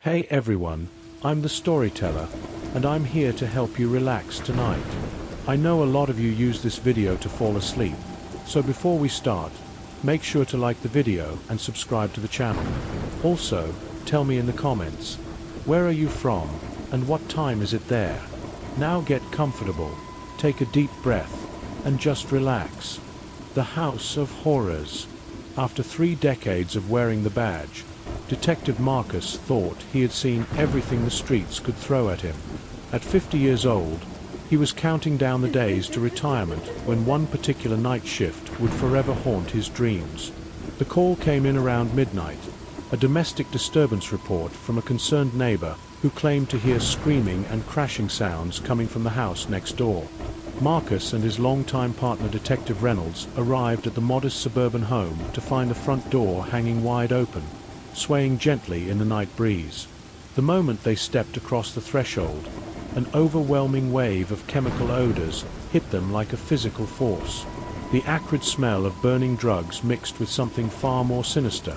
Hey everyone, I'm the storyteller, and I'm here to help you relax tonight. I know a lot of you use this video to fall asleep, so before we start, make sure to like the video and subscribe to the channel. Also, tell me in the comments, where are you from, and what time is it there? Now get comfortable, take a deep breath, and just relax. The House of Horrors. After 3 decades of wearing the badge, Detective Marcus thought he had seen everything the streets could throw at him. At 50 years old, he was counting down the days to retirement when one particular night shift would forever haunt his dreams. The call came in around midnight, a domestic disturbance report from a concerned neighbor who claimed to hear screaming and crashing sounds coming from the house next door. Marcus and his longtime partner Detective Reynolds arrived at the modest suburban home to find the front door hanging wide open, swaying gently in the night breeze. The moment they stepped across the threshold, an overwhelming wave of chemical odors hit them like a physical force. The acrid smell of burning drugs mixed with something far more sinister,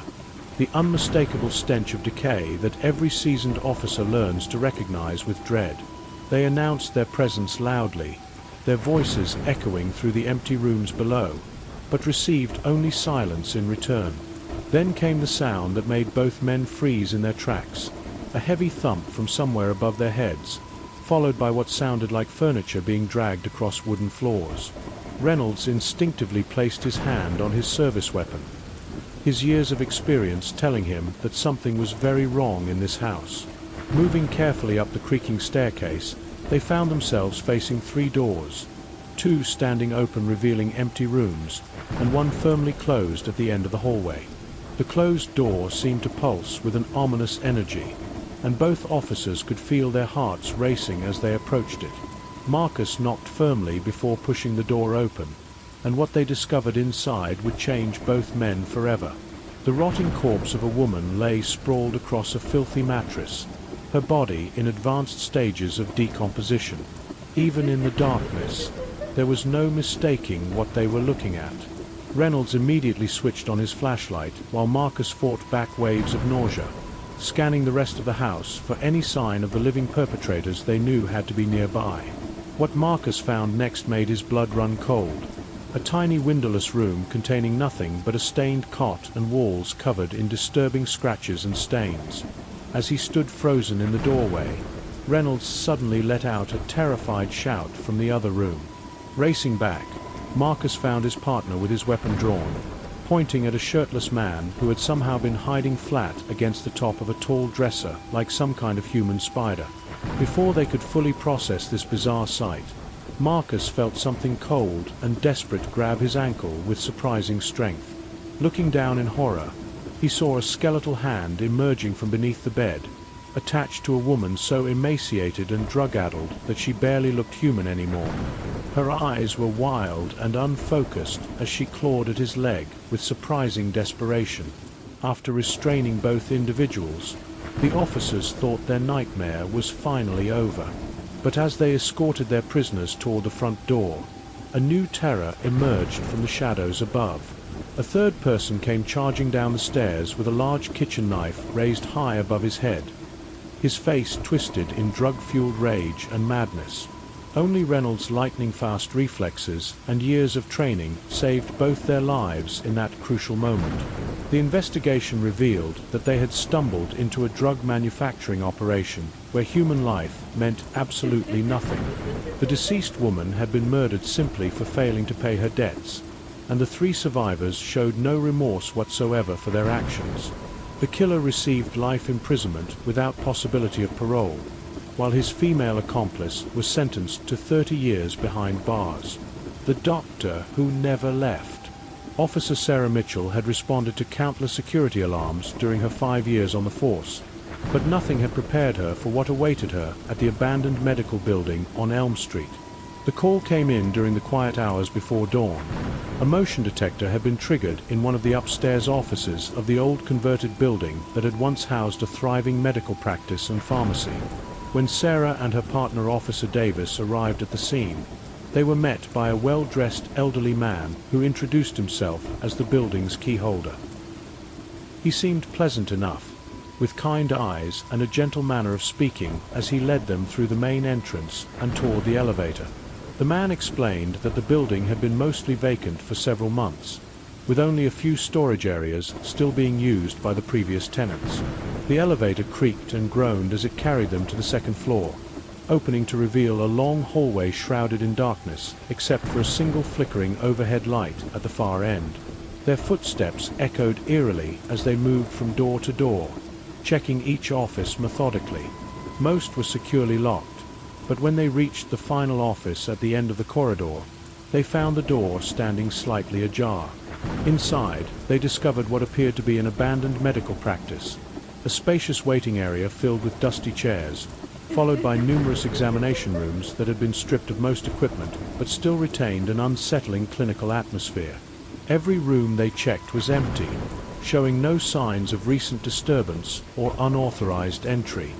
the unmistakable stench of decay that every seasoned officer learns to recognize with dread. They announced their presence loudly, their voices echoing through the empty rooms below, but received only silence in return. Then came the sound that made both men freeze in their tracks, a heavy thump from somewhere above their heads, followed by what sounded like furniture being dragged across wooden floors. Reynolds instinctively placed his hand on his service weapon, his years of experience telling him that something was very wrong in this house. Moving carefully up the creaking staircase, they found themselves facing 3 doors, 2 standing open revealing empty rooms, and one firmly closed at the end of the hallway. The closed door seemed to pulse with an ominous energy, and both officers could feel their hearts racing as they approached it. Marcus knocked firmly before pushing the door open, and what they discovered inside would change both men forever. The rotting corpse of a woman lay sprawled across a filthy mattress, her body in advanced stages of decomposition. Even in the darkness, there was no mistaking what they were looking at. Reynolds immediately switched on his flashlight while Marcus fought back waves of nausea, scanning the rest of the house for any sign of the living perpetrators they knew had to be nearby. What Marcus found next made his blood run cold. A tiny windowless room containing nothing but a stained cot and walls covered in disturbing scratches and stains. As he stood frozen in the doorway, Reynolds suddenly let out a terrified shout from the other room. Racing back, Marcus found his partner with his weapon drawn, pointing at a shirtless man who had somehow been hiding flat against the top of a tall dresser like some kind of human spider. Before they could fully process this bizarre sight, Marcus felt something cold and desperate grab his ankle with surprising strength. Looking down in horror, he saw a skeletal hand emerging from beneath the bed, attached to a woman so emaciated and drug-addled that she barely looked human anymore. Her eyes were wild and unfocused as she clawed at his leg with surprising desperation. After restraining both individuals, the officers thought their nightmare was finally over. But as they escorted their prisoners toward the front door, a new terror emerged from the shadows above. A third person came charging down the stairs with a large kitchen knife raised high above his head, his face twisted in drug-fueled rage and madness. Only Reynolds' lightning-fast reflexes and years of training saved both their lives in that crucial moment. The investigation revealed that they had stumbled into a drug manufacturing operation where human life meant absolutely nothing. The deceased woman had been murdered simply for failing to pay her debts, and the 3 survivors showed no remorse whatsoever for their actions. The killer received life imprisonment without possibility of parole, while his female accomplice was sentenced to 30 years behind bars. The doctor who never left. Officer Sarah Mitchell had responded to countless security alarms during her 5 years on the force, but nothing had prepared her for what awaited her at the abandoned medical building on Elm Street. The call came in during the quiet hours before dawn. A motion detector had been triggered in one of the upstairs offices of the old converted building that had once housed a thriving medical practice and pharmacy. When Sarah and her partner Officer Davis arrived at the scene, they were met by a well-dressed elderly man who introduced himself as the building's key holder. He seemed pleasant enough, with kind eyes and a gentle manner of speaking as he led them through the main entrance and toward the elevator. The man explained that the building had been mostly vacant for several months, with only a few storage areas still being used by the previous tenants. The elevator creaked and groaned as it carried them to the second floor, opening to reveal a long hallway shrouded in darkness, except for a single flickering overhead light at the far end. Their footsteps echoed eerily as they moved from door to door, checking each office methodically. Most were securely locked, but when they reached the final office at the end of the corridor, they found the door standing slightly ajar. Inside, they discovered what appeared to be an abandoned medical practice, a spacious waiting area filled with dusty chairs, followed by numerous examination rooms that had been stripped of most equipment but still retained an unsettling clinical atmosphere. Every room they checked was empty, showing no signs of recent disturbance or unauthorized entry.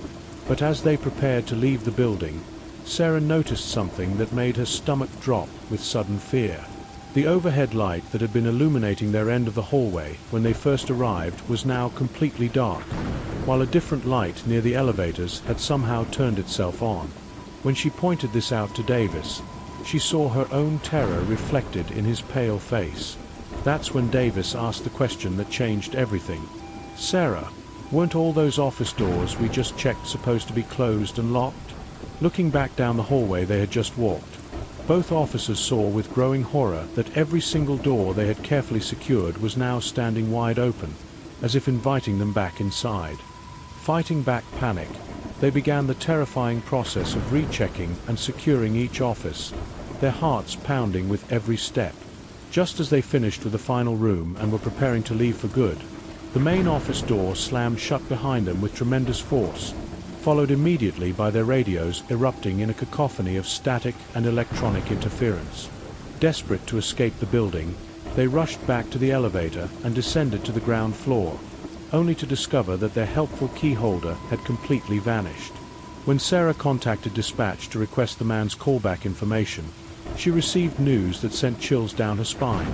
But as they prepared to leave the building, Sarah noticed something that made her stomach drop with sudden fear. The overhead light that had been illuminating their end of the hallway when they first arrived was now completely dark, while a different light near the elevators had somehow turned itself on. When she pointed this out to Davis, she saw her own terror reflected in his pale face. That's when Davis asked the question that changed everything. "Sarah, weren't all those office doors we just checked supposed to be closed and locked?" Looking back down the hallway they had just walked, both officers saw with growing horror that every single door they had carefully secured was now standing wide open, as if inviting them back inside. Fighting back panic, they began the terrifying process of rechecking and securing each office, their hearts pounding with every step. Just as they finished with the final room and were preparing to leave for good, the main office door slammed shut behind them with tremendous force, followed immediately by their radios erupting in a cacophony of static and electronic interference. Desperate to escape the building, they rushed back to the elevator and descended to the ground floor, only to discover that their helpful key holder had completely vanished. When Sarah contacted dispatch to request the man's callback information, she received news that sent chills down her spine.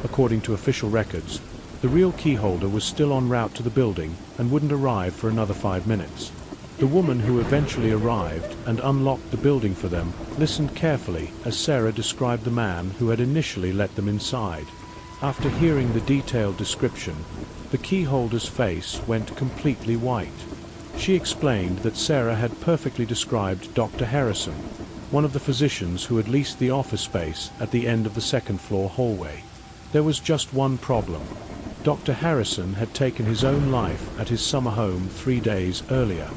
According to official records, the real key holder was still en route to the building and wouldn't arrive for another 5 minutes. The woman who eventually arrived and unlocked the building for them listened carefully as Sarah described the man who had initially let them inside. After hearing the detailed description, the key holder's face went completely white. She explained that Sarah had perfectly described Dr. Harrison, one of the physicians who had leased the office space at the end of the second-floor hallway. There was just one problem. Dr. Harrison had taken his own life at his summer home 3 days earlier.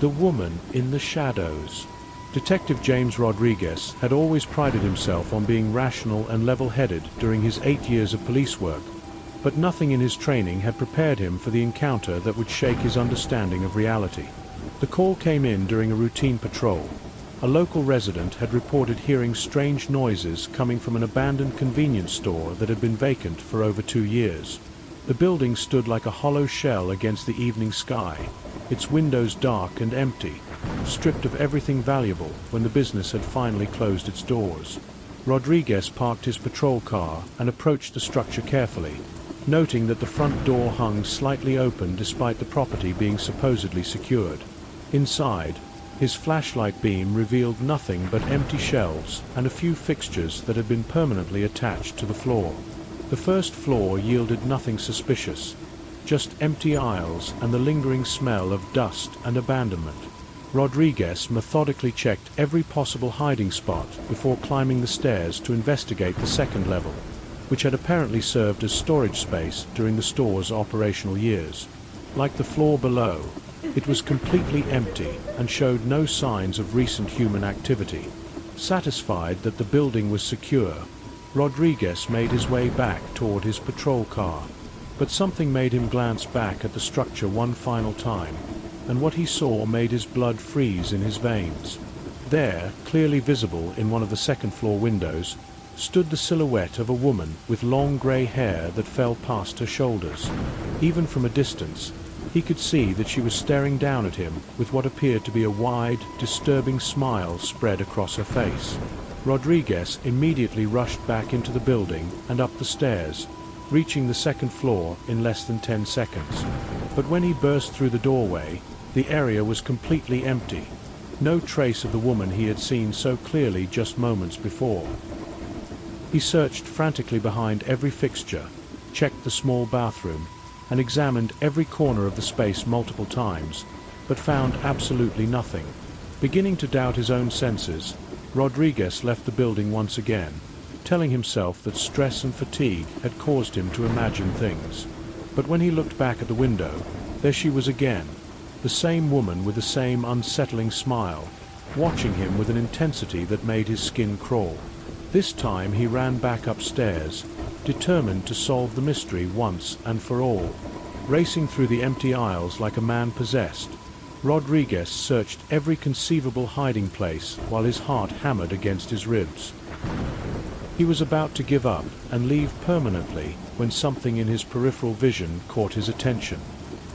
The woman in the shadows. Detective James Rodriguez had always prided himself on being rational and level-headed during his 8 years of police work, but nothing in his training had prepared him for the encounter that would shake his understanding of reality. The call came in during a routine patrol. A local resident had reported hearing strange noises coming from an abandoned convenience store that had been vacant for over 2 years. The building stood like a hollow shell against the evening sky, its windows dark and empty, stripped of everything valuable when the business had finally closed its doors. Rodriguez parked his patrol car and approached the structure carefully, noting that the front door hung slightly open despite the property being supposedly secured. Inside, his flashlight beam revealed nothing but empty shelves and a few fixtures that had been permanently attached to the floor. The first floor yielded nothing suspicious, just empty aisles and the lingering smell of dust and abandonment. Rodriguez methodically checked every possible hiding spot before climbing the stairs to investigate the second level, which had apparently served as storage space during the store's operational years. Like the floor below, it was completely empty and showed no signs of recent human activity. Satisfied that the building was secure, Rodriguez made his way back toward his patrol car. But something made him glance back at the structure one final time, and what he saw made his blood freeze in his veins. There, clearly visible in one of the second-floor windows, stood the silhouette of a woman with long grey hair that fell past her shoulders. Even from a distance, he could see that she was staring down at him with what appeared to be a wide, disturbing smile spread across her face. Rodriguez immediately rushed back into the building and up the stairs, reaching the second floor in less than 10 seconds. But when he burst through the doorway, the area was completely empty. No trace of the woman he had seen so clearly just moments before. He searched frantically behind every fixture, checked the small bathroom, and examined every corner of the space multiple times, but found absolutely nothing. Beginning to doubt his own senses, Rodriguez left the building once again, telling himself that stress and fatigue had caused him to imagine things. But when he looked back at the window, there she was again, the same woman with the same unsettling smile, watching him with an intensity that made his skin crawl. This time he ran back upstairs, determined to solve the mystery once and for all. Racing through the empty aisles like a man possessed, Rodriguez searched every conceivable hiding place while his heart hammered against his ribs. He was about to give up and leave permanently when something in his peripheral vision caught his attention.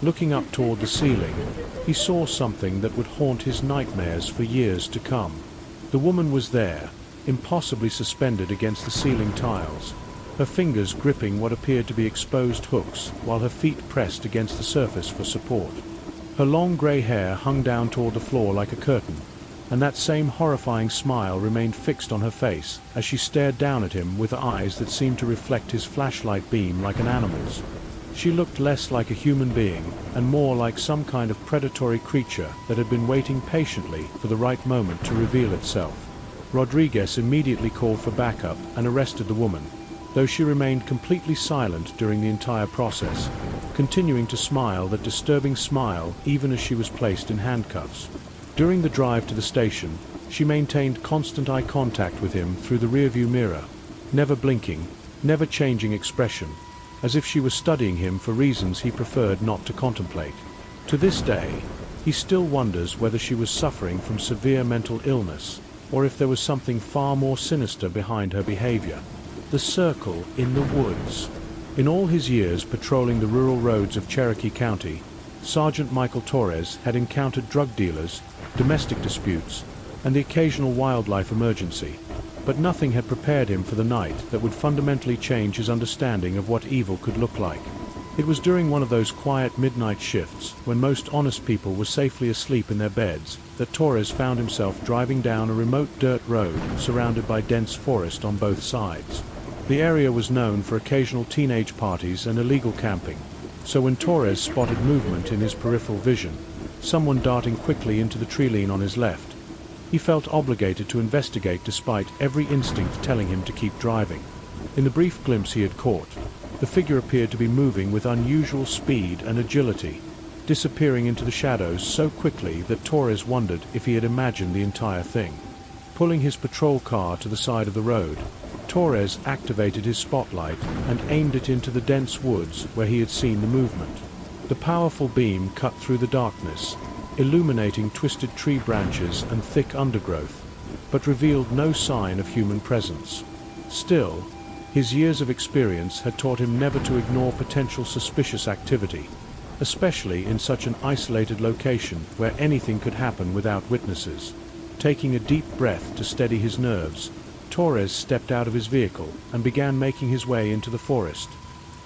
Looking up toward the ceiling, he saw something that would haunt his nightmares for years to come. The woman was there, impossibly suspended against the ceiling tiles, her fingers gripping what appeared to be exposed hooks while her feet pressed against the surface for support. Her long grey hair hung down toward the floor like a curtain, and that same horrifying smile remained fixed on her face as she stared down at him with eyes that seemed to reflect his flashlight beam like an animal's. She looked less like a human being and more like some kind of predatory creature that had been waiting patiently for the right moment to reveal itself. Rodriguez immediately called for backup and arrested the woman, though she remained completely silent during the entire process, continuing to smile that disturbing smile even as she was placed in handcuffs. During the drive to the station, she maintained constant eye contact with him through the rearview mirror, never blinking, never changing expression, as if she was studying him for reasons he preferred not to contemplate. To this day, he still wonders whether she was suffering from severe mental illness, or if there was something far more sinister behind her behavior. The circle in the woods. In all his years patrolling the rural roads of Cherokee County, Sergeant Michael Torres had encountered drug dealers, domestic disputes, and the occasional wildlife emergency, but nothing had prepared him for the night that would fundamentally change his understanding of what evil could look like. It was during one of those quiet midnight shifts, when most honest people were safely asleep in their beds, that Torres found himself driving down a remote dirt road surrounded by dense forest on both sides. The area was known for occasional teenage parties and illegal camping, so when Torres spotted movement in his peripheral vision, someone darting quickly into the tree line on his left, he felt obligated to investigate despite every instinct telling him to keep driving. In the brief glimpse he had caught, the figure appeared to be moving with unusual speed and agility, disappearing into the shadows so quickly that Torres wondered if he had imagined the entire thing. Pulling his patrol car to the side of the road, Torres activated his spotlight and aimed it into the dense woods where he had seen the movement. The powerful beam cut through the darkness, illuminating twisted tree branches and thick undergrowth, but revealed no sign of human presence. Still, his years of experience had taught him never to ignore potential suspicious activity, especially in such an isolated location where anything could happen without witnesses. Taking a deep breath to steady his nerves, Torres stepped out of his vehicle and began making his way into the forest,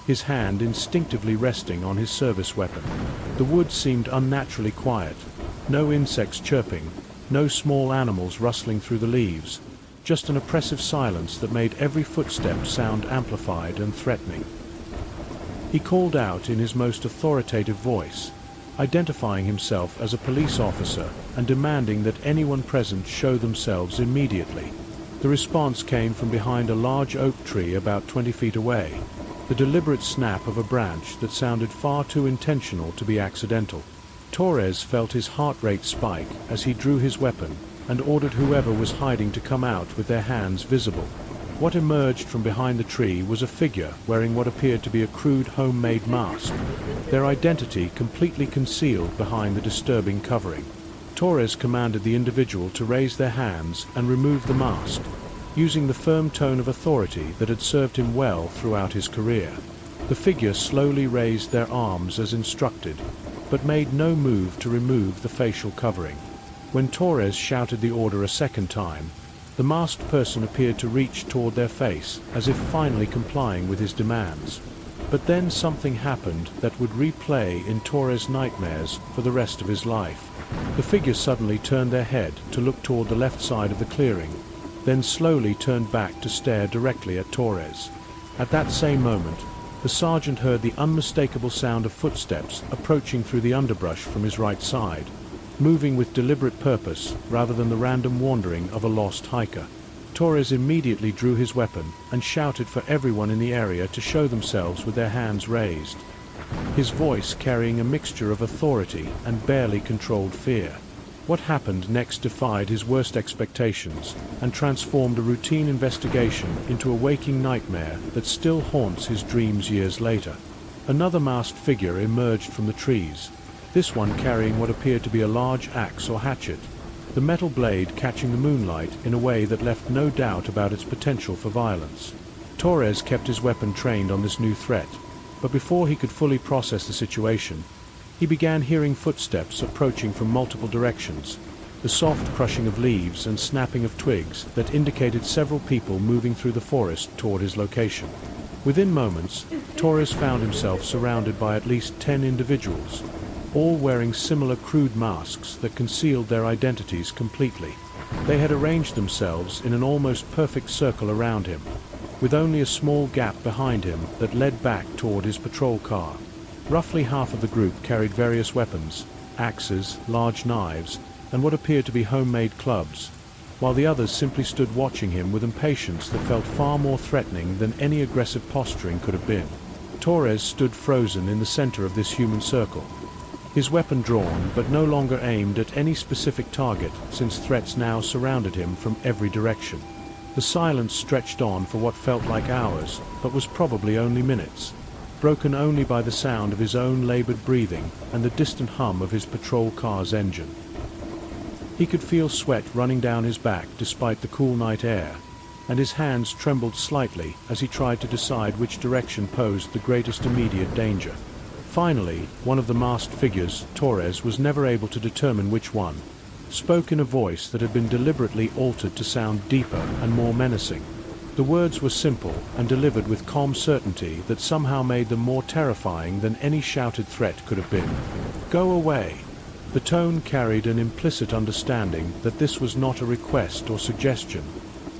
his hand instinctively resting on his service weapon. The woods seemed unnaturally quiet, no insects chirping, no small animals rustling through the leaves, just an oppressive silence that made every footstep sound amplified and threatening. He called out in his most authoritative voice, identifying himself as a police officer and demanding that anyone present show themselves immediately. The response came from behind a large oak tree about 20 feet away, the deliberate snap of a branch that sounded far too intentional to be accidental. Torres felt his heart rate spike as he drew his weapon and ordered whoever was hiding to come out with their hands visible. What emerged from behind the tree was a figure wearing what appeared to be a crude homemade mask, their identity completely concealed behind the disturbing covering. Torres commanded the individual to raise their hands and remove the mask, using the firm tone of authority that had served him well throughout his career. The figure slowly raised their arms as instructed, but made no move to remove the facial covering. When Torres shouted the order a second time, the masked person appeared to reach toward their face, as if finally complying with his demands. But then something happened that would replay in Torres' nightmares for the rest of his life. The figures suddenly turned their head to look toward the left side of the clearing, then slowly turned back to stare directly at Torres. At that same moment, the sergeant heard the unmistakable sound of footsteps approaching through the underbrush from his right side, moving with deliberate purpose rather than the random wandering of a lost hiker. Torres immediately drew his weapon and shouted for everyone in the area to show themselves with their hands raised, his voice carrying a mixture of authority and barely controlled fear. What happened next defied his worst expectations and transformed a routine investigation into a waking nightmare that still haunts his dreams years later. Another masked figure emerged from the trees, this one carrying what appeared to be a large axe or hatchet, the metal blade catching the moonlight in a way that left no doubt about its potential for violence. Torres kept his weapon trained on this new threat, but before he could fully process the situation, he began hearing footsteps approaching from multiple directions, the soft crushing of leaves and snapping of twigs that indicated several people moving through the forest toward his location. Within moments, Torres found himself surrounded by at least 10 individuals, all wearing similar crude masks that concealed their identities completely. They had arranged themselves in an almost perfect circle around him, with only a small gap behind him that led back toward his patrol car. Roughly half of the group carried various weapons, axes, large knives, and what appeared to be homemade clubs, while the others simply stood watching him with impatience that felt far more threatening than any aggressive posturing could have been. Torres stood frozen in the center of this human circle, his weapon drawn but no longer aimed at any specific target since threats now surrounded him from every direction. The silence stretched on for what felt like hours, but was probably only minutes, broken only by the sound of his own labored breathing and the distant hum of his patrol car's engine. He could feel sweat running down his back despite the cool night air, and his hands trembled slightly as he tried to decide which direction posed the greatest immediate danger. Finally, one of the masked figures, Torres was never able to determine which one, spoke in a voice that had been deliberately altered to sound deeper and more menacing. The words were simple and delivered with calm certainty that somehow made them more terrifying than any shouted threat could have been. "Go away." The tone carried an implicit understanding that this was not a request or suggestion,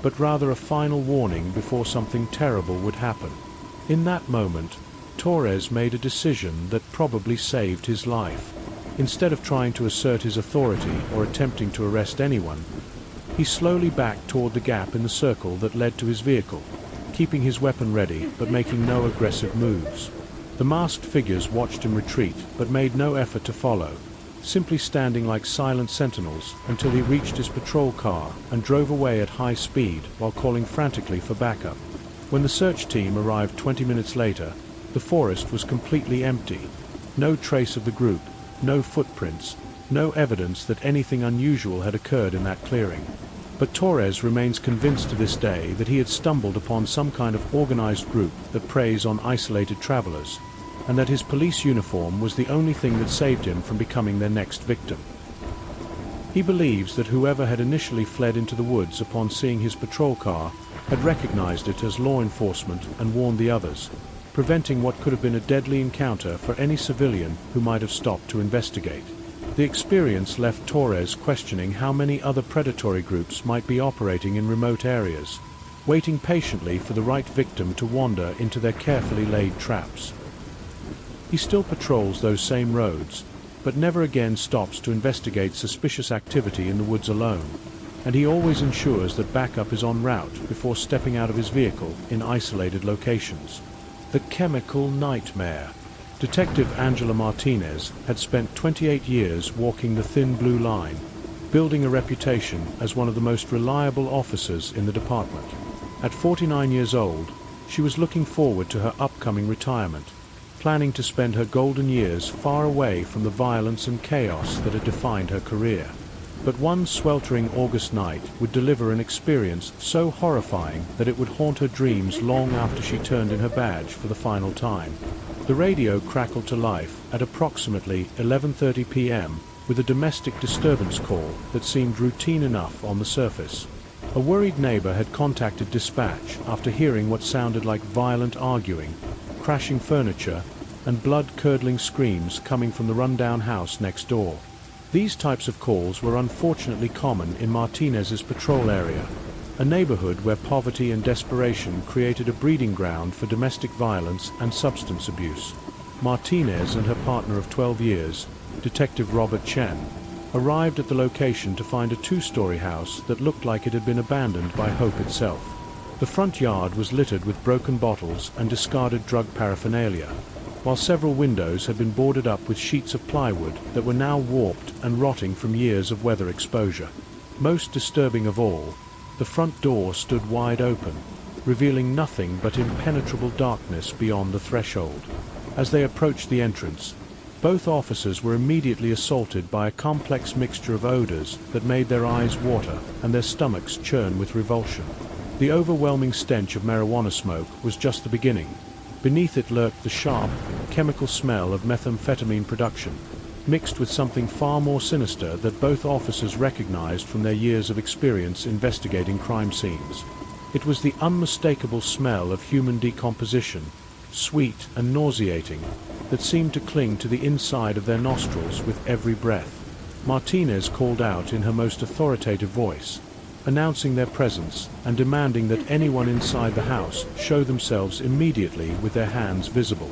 but rather a final warning before something terrible would happen. In that moment, Torres made a decision that probably saved his life. Instead of trying to assert his authority or attempting to arrest anyone, he slowly backed toward the gap in the circle that led to his vehicle, keeping his weapon ready but making no aggressive moves. The masked figures watched him retreat but made no effort to follow, simply standing like silent sentinels until he reached his patrol car and drove away at high speed while calling frantically for backup. When the search team arrived 20 minutes later, the forest was completely empty. No trace of the group, no footprints, no evidence that anything unusual had occurred in that clearing. But Torres remains convinced to this day that he had stumbled upon some kind of organized group that preys on isolated travelers, and that his police uniform was the only thing that saved him from becoming their next victim. He believes that whoever had initially fled into the woods upon seeing his patrol car had recognized it as law enforcement and warned the others, preventing what could have been a deadly encounter for any civilian who might have stopped to investigate. The experience left Torres questioning how many other predatory groups might be operating in remote areas, waiting patiently for the right victim to wander into their carefully laid traps. He still patrols those same roads, but never again stops to investigate suspicious activity in the woods alone, and he always ensures that backup is en route before stepping out of his vehicle in isolated locations. The chemical nightmare. Detective Angela Martinez had spent 28 years walking the thin blue line, building a reputation as one of the most reliable officers in the department. At 49 years old, she was looking forward to her upcoming retirement, planning to spend her golden years far away from the violence and chaos that had defined her career. But one sweltering August night would deliver an experience so horrifying that it would haunt her dreams long after she turned in her badge for the final time. The radio crackled to life at approximately 11:30 p.m. with a domestic disturbance call that seemed routine enough on the surface. A worried neighbor had contacted dispatch after hearing what sounded like violent arguing, crashing furniture, and blood-curdling screams coming from the rundown house next door. These types of calls were unfortunately common in Martinez's patrol area, a neighborhood where poverty and desperation created a breeding ground for domestic violence and substance abuse. Martinez and her partner of 12 years, Detective Robert Chen, arrived at the location to find a two-story house that looked like it had been abandoned by hope itself. The front yard was littered with broken bottles and discarded drug paraphernalia, while several windows had been boarded up with sheets of plywood that were now warped and rotting from years of weather exposure. Most disturbing of all, the front door stood wide open, revealing nothing but impenetrable darkness beyond the threshold. As they approached the entrance, both officers were immediately assaulted by a complex mixture of odors that made their eyes water and their stomachs churn with revulsion. The overwhelming stench of marijuana smoke was just the beginning. Beneath it lurked the sharp, chemical smell of methamphetamine production, mixed with something far more sinister that both officers recognized from their years of experience investigating crime scenes. It was the unmistakable smell of human decomposition, sweet and nauseating, that seemed to cling to the inside of their nostrils with every breath. Martinez called out in her most authoritative voice, announcing their presence and demanding that anyone inside the house show themselves immediately with their hands visible.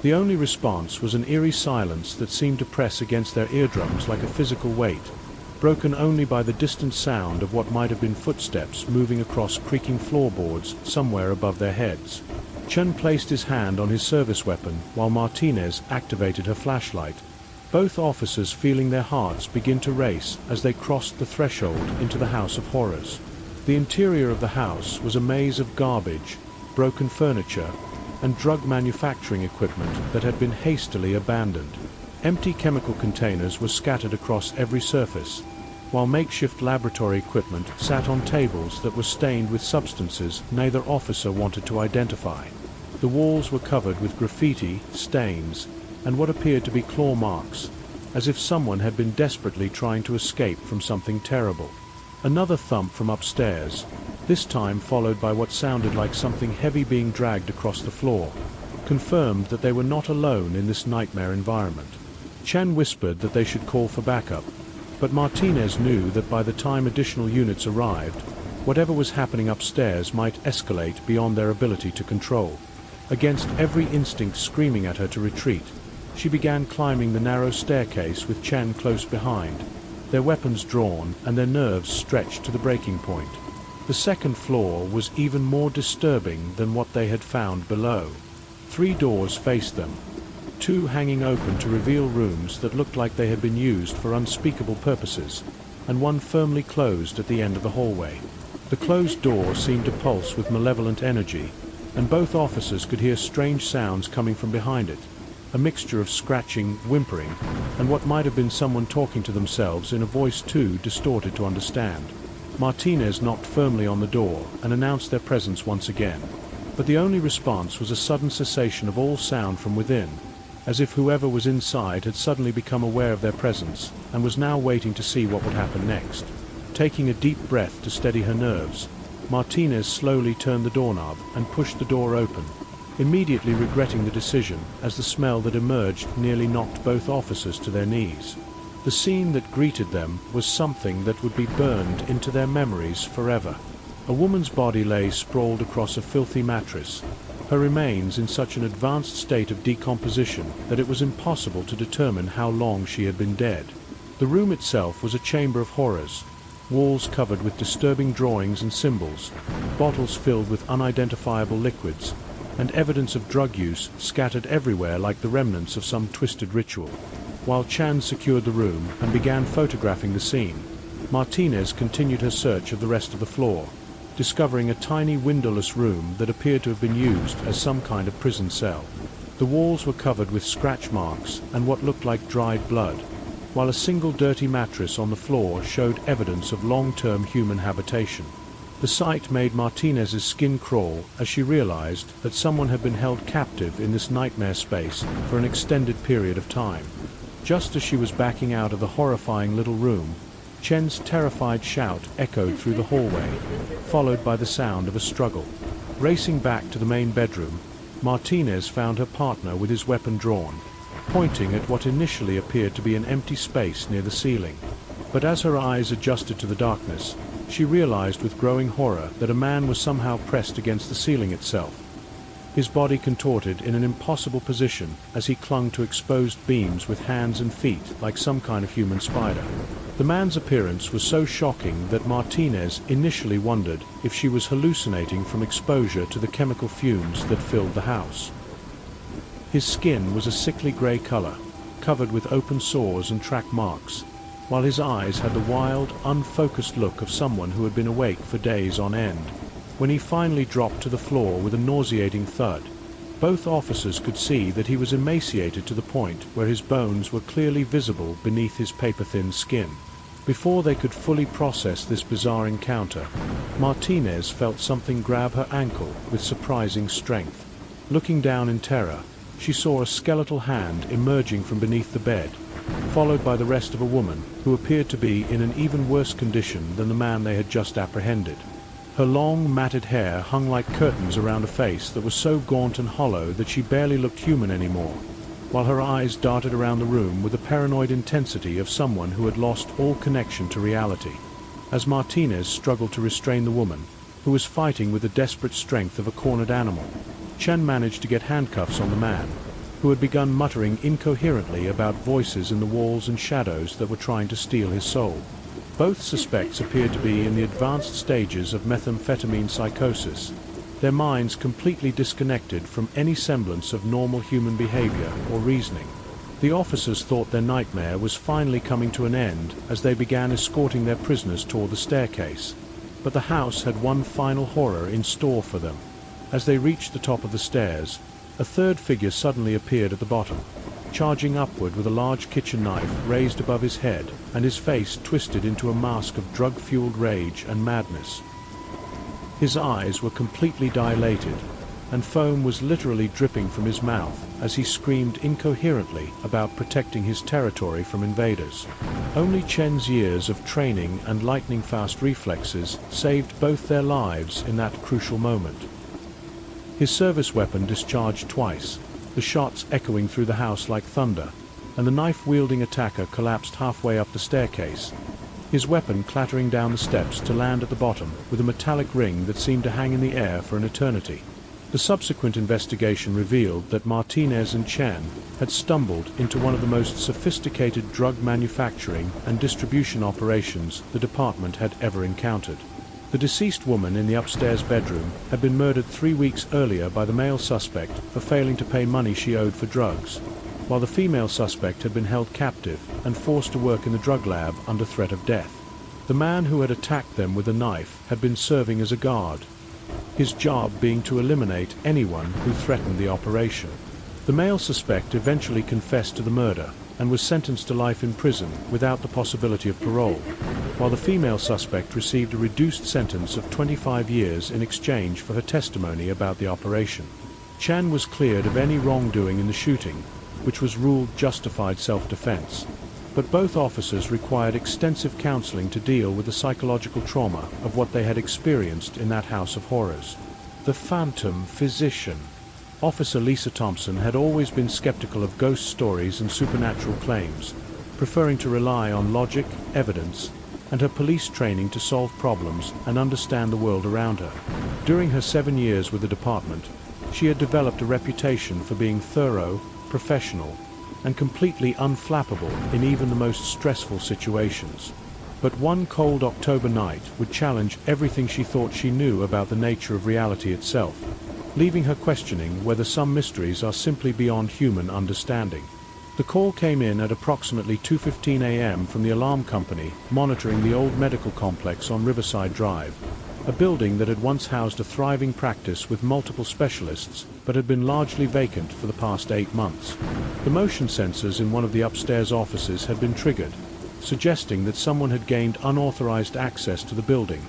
The only response was an eerie silence that seemed to press against their eardrums like a physical weight, broken only by the distant sound of what might have been footsteps moving across creaking floorboards somewhere above their heads. Chen placed his hand on his service weapon while Martinez activated her flashlight, both officers feeling their hearts begin to race as they crossed the threshold into the House of Horrors. The interior of the house was a maze of garbage, broken furniture, and drug manufacturing equipment that had been hastily abandoned. Empty chemical containers were scattered across every surface, while makeshift laboratory equipment sat on tables that were stained with substances neither officer wanted to identify. The walls were covered with graffiti, stains, and what appeared to be claw marks, as if someone had been desperately trying to escape from something terrible. Another thump from upstairs, this time followed by what sounded like something heavy being dragged across the floor, confirmed that they were not alone in this nightmare environment. Chen whispered that they should call for backup, but Martinez knew that by the time additional units arrived, whatever was happening upstairs might escalate beyond their ability to control. Against every instinct screaming at her to retreat, she began climbing the narrow staircase with Chen close behind, their weapons drawn and their nerves stretched to the breaking point. The second floor was even more disturbing than what they had found below. 3 doors faced them, 2 hanging open to reveal rooms that looked like they had been used for unspeakable purposes, and 1 firmly closed at the end of the hallway. The closed door seemed to pulse with malevolent energy, and both officers could hear strange sounds coming from behind it, a mixture of scratching, whimpering, and what might have been someone talking to themselves in a voice too distorted to understand. Martinez knocked firmly on the door and announced their presence once again, but the only response was a sudden cessation of all sound from within, as if whoever was inside had suddenly become aware of their presence and was now waiting to see what would happen next. Taking a deep breath to steady her nerves, Martinez slowly turned the doorknob and pushed the door open, immediately regretting the decision as the smell that emerged nearly knocked both officers to their knees. The scene that greeted them was something that would be burned into their memories forever. A woman's body lay sprawled across a filthy mattress, her remains in such an advanced state of decomposition that it was impossible to determine how long she had been dead. The room itself was a chamber of horrors, walls covered with disturbing drawings and symbols, bottles filled with unidentifiable liquids, and evidence of drug use scattered everywhere like the remnants of some twisted ritual. While Chan secured the room and began photographing the scene, Martinez continued her search of the rest of the floor, discovering a tiny windowless room that appeared to have been used as some kind of prison cell. The walls were covered with scratch marks and what looked like dried blood, while a single dirty mattress on the floor showed evidence of long-term human habitation. The sight made Martinez's skin crawl as she realized that someone had been held captive in this nightmare space for an extended period of time. Just as she was backing out of the horrifying little room, Chen's terrified shout echoed through the hallway, followed by the sound of a struggle. Racing back to the main bedroom, Martinez found her partner with his weapon drawn, pointing at what initially appeared to be an empty space near the ceiling. But as her eyes adjusted to the darkness, she realized with growing horror that a man was somehow pressed against the ceiling itself. His body contorted in an impossible position as he clung to exposed beams with hands and feet like some kind of human spider. The man's appearance was so shocking that Martinez initially wondered if she was hallucinating from exposure to the chemical fumes that filled the house. His skin was a sickly grey color, covered with open sores and track marks, while his eyes had the wild, unfocused look of someone who had been awake for days on end. When he finally dropped to the floor with a nauseating thud, both officers could see that he was emaciated to the point where his bones were clearly visible beneath his paper-thin skin. Before they could fully process this bizarre encounter, Martinez felt something grab her ankle with surprising strength. Looking down in terror, she saw a skeletal hand emerging from beneath the bed, followed by the rest of a woman who appeared to be in an even worse condition than the man they had just apprehended. Her long, matted hair hung like curtains around a face that was so gaunt and hollow that she barely looked human anymore, while her eyes darted around the room with the paranoid intensity of someone who had lost all connection to reality. As Martinez struggled to restrain the woman, who was fighting with the desperate strength of a cornered animal, Chen managed to get handcuffs on the man, who had begun muttering incoherently about voices in the walls and shadows that were trying to steal his soul. Both suspects appeared to be in the advanced stages of methamphetamine psychosis, their minds completely disconnected from any semblance of normal human behavior or reasoning. The officers thought their nightmare was finally coming to an end as they began escorting their prisoners toward the staircase. But the house had one final horror in store for them. As they reached the top of the stairs, a third figure suddenly appeared at the bottom, charging upward with a large kitchen knife raised above his head and his face twisted into a mask of drug-fueled rage and madness. His eyes were completely dilated, and foam was literally dripping from his mouth as he screamed incoherently about protecting his territory from invaders. Only Chen's years of training and lightning-fast reflexes saved both their lives in that crucial moment. His service weapon discharged twice, the shots echoing through the house like thunder, and the knife-wielding attacker collapsed halfway up the staircase, his weapon clattering down the steps to land at the bottom with a metallic ring that seemed to hang in the air for an eternity. The subsequent investigation revealed that Martinez and Chen had stumbled into one of the most sophisticated drug manufacturing and distribution operations the department had ever encountered. The deceased woman in the upstairs bedroom had been murdered 3 weeks earlier by the male suspect for failing to pay money she owed for drugs, while the female suspect had been held captive and forced to work in the drug lab under threat of death. The man who had attacked them with a knife had been serving as a guard, his job being to eliminate anyone who threatened the operation. The male suspect eventually confessed to the murder and was sentenced to life in prison without the possibility of parole, while the female suspect received a reduced sentence of 25 years in exchange for her testimony about the operation. Chen was cleared of any wrongdoing in the shooting, which was ruled justified self-defense, but both officers required extensive counseling to deal with the psychological trauma of what they had experienced in that house of horrors. The Phantom Physician. Officer Lisa Thompson had always been skeptical of ghost stories and supernatural claims, preferring to rely on logic, evidence, and her police training to solve problems and understand the world around her. During her 7 years with the department, she had developed a reputation for being thorough, professional, and completely unflappable in even the most stressful situations. But one cold October night would challenge everything she thought she knew about the nature of reality itself, leaving her questioning whether some mysteries are simply beyond human understanding. The call came in at approximately 2:15 a.m. from the alarm company monitoring the old medical complex on Riverside Drive, a building that had once housed a thriving practice with multiple specialists but had been largely vacant for the past 8 months. The motion sensors in one of the upstairs offices had been triggered, suggesting that someone had gained unauthorized access to the building,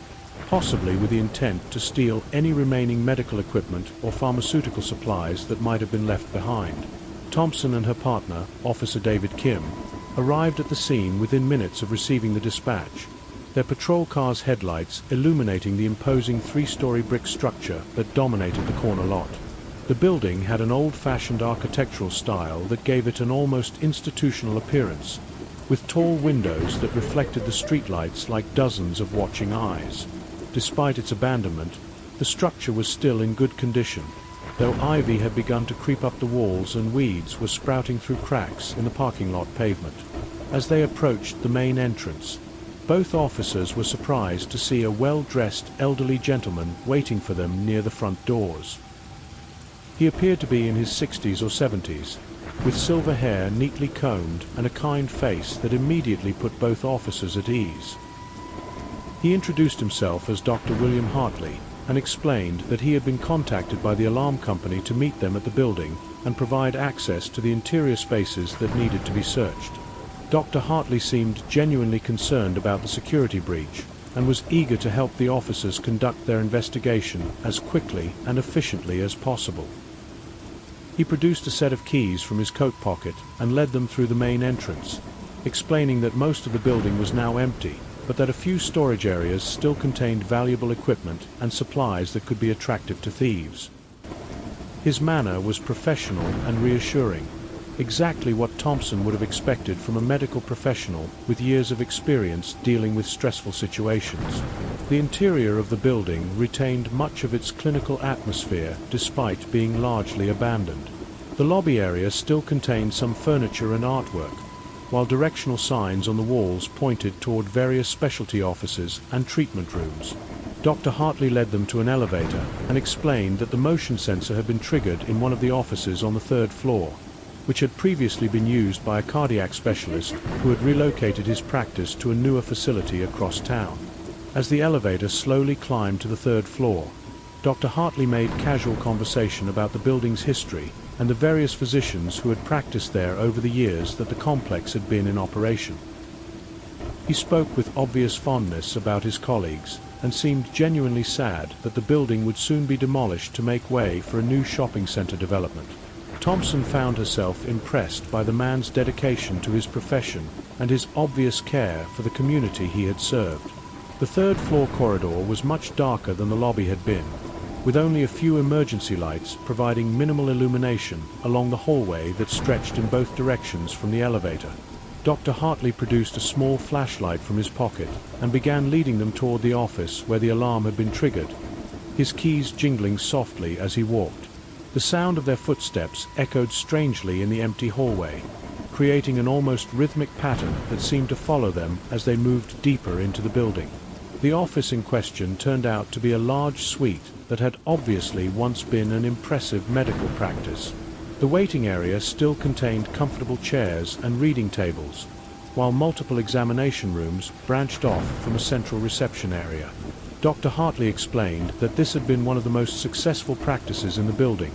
possibly with the intent to steal any remaining medical equipment or pharmaceutical supplies that might have been left behind. Thompson and her partner, Officer David Kim, arrived at the scene within minutes of receiving the dispatch, their patrol car's headlights illuminating the imposing 3-story brick structure that dominated the corner lot. The building had an old-fashioned architectural style that gave it an almost institutional appearance, with tall windows that reflected the streetlights like dozens of watching eyes. Despite its abandonment, the structure was still in good condition, though ivy had begun to creep up the walls and weeds were sprouting through cracks in the parking lot pavement. As they approached the main entrance, both officers were surprised to see a well-dressed elderly gentleman waiting for them near the front doors. He appeared to be in his 60s or 70s, with silver hair neatly combed and a kind face that immediately put both officers at ease. He introduced himself as Dr. William Hartley and explained that he had been contacted by the alarm company to meet them at the building and provide access to the interior spaces that needed to be searched. Dr. Hartley seemed genuinely concerned about the security breach and was eager to help the officers conduct their investigation as quickly and efficiently as possible. He produced a set of keys from his coat pocket and led them through the main entrance, explaining that most of the building was now empty, but that a few storage areas still contained valuable equipment and supplies that could be attractive to thieves. His manner was professional and reassuring, exactly what Thompson would have expected from a medical professional with years of experience dealing with stressful situations. The interior of the building retained much of its clinical atmosphere despite being largely abandoned. The lobby area still contained some furniture and artwork, while directional signs on the walls pointed toward various specialty offices and treatment rooms. Dr. Hartley led them to an elevator and explained that the motion sensor had been triggered in one of the offices on the 3rd floor, which had previously been used by a cardiac specialist who had relocated his practice to a newer facility across town. As the elevator slowly climbed to the 3rd floor, Dr. Hartley made casual conversation about the building's history and the various physicians who had practiced there over the years that the complex had been in operation. He spoke with obvious fondness about his colleagues and seemed genuinely sad that the building would soon be demolished to make way for a new shopping center development. Thompson found herself impressed by the man's dedication to his profession and his obvious care for the community he had served. The 3rd floor corridor was much darker than the lobby had been, with only a few emergency lights providing minimal illumination along the hallway that stretched in both directions from the elevator. Dr. Hartley produced a small flashlight from his pocket and began leading them toward the office where the alarm had been triggered, his keys jingling softly as he walked. The sound of their footsteps echoed strangely in the empty hallway, creating an almost rhythmic pattern that seemed to follow them as they moved deeper into the building. The office in question turned out to be a large suite that had obviously once been an impressive medical practice. The waiting area still contained comfortable chairs and reading tables, while multiple examination rooms branched off from a central reception area. Dr. Hartley explained that this had been one of the most successful practices in the building,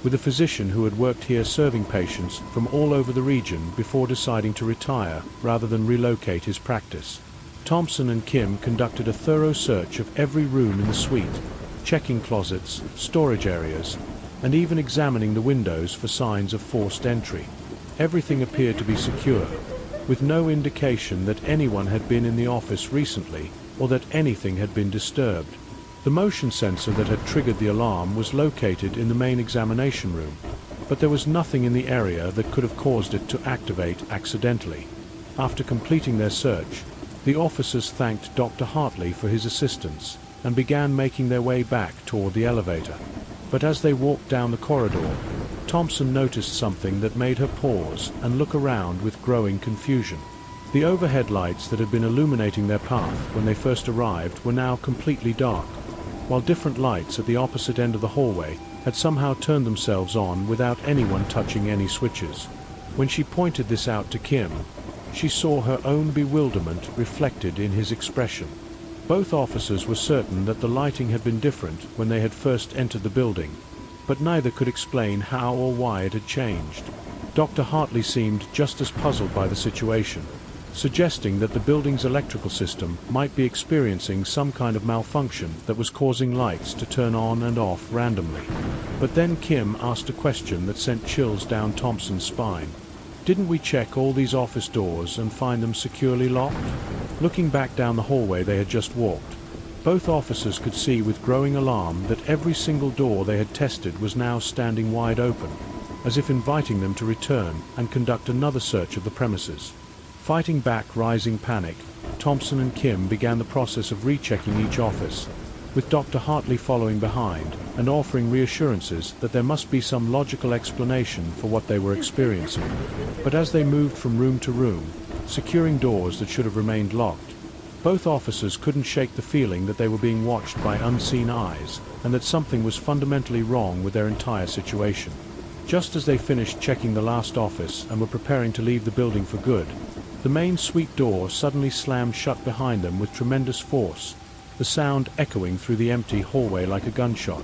with a physician who had worked here serving patients from all over the region before deciding to retire rather than relocate his practice. Thompson and Kim conducted a thorough search of every room in the suite, checking closets, storage areas, and even examining the windows for signs of forced entry. Everything appeared to be secure, with no indication that anyone had been in the office recently or that anything had been disturbed. The motion sensor that had triggered the alarm was located in the main examination room, but there was nothing in the area that could have caused it to activate accidentally. After completing their search, the officers thanked Dr. Hartley for his assistance and began making their way back toward the elevator. But as they walked down the corridor, Thompson noticed something that made her pause and look around with growing confusion. The overhead lights that had been illuminating their path when they first arrived were now completely dark, while different lights at the opposite end of the hallway had somehow turned themselves on without anyone touching any switches. When she pointed this out to Kim, she saw her own bewilderment reflected in his expression. Both officers were certain that the lighting had been different when they had first entered the building, but neither could explain how or why it had changed. Dr. Hartley seemed just as puzzled by the situation, suggesting that the building's electrical system might be experiencing some kind of malfunction that was causing lights to turn on and off randomly. But then Kim asked a question that sent chills down Thompson's spine. Didn't we check all these office doors and find them securely locked? Looking back down the hallway they had just walked, Both officers could see with growing alarm that every single door they had tested was now standing wide open, as if inviting them to return and conduct another search of the premises. Fighting back rising panic, Thompson and Kim began the process of rechecking each office, with Dr. Hartley following behind and offering reassurances that there must be some logical explanation for what they were experiencing. But as they moved from room to room, securing doors that should have remained locked, both officers couldn't shake the feeling that they were being watched by unseen eyes and that something was fundamentally wrong with their entire situation. Just as they finished checking the last office and were preparing to leave the building for good, the main suite door suddenly slammed shut behind them with tremendous force, the sound echoing through the empty hallway like a gunshot.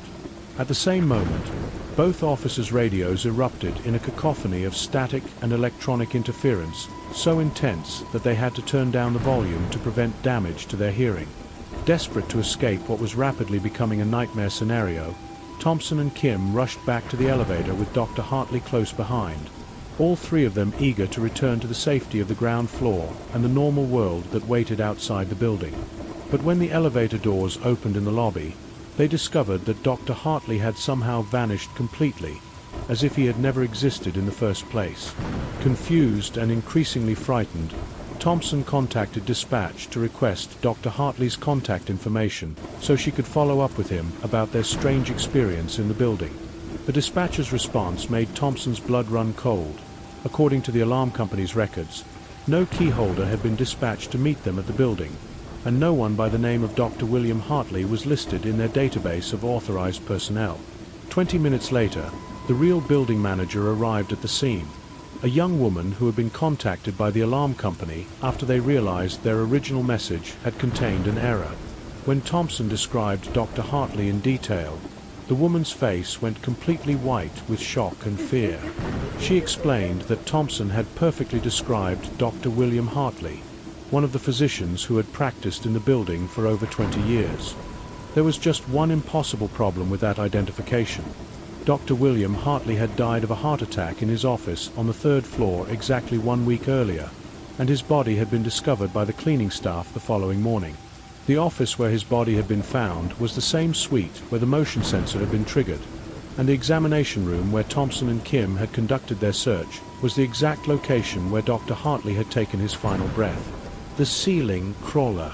At the same moment, both officers' radios erupted in a cacophony of static and electronic interference so intense that they had to turn down the volume to prevent damage to their hearing. Desperate to escape what was rapidly becoming a nightmare scenario, Thompson and Kim rushed back to the elevator with Dr. Hartley close behind, all three of them eager to return to the safety of the ground floor and the normal world that waited outside the building. But when the elevator doors opened in the lobby, they discovered that Dr. Hartley had somehow vanished completely, as if he had never existed in the first place. Confused and increasingly frightened, Thompson contacted dispatch to request Dr. Hartley's contact information so she could follow up with him about their strange experience in the building. The dispatcher's response made Thompson's blood run cold. According to the alarm company's records, no key holder had been dispatched to meet them at the building, and no one by the name of Dr. William Hartley was listed in their database of authorized personnel. 20 minutes later, the real building manager arrived at the scene, a young woman who had been contacted by the alarm company after they realized their original message had contained an error. When Thompson described Dr. Hartley in detail, the woman's face went completely white with shock and fear. She explained that Thompson had perfectly described Dr. William Hartley, one of the physicians who had practiced in the building for over 20 years. There was just one impossible problem with that identification. Dr. William Hartley had died of a heart attack in his office on the 3rd floor exactly 1 week earlier, and his body had been discovered by the cleaning staff the following morning. The office where his body had been found was the same suite where the motion sensor had been triggered, and the examination room where Thompson and Kim had conducted their search was the exact location where Dr. Hartley had taken his final breath. The ceiling crawler.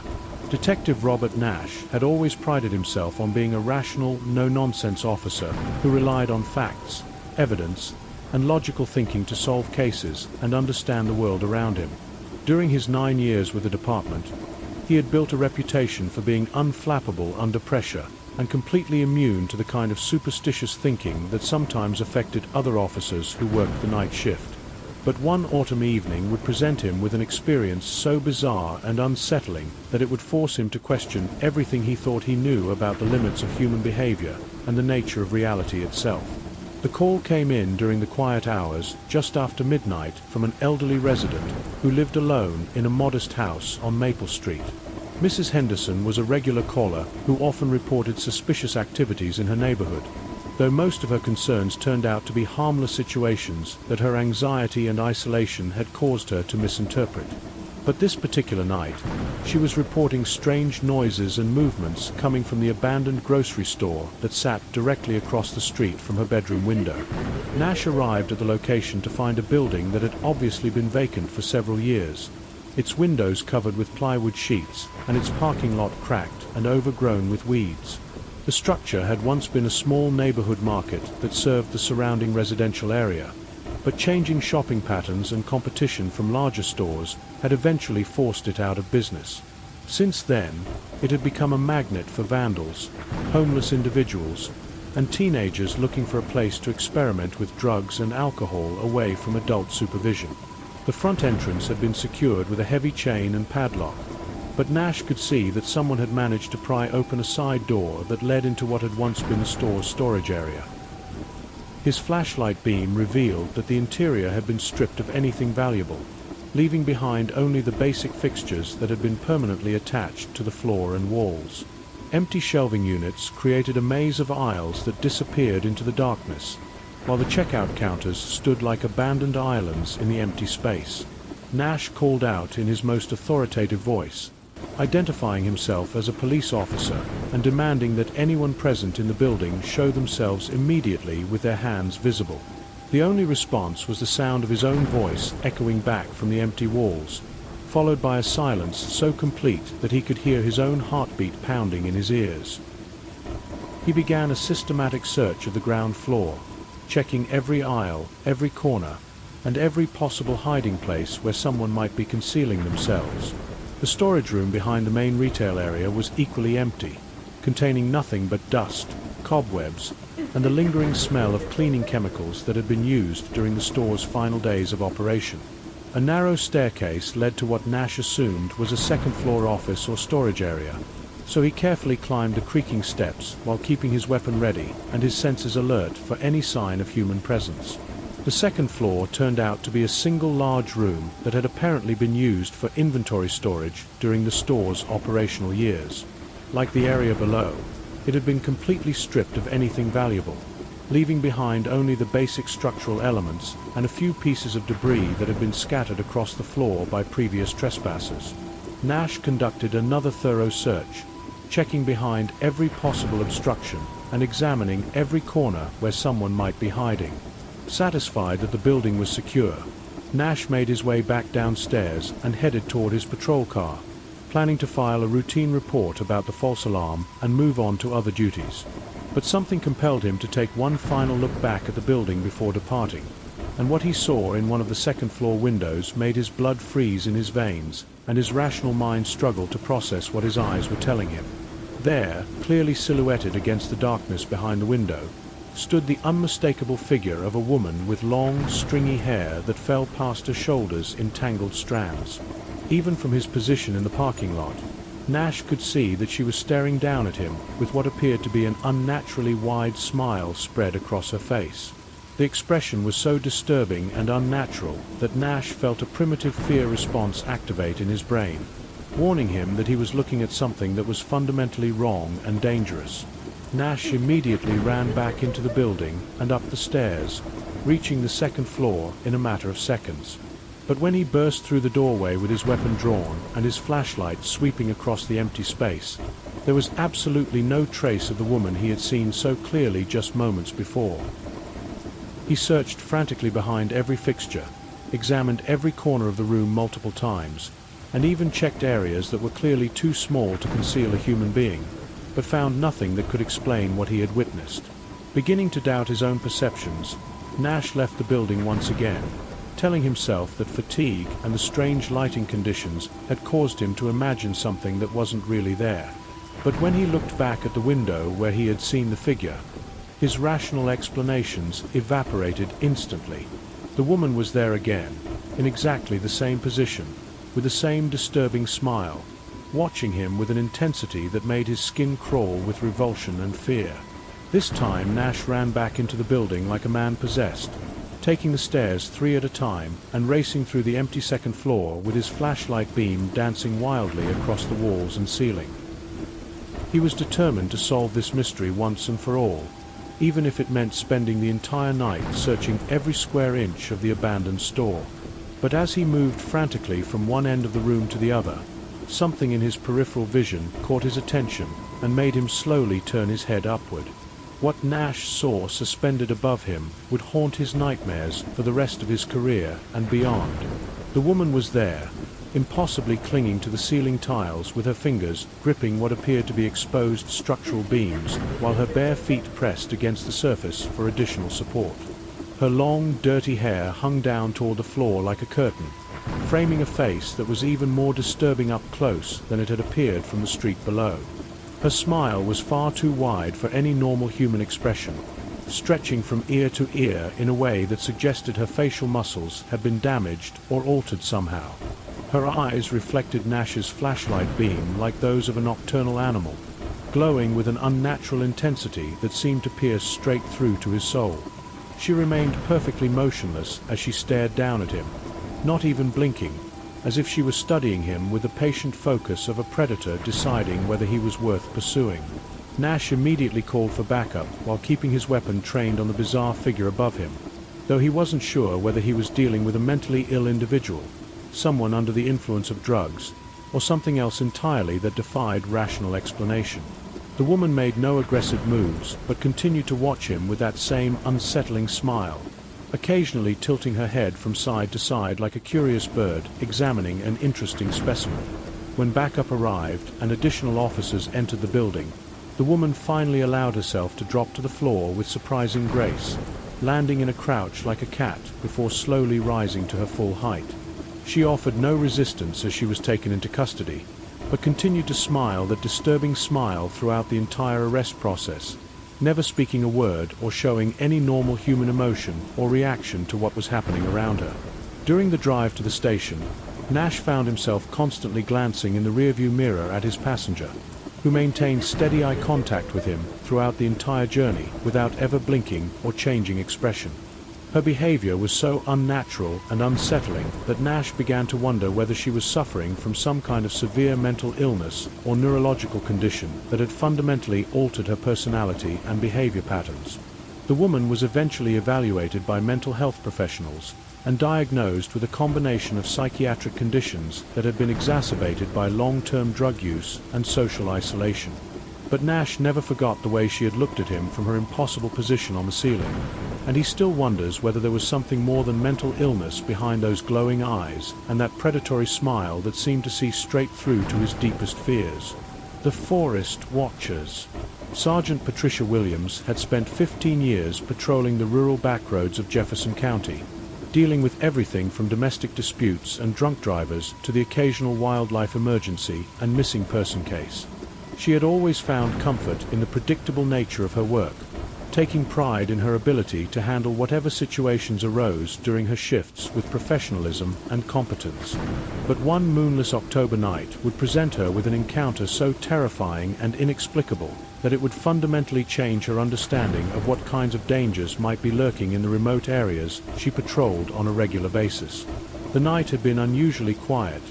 Detective Robert Nash had always prided himself on being a rational, no-nonsense officer who relied on facts, evidence, and logical thinking to solve cases and understand the world around him. During his 9 years with the department, he had built a reputation for being unflappable under pressure and completely immune to the kind of superstitious thinking that sometimes affected other officers who worked the night shift. But one autumn evening would present him with an experience so bizarre and unsettling that it would force him to question everything he thought he knew about the limits of human behavior and the nature of reality itself. The call came in during the quiet hours just after midnight from an elderly resident who lived alone in a modest house on Maple Street. Mrs. Henderson was a regular caller who often reported suspicious activities in her neighborhood, though most of her concerns turned out to be harmless situations that her anxiety and isolation had caused her to misinterpret. But this particular night, she was reporting strange noises and movements coming from the abandoned grocery store that sat directly across the street from her bedroom window. Nash arrived at the location to find a building that had obviously been vacant for several years, its windows covered with plywood sheets and its parking lot cracked and overgrown with weeds. The structure had once been a small neighborhood market that served the surrounding residential area, but changing shopping patterns and competition from larger stores had eventually forced it out of business. Since then, it had become a magnet for vandals, homeless individuals, and teenagers looking for a place to experiment with drugs and alcohol away from adult supervision. The front entrance had been secured with a heavy chain and padlock, but Nash could see that someone had managed to pry open a side door that led into what had once been the store's storage area. His flashlight beam revealed that the interior had been stripped of anything valuable, leaving behind only the basic fixtures that had been permanently attached to the floor and walls. Empty shelving units created a maze of aisles that disappeared into the darkness, while the checkout counters stood like abandoned islands in the empty space. Nash called out in his most authoritative voice, identifying himself as a police officer and demanding that anyone present in the building show themselves immediately with their hands visible. The only response was the sound of his own voice echoing back from the empty walls, followed by a silence so complete that he could hear his own heartbeat pounding in his ears. He began a systematic search of the ground floor, checking every aisle, every corner, and every possible hiding place where someone might be concealing themselves. The storage room behind the main retail area was equally empty, containing nothing but dust, cobwebs, and the lingering smell of cleaning chemicals that had been used during the store's final days of operation. A narrow staircase led to what Nash assumed was a second-floor office or storage area, so he carefully climbed the creaking steps while keeping his weapon ready and his senses alert for any sign of human presence. The second floor turned out to be a single large room that had apparently been used for inventory storage during the store's operational years. Like the area below, it had been completely stripped of anything valuable, leaving behind only the basic structural elements and a few pieces of debris that had been scattered across the floor by previous trespassers. Nash conducted another thorough search, checking behind every possible obstruction and examining every corner where someone might be hiding. Satisfied that the building was secure, Nash made his way back downstairs and headed toward his patrol car, planning to file a routine report about the false alarm and move on to other duties. But something compelled him to take one final look back at the building before departing, and what he saw in one of the second-floor windows made his blood freeze in his veins and his rational mind struggle to process what his eyes were telling him. There, clearly silhouetted against the darkness behind the window, stood the unmistakable figure of a woman with long, stringy hair that fell past her shoulders in tangled strands. Even from his position in the parking lot, Nash could see that she was staring down at him with what appeared to be an unnaturally wide smile spread across her face. The expression was so disturbing and unnatural that Nash felt a primitive fear response activate in his brain, warning him that he was looking at something that was fundamentally wrong and dangerous. Nash immediately ran back into the building and up the stairs, reaching the second floor in a matter of seconds. But when he burst through the doorway with his weapon drawn and his flashlight sweeping across the empty space, there was absolutely no trace of the woman he had seen so clearly just moments before. He searched frantically behind every fixture, examined every corner of the room multiple times, and even checked areas that were clearly too small to conceal a human being, but found nothing that could explain what he had witnessed. Beginning to doubt his own perceptions, Nash left the building once again, telling himself that fatigue and the strange lighting conditions had caused him to imagine something that wasn't really there. But when he looked back at the window where he had seen the figure, his rational explanations evaporated instantly. The woman was there again, in exactly the same position, with the same disturbing smile, watching him with an intensity that made his skin crawl with revulsion and fear. This time Nash ran back into the building like a man possessed, taking the stairs 3 at a time and racing through the empty second floor with his flashlight beam dancing wildly across the walls and ceiling. He was determined to solve this mystery once and for all, even if it meant spending the entire night searching every square inch of the abandoned store. But as he moved frantically from one end of the room to the other, something in his peripheral vision caught his attention and made him slowly turn his head upward. What Nash saw suspended above him would haunt his nightmares for the rest of his career and beyond. The woman was there, impossibly clinging to the ceiling tiles with her fingers gripping what appeared to be exposed structural beams while her bare feet pressed against the surface for additional support. Her long, dirty hair hung down toward the floor like a curtain, framing a face that was even more disturbing up close than it had appeared from the street below. Her smile was far too wide for any normal human expression, stretching from ear to ear in a way that suggested her facial muscles had been damaged or altered somehow. Her eyes reflected Nash's flashlight beam like those of a nocturnal animal, glowing with an unnatural intensity that seemed to pierce straight through to his soul. She remained perfectly motionless as she stared down at him, not even blinking, as if she was studying him with the patient focus of a predator deciding whether he was worth pursuing. Nash immediately called for backup while keeping his weapon trained on the bizarre figure above him, though he wasn't sure whether he was dealing with a mentally ill individual, someone under the influence of drugs, or something else entirely that defied rational explanation. The woman made no aggressive moves, but continued to watch him with that same unsettling smile, occasionally tilting her head from side to side like a curious bird examining an interesting specimen. When backup arrived and additional officers entered the building, the woman finally allowed herself to drop to the floor with surprising grace, landing in a crouch like a cat before slowly rising to her full height. She offered no resistance as she was taken into custody, but continued to smile that disturbing smile throughout the entire arrest process, never speaking a word or showing any normal human emotion or reaction to what was happening around her. During the drive to the station, Nash found himself constantly glancing in the rearview mirror at his passenger, who maintained steady eye contact with him throughout the entire journey without ever blinking or changing expression. Her behavior was so unnatural and unsettling that Nash began to wonder whether she was suffering from some kind of severe mental illness or neurological condition that had fundamentally altered her personality and behavior patterns. The woman was eventually evaluated by mental health professionals and diagnosed with a combination of psychiatric conditions that had been exacerbated by long-term drug use and social isolation. But Nash never forgot the way she had looked at him from her impossible position on the ceiling, and he still wonders whether there was something more than mental illness behind those glowing eyes and that predatory smile that seemed to see straight through to his deepest fears. The Forest Watchers. Sergeant Patricia Williams had spent 15 years patrolling the rural backroads of Jefferson County, dealing with everything from domestic disputes and drunk drivers to the occasional wildlife emergency and missing person case. She had always found comfort in the predictable nature of her work, taking pride in her ability to handle whatever situations arose during her shifts with professionalism and competence. But one moonless October night would present her with an encounter so terrifying and inexplicable that it would fundamentally change her understanding of what kinds of dangers might be lurking in the remote areas she patrolled on a regular basis. The night had been unusually quiet,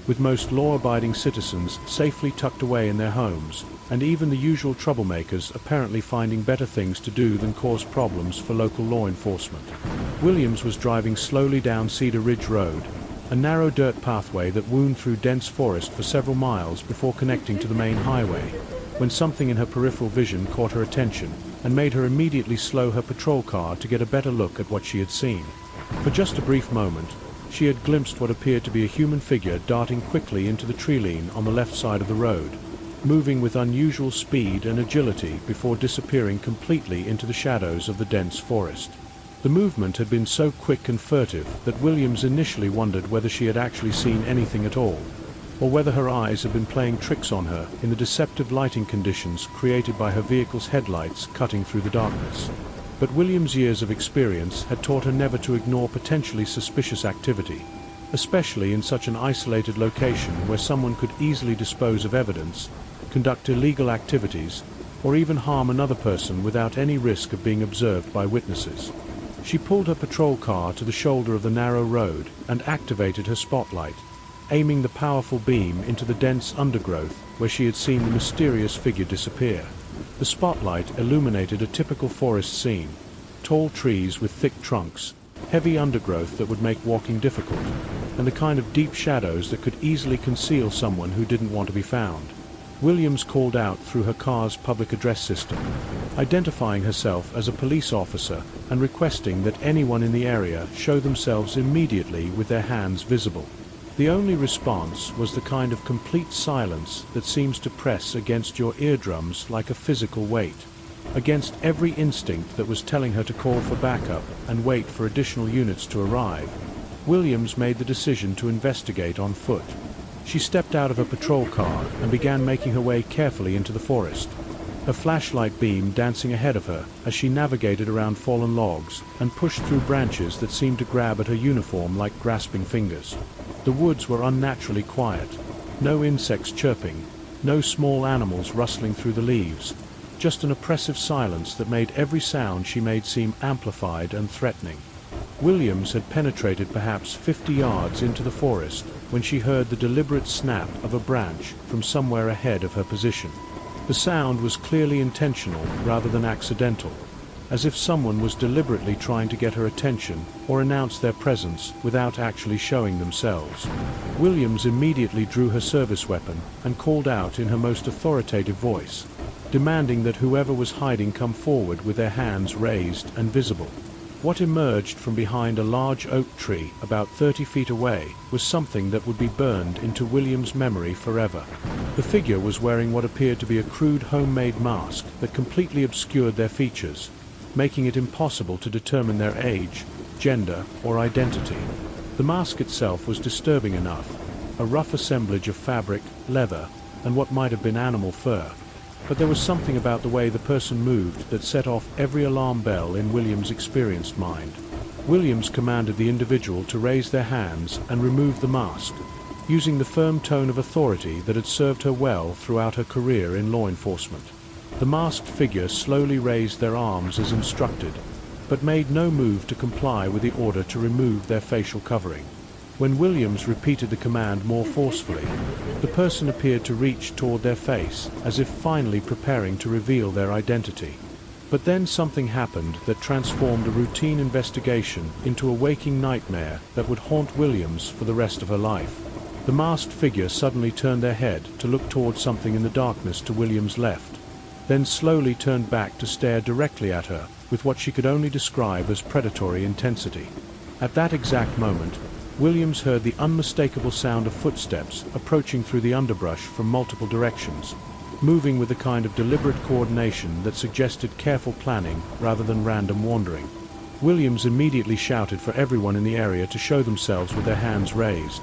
with most law-abiding citizens safely tucked away in their homes, and even the usual troublemakers apparently finding better things to do than cause problems for local law enforcement. Williams was driving slowly down Cedar Ridge Road, a narrow dirt pathway that wound through dense forest for several miles before connecting to the main highway, when something in her peripheral vision caught her attention and made her immediately slow her patrol car to get a better look at what she had seen. For just a brief moment, she had glimpsed what appeared to be a human figure darting quickly into the tree line on the left side of the road, moving with unusual speed and agility before disappearing completely into the shadows of the dense forest. The movement had been so quick and furtive that Williams initially wondered whether she had actually seen anything at all, or whether her eyes had been playing tricks on her in the deceptive lighting conditions created by her vehicle's headlights cutting through the darkness. But Williams' years of experience had taught her never to ignore potentially suspicious activity, especially in such an isolated location where someone could easily dispose of evidence, conduct illegal activities, or even harm another person without any risk of being observed by witnesses. She pulled her patrol car to the shoulder of the narrow road and activated her spotlight, aiming the powerful beam into the dense undergrowth where she had seen the mysterious figure disappear. The spotlight illuminated a typical forest scene: tall trees with thick trunks, heavy undergrowth that would make walking difficult, and the kind of deep shadows that could easily conceal someone who didn't want to be found. Williams called out through her car's public address system, identifying herself as a police officer and requesting that anyone in the area show themselves immediately with their hands visible. The only response was the kind of complete silence that seems to press against your eardrums like a physical weight, against every instinct that was telling her to call for backup and wait for additional units to arrive. Williams made the decision to investigate on foot. She stepped out of her patrol car and began making her way carefully into the forest, her flashlight beam dancing ahead of her as she navigated around fallen logs and pushed through branches that seemed to grab at her uniform like grasping fingers. The woods were unnaturally quiet, no insects chirping, no small animals rustling through the leaves, just an oppressive silence that made every sound she made seem amplified and threatening. Williams had penetrated perhaps 50 yards into the forest when she heard the deliberate snap of a branch from somewhere ahead of her position. The sound was clearly intentional rather than accidental, as if someone was deliberately trying to get her attention or announce their presence without actually showing themselves. Williams immediately drew her service weapon and called out in her most authoritative voice, demanding that whoever was hiding come forward with their hands raised and visible. What emerged from behind a large oak tree about 30 feet away was something that would be burned into Williams' memory forever. The figure was wearing what appeared to be a crude homemade mask that completely obscured their features, making it impossible to determine their age, gender, or identity. The mask itself was disturbing enough, a rough assemblage of fabric, leather, and what might have been animal fur. But there was something about the way the person moved that set off every alarm bell in Williams' experienced mind. Williams commanded the individual to raise their hands and remove the mask, using the firm tone of authority that had served her well throughout her career in law enforcement. The masked figure slowly raised their arms as instructed, but made no move to comply with the order to remove their facial covering. When Williams repeated the command more forcefully, the person appeared to reach toward their face, as if finally preparing to reveal their identity. But then something happened that transformed a routine investigation into a waking nightmare that would haunt Williams for the rest of her life. The masked figure suddenly turned their head to look toward something in the darkness to Williams' left, then slowly turned back to stare directly at her with what she could only describe as predatory intensity. At that exact moment, Williams heard the unmistakable sound of footsteps approaching through the underbrush from multiple directions, moving with a kind of deliberate coordination that suggested careful planning rather than random wandering. Williams immediately shouted for everyone in the area to show themselves with their hands raised,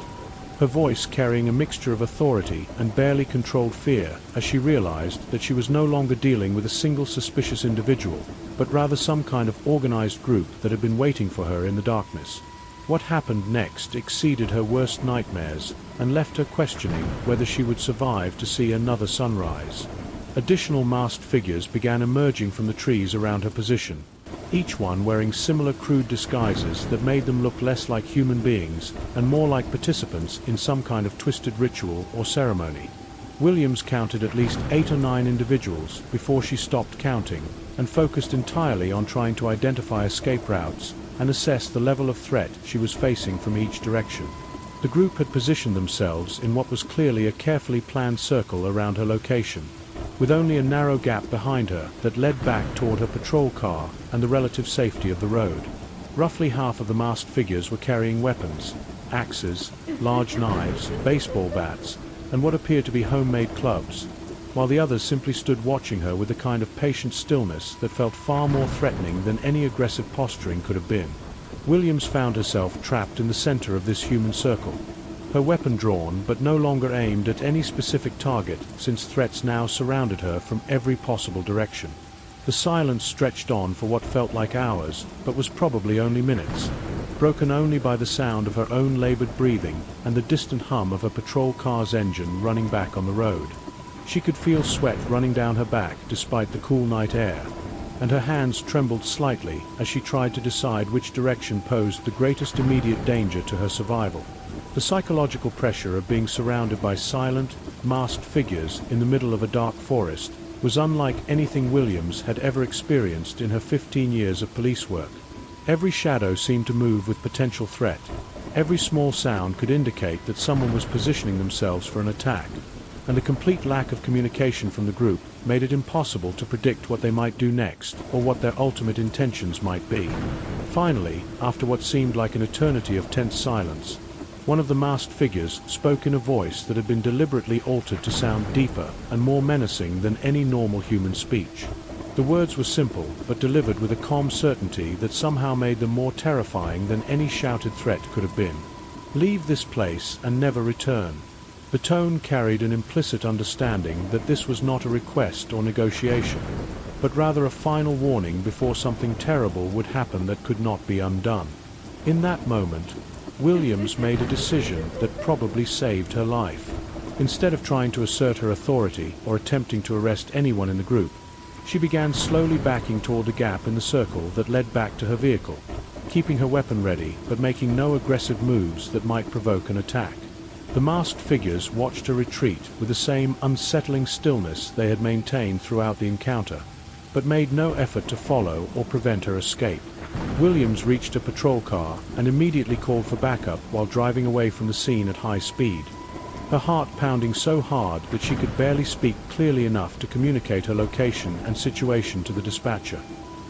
her voice carrying a mixture of authority and barely controlled fear as she realized that she was no longer dealing with a single suspicious individual, but rather some kind of organized group that had been waiting for her in the darkness. What happened next exceeded her worst nightmares and left her questioning whether she would survive to see another sunrise. Additional masked figures began emerging from the trees around her position, each one wearing similar crude disguises that made them look less like human beings and more like participants in some kind of twisted ritual or ceremony. Williams counted at least 8 or 9 individuals before she stopped counting and focused entirely on trying to identify escape routes and assess the level of threat she was facing from each direction. The group had positioned themselves in what was clearly a carefully planned circle around her location, with only a narrow gap behind her that led back toward her patrol car and the relative safety of the road. Roughly half of the masked figures were carrying weapons, axes, large knives, baseball bats, and what appeared to be homemade clubs, while the others simply stood watching her with a kind of patient stillness that felt far more threatening than any aggressive posturing could have been. Williams found herself trapped in the center of this human circle, her weapon drawn but no longer aimed at any specific target since threats now surrounded her from every possible direction. The silence stretched on for what felt like hours, but was probably only minutes, broken only by the sound of her own labored breathing and the distant hum of her patrol car's engine running back on the road. She could feel sweat running down her back despite the cool night air, and her hands trembled slightly as she tried to decide which direction posed the greatest immediate danger to her survival. The psychological pressure of being surrounded by silent, masked figures in the middle of a dark forest was unlike anything Williams had ever experienced in her 15 years of police work. Every shadow seemed to move with potential threat. Every small sound could indicate that someone was positioning themselves for an attack, and the complete lack of communication from the group made it impossible to predict what they might do next or what their ultimate intentions might be. Finally, after what seemed like an eternity of tense silence, one of the masked figures spoke in a voice that had been deliberately altered to sound deeper and more menacing than any normal human speech. The words were simple, but delivered with a calm certainty that somehow made them more terrifying than any shouted threat could have been. "Leave this place and never return." The tone carried an implicit understanding that this was not a request or negotiation, but rather a final warning before something terrible would happen that could not be undone. In that moment, Williams made a decision that probably saved her life. Instead of trying to assert her authority or attempting to arrest anyone in the group, she began slowly backing toward the gap in the circle that led back to her vehicle, keeping her weapon ready but making no aggressive moves that might provoke an attack. The masked figures watched her retreat with the same unsettling stillness they had maintained throughout the encounter, but made no effort to follow or prevent her escape. Williams reached a patrol car and immediately called for backup while driving away from the scene at high speed, her heart pounding so hard that she could barely speak clearly enough to communicate her location and situation to the dispatcher.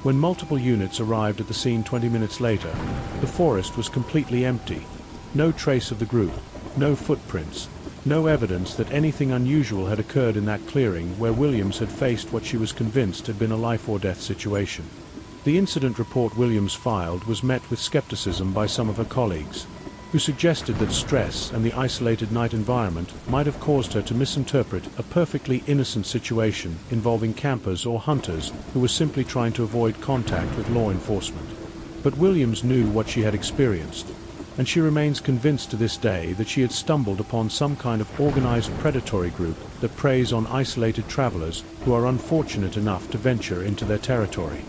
When multiple units arrived at the scene 20 minutes later, the forest was completely empty. No trace of the group, no footprints, no evidence that anything unusual had occurred in that clearing where Williams had faced what she was convinced had been a life-or-death situation. The incident report Williams filed was met with skepticism by some of her colleagues, who suggested that stress and the isolated night environment might have caused her to misinterpret a perfectly innocent situation involving campers or hunters who were simply trying to avoid contact with law enforcement. But Williams knew what she had experienced, and she remains convinced to this day that she had stumbled upon some kind of organized predatory group that preys on isolated travelers who are unfortunate enough to venture into their territory.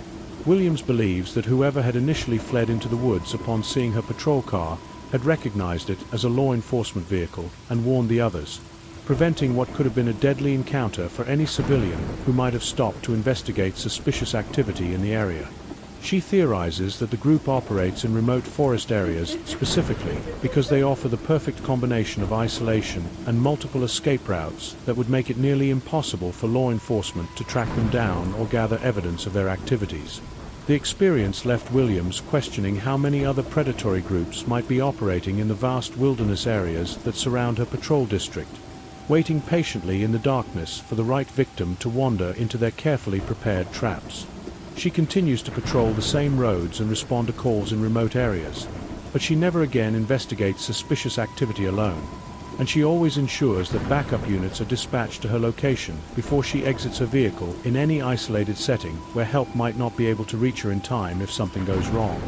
Williams believes that whoever had initially fled into the woods upon seeing her patrol car had recognized it as a law enforcement vehicle and warned the others, preventing what could have been a deadly encounter for any civilian who might have stopped to investigate suspicious activity in the area. She theorizes that the group operates in remote forest areas specifically because they offer the perfect combination of isolation and multiple escape routes that would make it nearly impossible for law enforcement to track them down or gather evidence of their activities. The experience left Williams questioning how many other predatory groups might be operating in the vast wilderness areas that surround her patrol district, waiting patiently in the darkness for the right victim to wander into their carefully prepared traps. She continues to patrol the same roads and respond to calls in remote areas, but she never again investigates suspicious activity alone, and she always ensures that backup units are dispatched to her location before she exits her vehicle in any isolated setting where help might not be able to reach her in time if something goes wrong.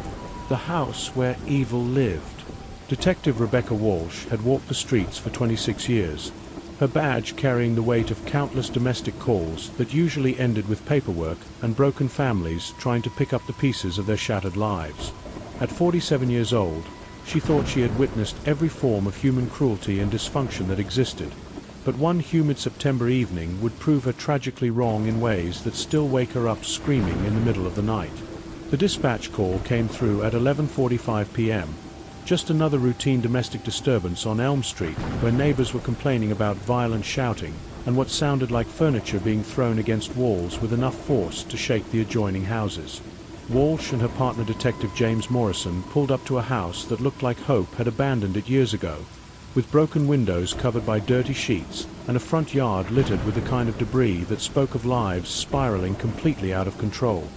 The house where evil lived. Detective Rebecca Walsh had walked the streets for 26 years, her badge carrying the weight of countless domestic calls that usually ended with paperwork and broken families trying to pick up the pieces of their shattered lives. At 47 years old, she thought she had witnessed every form of human cruelty and dysfunction that existed, but one humid September evening would prove her tragically wrong in ways that still wake her up screaming in the middle of the night. The dispatch call came through at 11:45 p.m., just another routine domestic disturbance on Elm Street, where neighbors were complaining about violent shouting and what sounded like furniture being thrown against walls with enough force to shake the adjoining houses. Walsh and her partner Detective James Morrison pulled up to a house that looked like Hope had abandoned it years ago, with broken windows covered by dirty sheets and a front yard littered with the kind of debris that spoke of lives spiraling completely out of control.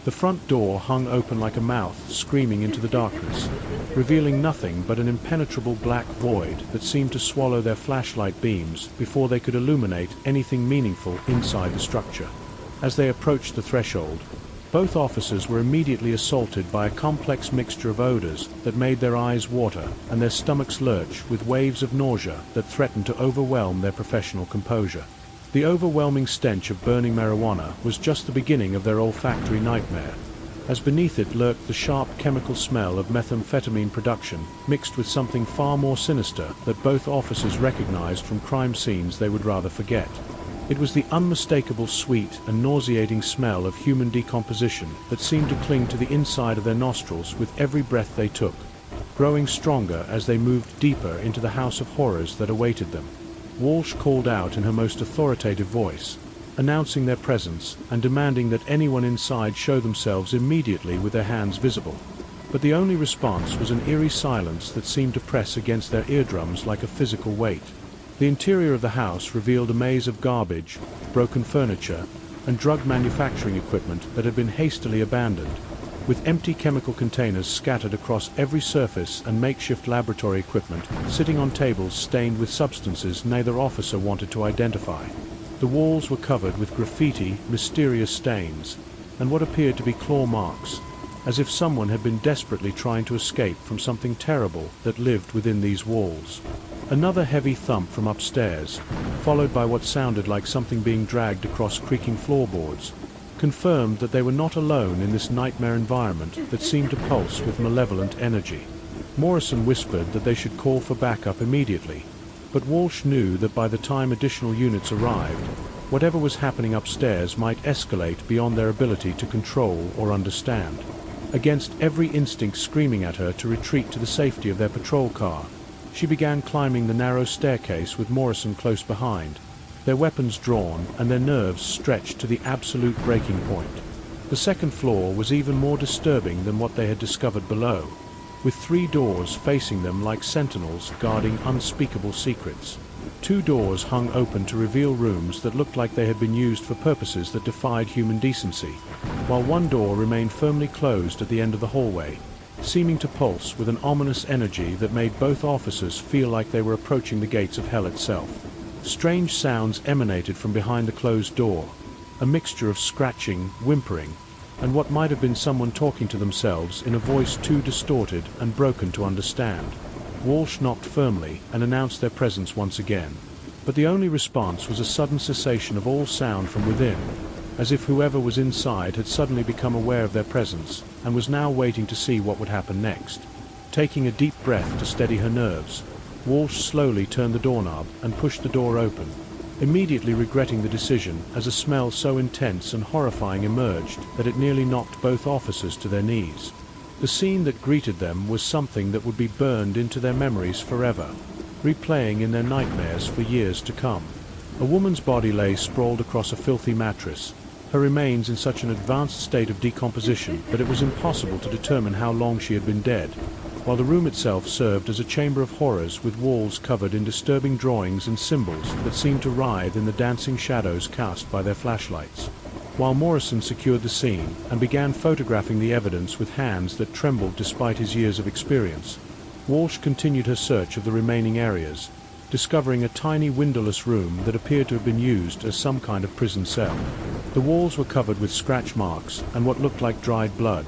The front door hung open like a mouth screaming into the darkness, revealing nothing but an impenetrable black void that seemed to swallow their flashlight beams before they could illuminate anything meaningful inside the structure. As they approached the threshold, both officers were immediately assaulted by a complex mixture of odors that made their eyes water and their stomachs lurch with waves of nausea that threatened to overwhelm their professional composure. The overwhelming stench of burning marijuana was just the beginning of their olfactory nightmare, as beneath it lurked the sharp chemical smell of methamphetamine production mixed with something far more sinister that both officers recognized from crime scenes they would rather forget. It was the unmistakable sweet and nauseating smell of human decomposition that seemed to cling to the inside of their nostrils with every breath they took, growing stronger as they moved deeper into the house of horrors that awaited them. Walsh called out in her most authoritative voice, announcing their presence and demanding that anyone inside show themselves immediately with their hands visible. But the only response was an eerie silence that seemed to press against their eardrums like a physical weight. The interior of the house revealed a maze of garbage, broken furniture, and drug manufacturing equipment that had been hastily abandoned, with empty chemical containers scattered across every surface and makeshift laboratory equipment sitting on tables stained with substances neither officer wanted to identify. The walls were covered with graffiti, mysterious stains, and what appeared to be claw marks, as if someone had been desperately trying to escape from something terrible that lived within these walls. Another heavy thump from upstairs, followed by what sounded like something being dragged across creaking floorboards, confirmed that they were not alone in this nightmare environment that seemed to pulse with malevolent energy. Morrison whispered that they should call for backup immediately, but Walsh knew that by the time additional units arrived, Whatever was happening upstairs might escalate beyond their ability to control or understand. Against every instinct screaming at her to retreat to the safety of their patrol car, she began climbing the narrow staircase with Morrison close behind, their weapons drawn and their nerves stretched to the absolute breaking point. The second floor was even more disturbing than what they had discovered below, with 3 doors facing them like sentinels guarding unspeakable secrets. 2 doors hung open to reveal rooms that looked like they had been used for purposes that defied human decency, while 1 door remained firmly closed at the end of the hallway, seeming to pulse with an ominous energy that made both officers feel like they were approaching the gates of hell itself. Strange sounds emanated from behind the closed door, a mixture of scratching, whimpering, and what might have been someone talking to themselves in a voice too distorted and broken to understand. Walsh knocked firmly and announced their presence once again, but the only response was a sudden cessation of all sound from within, as if whoever was inside had suddenly become aware of their presence and was now waiting to see what would happen next. Taking a deep breath to steady her nerves, Walsh slowly turned the doorknob and pushed the door open, immediately regretting the decision as a smell so intense and horrifying emerged that it nearly knocked both officers to their knees. The scene that greeted them was something that would be burned into their memories forever, replaying in their nightmares for years to come. A woman's body lay sprawled across a filthy mattress, her remains in such an advanced state of decomposition that it was impossible to determine how long she had been dead, while the room itself served as a chamber of horrors with walls covered in disturbing drawings and symbols that seemed to writhe in the dancing shadows cast by their flashlights. While Morrison secured the scene and began photographing the evidence with hands that trembled despite his years of experience, Walsh continued her search of the remaining areas, discovering a tiny windowless room that appeared to have been used as some kind of prison cell. The walls were covered with scratch marks and what looked like dried blood,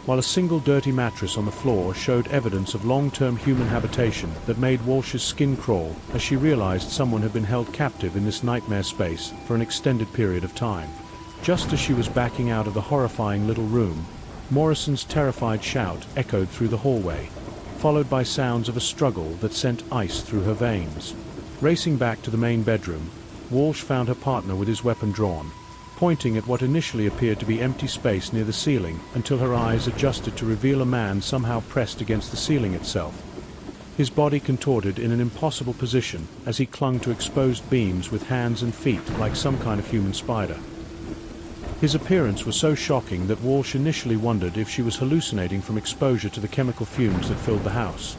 while a single dirty mattress on the floor showed evidence of long-term human habitation that made Walsh's skin crawl as she realized someone had been held captive in this nightmare space for an extended period of time. Just as she was backing out of the horrifying little room, Morrison's terrified shout echoed through the hallway, followed by sounds of a struggle that sent ice through her veins. Racing back to the main bedroom, Walsh found her partner with his weapon drawn, pointing at what initially appeared to be empty space near the ceiling until her eyes adjusted to reveal a man somehow pressed against the ceiling itself, his body contorted in an impossible position as he clung to exposed beams with hands and feet like some kind of human spider. His appearance was so shocking that Walsh initially wondered if she was hallucinating from exposure to the chemical fumes that filled the house.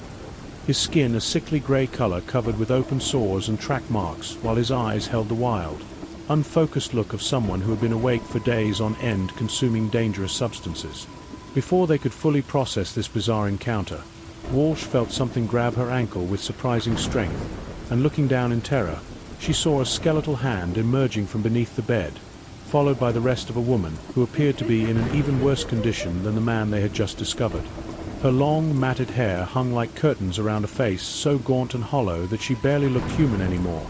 His skin a sickly grey color covered with open sores and track marks, while his eyes held the wild, unfocused look of someone who had been awake for days on end consuming dangerous substances. Before they could fully process this bizarre encounter, Walsh felt something grab her ankle with surprising strength, and looking down in terror, she saw a skeletal hand emerging from beneath the bed, followed by the rest of a woman who appeared to be in an even worse condition than the man they had just discovered. Her long, matted hair hung like curtains around a face so gaunt and hollow that she barely looked human anymore,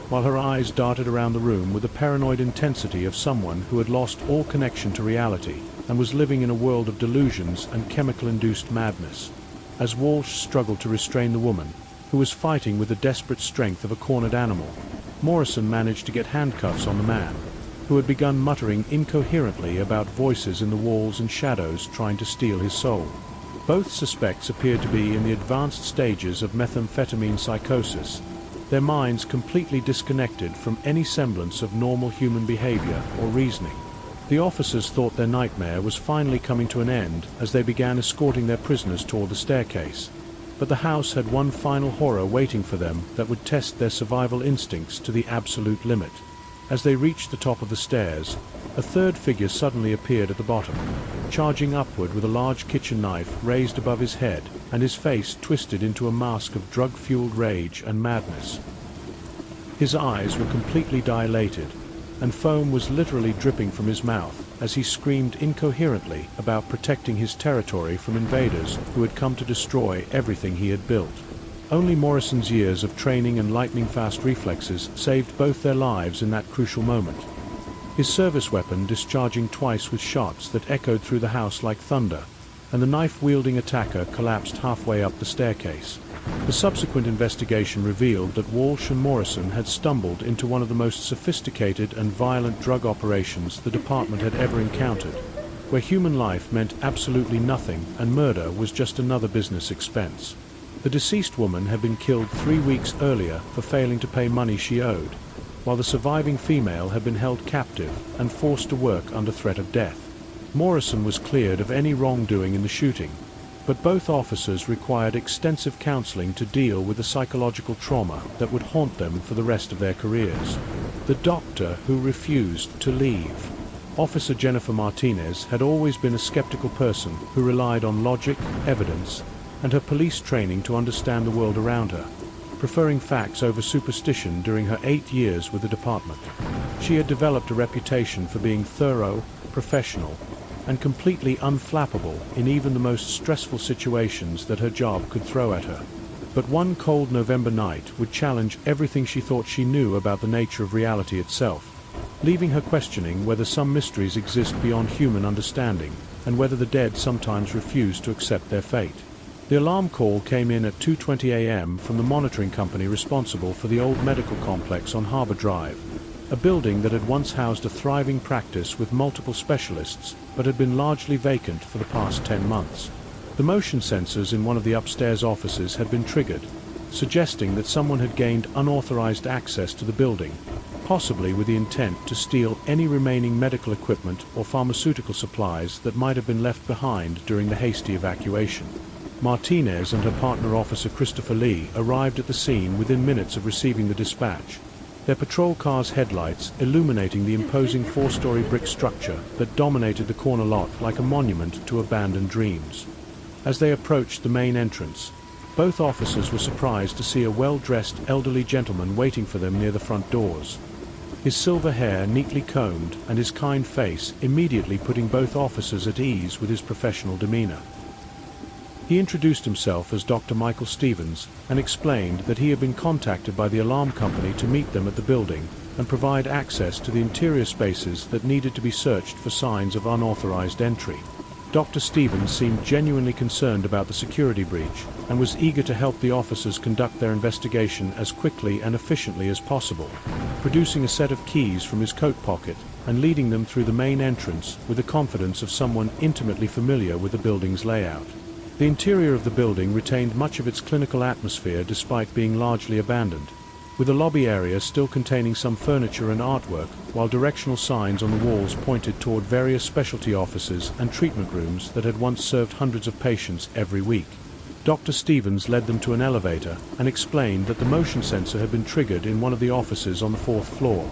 while her eyes darted around the room with the paranoid intensity of someone who had lost all connection to reality and was living in a world of delusions and chemical-induced madness. As Walsh struggled to restrain the woman, who was fighting with the desperate strength of a cornered animal, Morrison managed to get handcuffs on the man, who had begun muttering incoherently about voices in the walls and shadows trying to steal his soul. Both suspects appeared to be in the advanced stages of methamphetamine psychosis, their minds completely disconnected from any semblance of normal human behavior or reasoning. The officers thought their nightmare was finally coming to an end as they began escorting their prisoners toward the staircase, but the house had one final horror waiting for them that would test their survival instincts to the absolute limit. As they reached the top of the stairs, a third figure suddenly appeared at the bottom, charging upward with a large kitchen knife raised above his head and his face twisted into a mask of drug-fueled rage and madness. His eyes were completely dilated, and foam was literally dripping from his mouth as he screamed incoherently about protecting his territory from invaders who had come to destroy everything he had built. Only Morrison's years of training and lightning-fast reflexes saved both their lives in that crucial moment, his service weapon discharging twice with shots that echoed through the house like thunder, and the knife-wielding attacker collapsed halfway up the staircase. The subsequent investigation revealed that Walsh and Morrison had stumbled into one of the most sophisticated and violent drug operations the department had ever encountered, where human life meant absolutely nothing and murder was just another business expense. The deceased woman had been killed 3 weeks earlier for failing to pay money she owed, while the surviving female had been held captive and forced to work under threat of death. Morrison was cleared of any wrongdoing in the shooting, but both officers required extensive counseling to deal with the psychological trauma that would haunt them for the rest of their careers. The doctor who refused to leave. Officer Jennifer Martinez had always been a skeptical person who relied on logic, evidence, and her police training to understand the world around her, preferring facts over superstition during her 8 years with the department. She had developed a reputation for being thorough, professional, and completely unflappable in even the most stressful situations that her job could throw at her. But one cold November night would challenge everything she thought she knew about the nature of reality itself, leaving her questioning whether some mysteries exist beyond human understanding and whether the dead sometimes refuse to accept their fate. The alarm call came in at 2:20 a.m. from the monitoring company responsible for the old medical complex on Harbor Drive, a building that had once housed a thriving practice with multiple specialists but had been largely vacant for the past 10 months. The motion sensors in one of the upstairs offices had been triggered, suggesting that someone had gained unauthorized access to the building, possibly with the intent to steal any remaining medical equipment or pharmaceutical supplies that might have been left behind during the hasty evacuation. Martinez and her partner officer Christopher Lee arrived at the scene within minutes of receiving the dispatch, their patrol car's headlights illuminating the imposing 4-story brick structure that dominated the corner lot like a monument to abandoned dreams. As they approached the main entrance, both officers were surprised to see a well-dressed elderly gentleman waiting for them near the front doors. His silver hair neatly combed and his kind face immediately putting both officers at ease with his professional demeanor. He introduced himself as Dr. Michael Stevens and explained that he had been contacted by the alarm company to meet them at the building and provide access to the interior spaces that needed to be searched for signs of unauthorized entry. Dr. Stevens seemed genuinely concerned about the security breach and was eager to help the officers conduct their investigation as quickly and efficiently as possible, producing a set of keys from his coat pocket and leading them through the main entrance with the confidence of someone intimately familiar with the building's layout. The interior of the building retained much of its clinical atmosphere despite being largely abandoned, with the lobby area still containing some furniture and artwork, while directional signs on the walls pointed toward various specialty offices and treatment rooms that had once served hundreds of patients every week. Dr. Stevens led them to an elevator and explained that the motion sensor had been triggered in one of the offices on the 4th floor,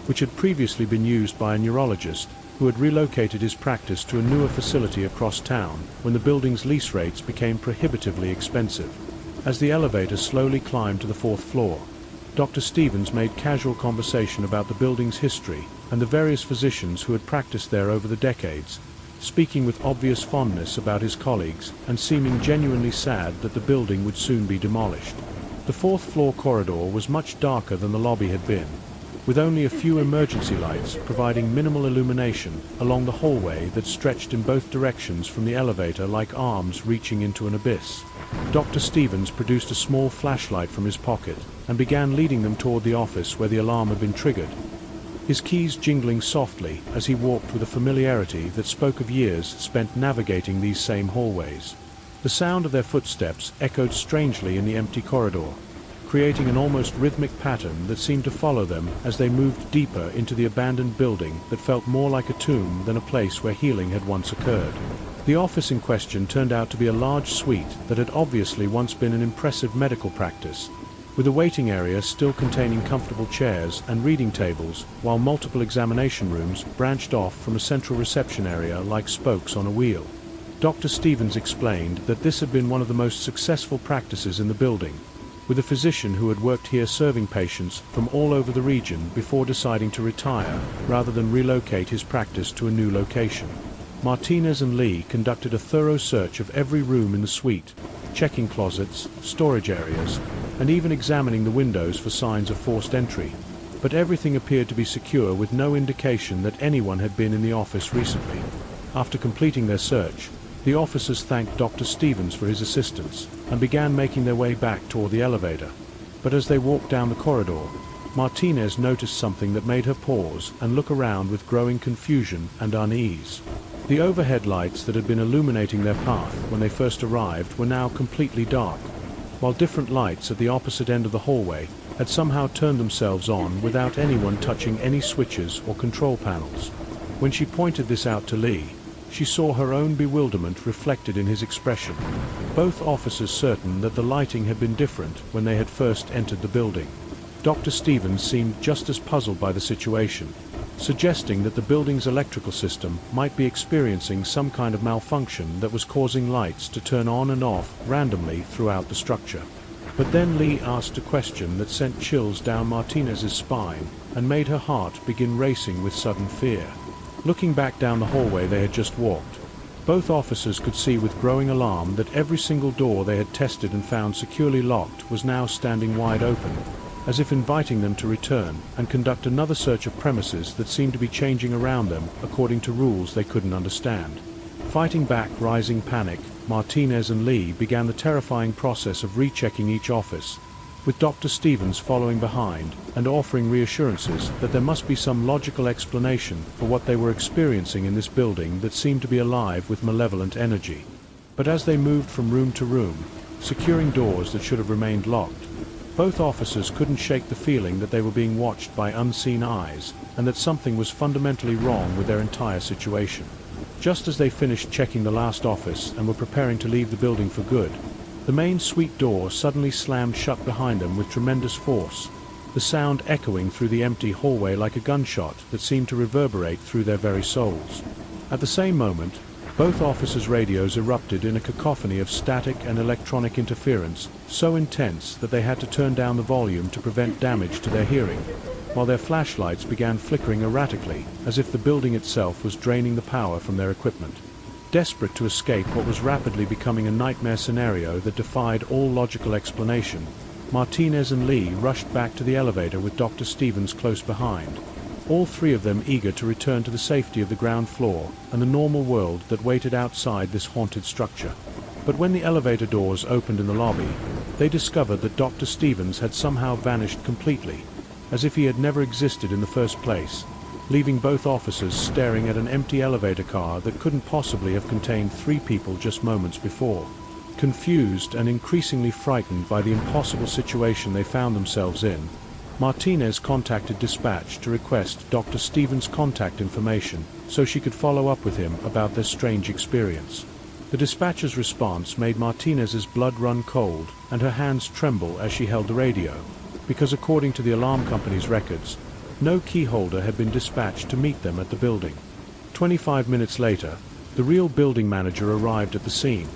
which had previously been used by a neurologist who had relocated his practice to a newer facility across town when the building's lease rates became prohibitively expensive. As the elevator slowly climbed to the 4th floor, Dr. Stevens made casual conversation about the building's history and the various physicians who had practiced there over the decades, speaking with obvious fondness about his colleagues and seeming genuinely sad that the building would soon be demolished. The 4th floor corridor was much darker than the lobby had been, with only a few emergency lights providing minimal illumination along the hallway that stretched in both directions from the elevator like arms reaching into an abyss. Dr. Stevens produced a small flashlight from his pocket and began leading them toward the office where the alarm had been triggered, his keys jingling softly as he walked with a familiarity that spoke of years spent navigating these same hallways. The sound of their footsteps echoed strangely in the empty corridor, creating an almost rhythmic pattern that seemed to follow them as they moved deeper into the abandoned building that felt more like a tomb than a place where healing had once occurred. The office in question turned out to be a large suite that had obviously once been an impressive medical practice, with a waiting area still containing comfortable chairs and reading tables, while multiple examination rooms branched off from a central reception area like spokes on a wheel. Dr. Stevens explained that this had been one of the most successful practices in the building, with a physician who had worked here serving patients from all over the region before deciding to retire rather than relocate his practice to a new location. Martinez and Lee conducted a thorough search of every room in the suite, checking closets, storage areas, and even examining the windows for signs of forced entry, but everything appeared to be secure with no indication that anyone had been in the office recently. After completing their search, The officers thanked Dr. Stevens for his assistance and began making their way back toward the elevator. But as they walked down the corridor, Martinez noticed something that made her pause and look around with growing confusion and unease. The overhead lights that had been illuminating their path when they first arrived were now completely dark, while different lights at the opposite end of the hallway had somehow turned themselves on without anyone touching any switches or control panels. When she pointed this out to Lee, she saw her own bewilderment reflected in his expression, both officers certain that the lighting had been different when they had first entered the building. Dr. Stevens seemed just as puzzled by the situation, suggesting that the building's electrical system might be experiencing some kind of malfunction that was causing lights to turn on and off randomly throughout the structure. But then Lee asked a question that sent chills down Martinez's spine and made her heart begin racing with sudden fear. Looking back down the hallway they had just walked, both officers could see with growing alarm that every single door they had tested and found securely locked was now standing wide open, as if inviting them to return and conduct another search of premises that seemed to be changing around them according to rules they couldn't understand. Fighting back rising panic, Martinez and Lee began the terrifying process of rechecking each office, with Dr. Stevens following behind and offering reassurances that there must be some logical explanation for what they were experiencing in this building that seemed to be alive with malevolent energy. But as they moved from room to room, securing doors that should have remained locked, both officers couldn't shake the feeling that they were being watched by unseen eyes and that something was fundamentally wrong with their entire situation. Just as they finished checking the last office and were preparing to leave the building for good, the main suite door suddenly slammed shut behind them with tremendous force, the sound echoing through the empty hallway like a gunshot that seemed to reverberate through their very souls. At the same moment, both officers' radios erupted in a cacophony of static and electronic interference so intense that they had to turn down the volume to prevent damage to their hearing, while their flashlights began flickering erratically as if the building itself was draining the power from their equipment. Desperate to escape what was rapidly becoming a nightmare scenario that defied all logical explanation, Martinez and Lee rushed back to the elevator with Dr. Stevens close behind, all three of them eager to return to the safety of the ground floor and the normal world that waited outside this haunted structure. But when the elevator doors opened in the lobby, they discovered that Dr. Stevens had somehow vanished completely, as if he had never existed in the first place, leaving both officers staring at an empty elevator car that couldn't possibly have contained three people just moments before. Confused and increasingly frightened by the impossible situation they found themselves in, Martinez contacted dispatch to request Dr. Stevens' contact information so she could follow up with him about their strange experience. The dispatcher's response made Martinez's blood run cold and her hands tremble as she held the radio, because according to the alarm company's records, no key holder had been dispatched to meet them at the building. 25 minutes later, the real building manager arrived at the scene,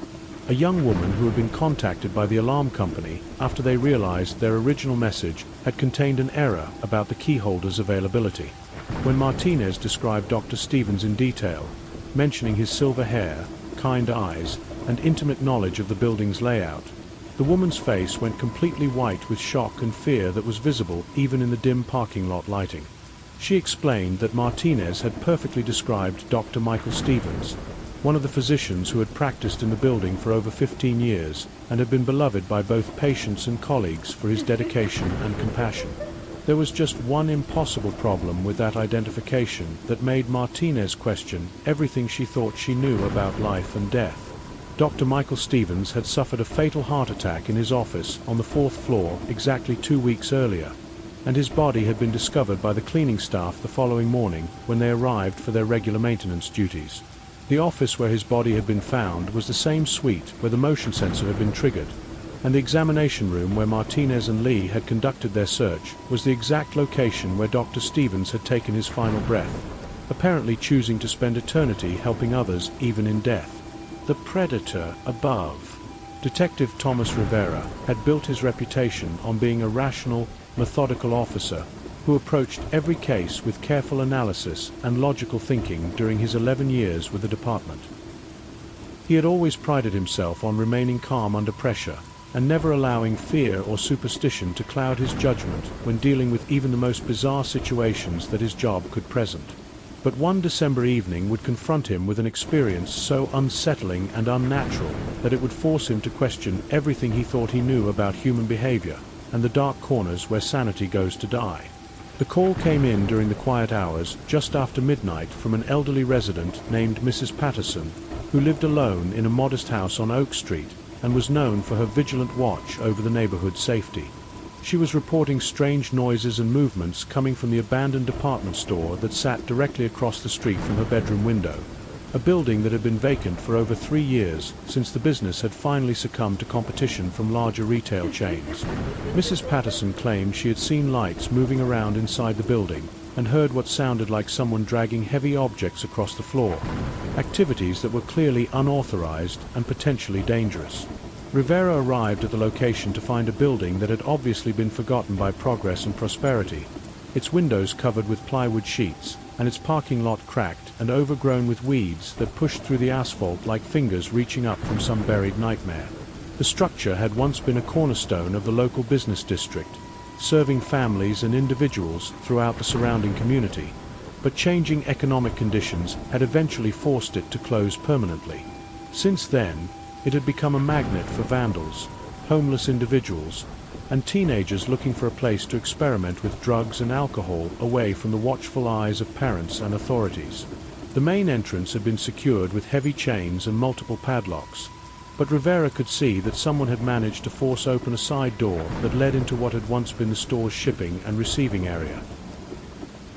a young woman who had been contacted by the alarm company after they realized their original message had contained an error about the key holder's availability. When Martinez described Dr. Stevens in detail, mentioning his silver hair, kind eyes, and intimate knowledge of the building's layout, the woman's face went completely white with shock and fear that was visible even in the dim parking lot lighting. She explained that Martinez had perfectly described Dr. Michael Stevens, one of the physicians who had practiced in the building for over 15 years and had been beloved by both patients and colleagues for his dedication and compassion. There was just one impossible problem with that identification that made Martinez question everything she thought she knew about life and death. Dr. Michael Stevens had suffered a fatal heart attack in his office on the 4th floor exactly 2 weeks earlier, and his body had been discovered by the cleaning staff the following morning when they arrived for their regular maintenance duties. The office where his body had been found was the same suite where the motion sensor had been triggered, and the examination room where Martinez and Lee had conducted their search was the exact location where Dr. Stevens had taken his final breath, apparently choosing to spend eternity helping others even in death. The predator above. Detective Thomas Rivera had built his reputation on being a rational, methodical officer who approached every case with careful analysis and logical thinking during his 11 years with the department. He had always prided himself on remaining calm under pressure and never allowing fear or superstition to cloud his judgment when dealing with even the most bizarre situations that his job could present. But one December evening would confront him with an experience so unsettling and unnatural that it would force him to question everything he thought he knew about human behavior and the dark corners where sanity goes to die. The call came in during the quiet hours just after midnight from an elderly resident named Mrs. Patterson, who lived alone in a modest house on Oak Street and was known for her vigilant watch over the neighborhood's safety. She was reporting strange noises and movements coming from the abandoned department store that sat directly across the street from her bedroom window, a building that had been vacant for over 3 years since the business had finally succumbed to competition from larger retail chains. Mrs. Patterson claimed she had seen lights moving around inside the building and heard what sounded like someone dragging heavy objects across the floor, activities that were clearly unauthorized and potentially dangerous. Rivera arrived at the location to find a building that had obviously been forgotten by progress and prosperity, its windows covered with plywood sheets, and its parking lot cracked and overgrown with weeds that pushed through the asphalt like fingers reaching up from some buried nightmare. The structure had once been a cornerstone of the local business district, serving families and individuals throughout the surrounding community, but changing economic conditions had eventually forced it to close permanently. Since then, it had become a magnet for vandals, homeless individuals, and teenagers looking for a place to experiment with drugs and alcohol away from the watchful eyes of parents and authorities. The main entrance had been secured with heavy chains and multiple padlocks, but Rivera could see that someone had managed to force open a side door that led into what had once been the store's shipping and receiving area.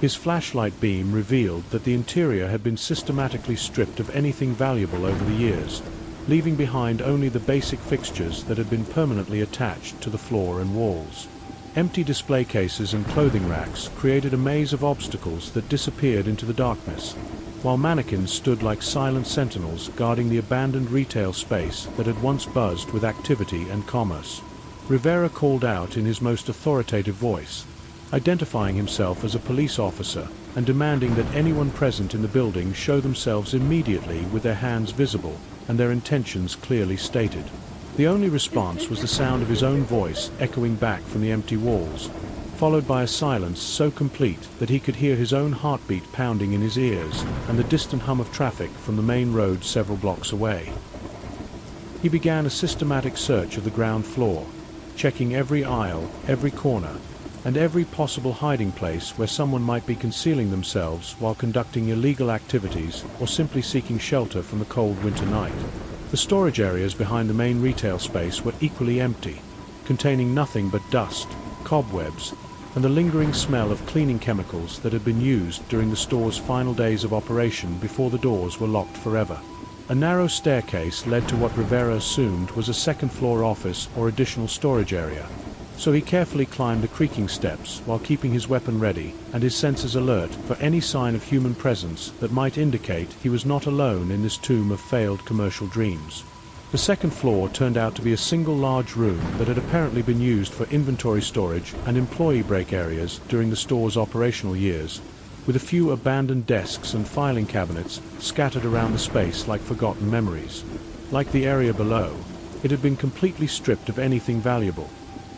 His flashlight beam revealed that the interior had been systematically stripped of anything valuable over the years, leaving behind only the basic fixtures that had been permanently attached to the floor and walls. Empty display cases and clothing racks created a maze of obstacles that disappeared into the darkness, while mannequins stood like silent sentinels guarding the abandoned retail space that had once buzzed with activity and commerce. Rivera called out in his most authoritative voice, identifying himself as a police officer and demanding that anyone present in the building show themselves immediately with their hands visible and their intentions clearly stated. The only response was the sound of his own voice echoing back from the empty walls, followed by a silence so complete that he could hear his own heartbeat pounding in his ears and the distant hum of traffic from the main road several blocks away. He began a systematic search of the ground floor, checking every aisle, every corner, and every possible hiding place where someone might be concealing themselves while conducting illegal activities or simply seeking shelter from the cold winter night. The storage areas behind the main retail space were equally empty, containing nothing but dust, cobwebs, and the lingering smell of cleaning chemicals that had been used during the store's final days of operation before the doors were locked forever. A narrow staircase led to what Rivera assumed was a second-floor office or additional storage area, so he carefully climbed the creaking steps while keeping his weapon ready and his senses alert for any sign of human presence that might indicate he was not alone in this tomb of failed commercial dreams. The second floor turned out to be a single large room that had apparently been used for inventory storage and employee break areas during the store's operational years, with a few abandoned desks and filing cabinets scattered around the space like forgotten memories. Like the area below, it had been completely stripped of anything valuable,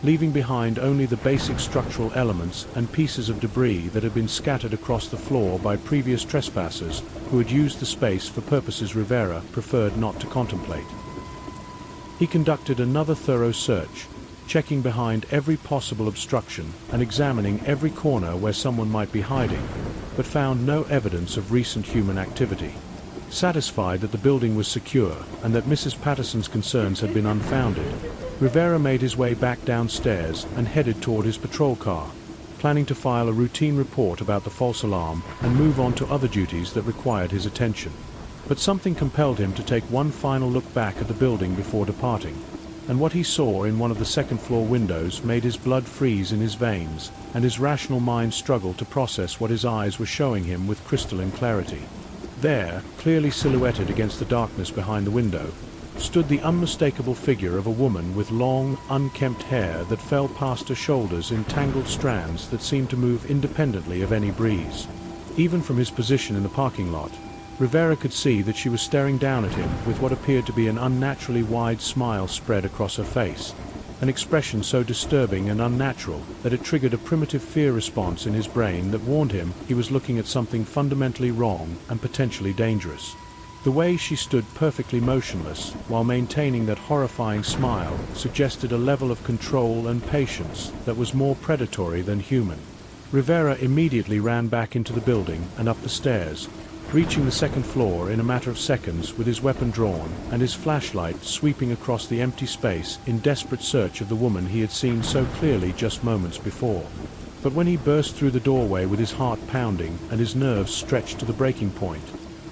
leaving behind only the basic structural elements and pieces of debris that had been scattered across the floor by previous trespassers who had used the space for purposes Rivera preferred not to contemplate. He conducted another thorough search, checking behind every possible obstruction and examining every corner where someone might be hiding, but found no evidence of recent human activity. Satisfied that the building was secure and that Mrs. Patterson's concerns had been unfounded, Rivera made his way back downstairs and headed toward his patrol car, planning to file a routine report about the false alarm and move on to other duties that required his attention. But something compelled him to take one final look back at the building before departing, and what he saw in one of the second-floor windows made his blood freeze in his veins and his rational mind struggle to process what his eyes were showing him with crystalline clarity. There, clearly silhouetted against the darkness behind the window, stood the unmistakable figure of a woman with long, unkempt hair that fell past her shoulders in tangled strands that seemed to move independently of any breeze. Even from his position in the parking lot, Rivera could see that she was staring down at him with what appeared to be an unnaturally wide smile spread across her face, an expression so disturbing and unnatural that it triggered a primitive fear response in his brain that warned him he was looking at something fundamentally wrong and potentially dangerous. The way she stood perfectly motionless while maintaining that horrifying smile suggested a level of control and patience that was more predatory than human. Rivera immediately ran back into the building and up the stairs, reaching the second floor in a matter of seconds with his weapon drawn and his flashlight sweeping across the empty space in desperate search of the woman he had seen so clearly just moments before. But when he burst through the doorway with his heart pounding and his nerves stretched to the breaking point,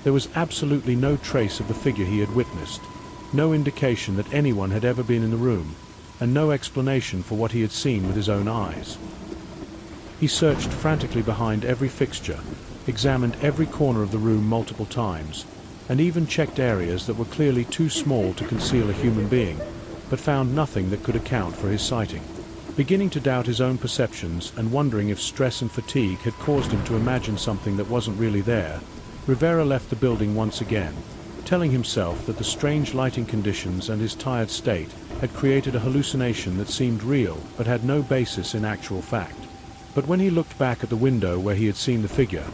there was absolutely no trace of the figure he had witnessed, no indication that anyone had ever been in the room, and no explanation for what he had seen with his own eyes. He searched frantically behind every fixture, examined every corner of the room multiple times, and even checked areas that were clearly too small to conceal a human being, but found nothing that could account for his sighting. Beginning to doubt his own perceptions and wondering if stress and fatigue had caused him to imagine something that wasn't really there, Rivera left the building once again, telling himself that the strange lighting conditions and his tired state had created a hallucination that seemed real but had no basis in actual fact. But when he looked back at the window where he had seen the figure,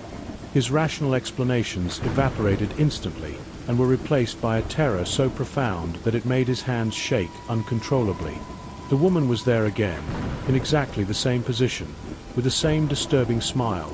his rational explanations evaporated instantly and were replaced by a terror so profound that it made his hands shake uncontrollably. The woman was there again, in exactly the same position, with the same disturbing smile,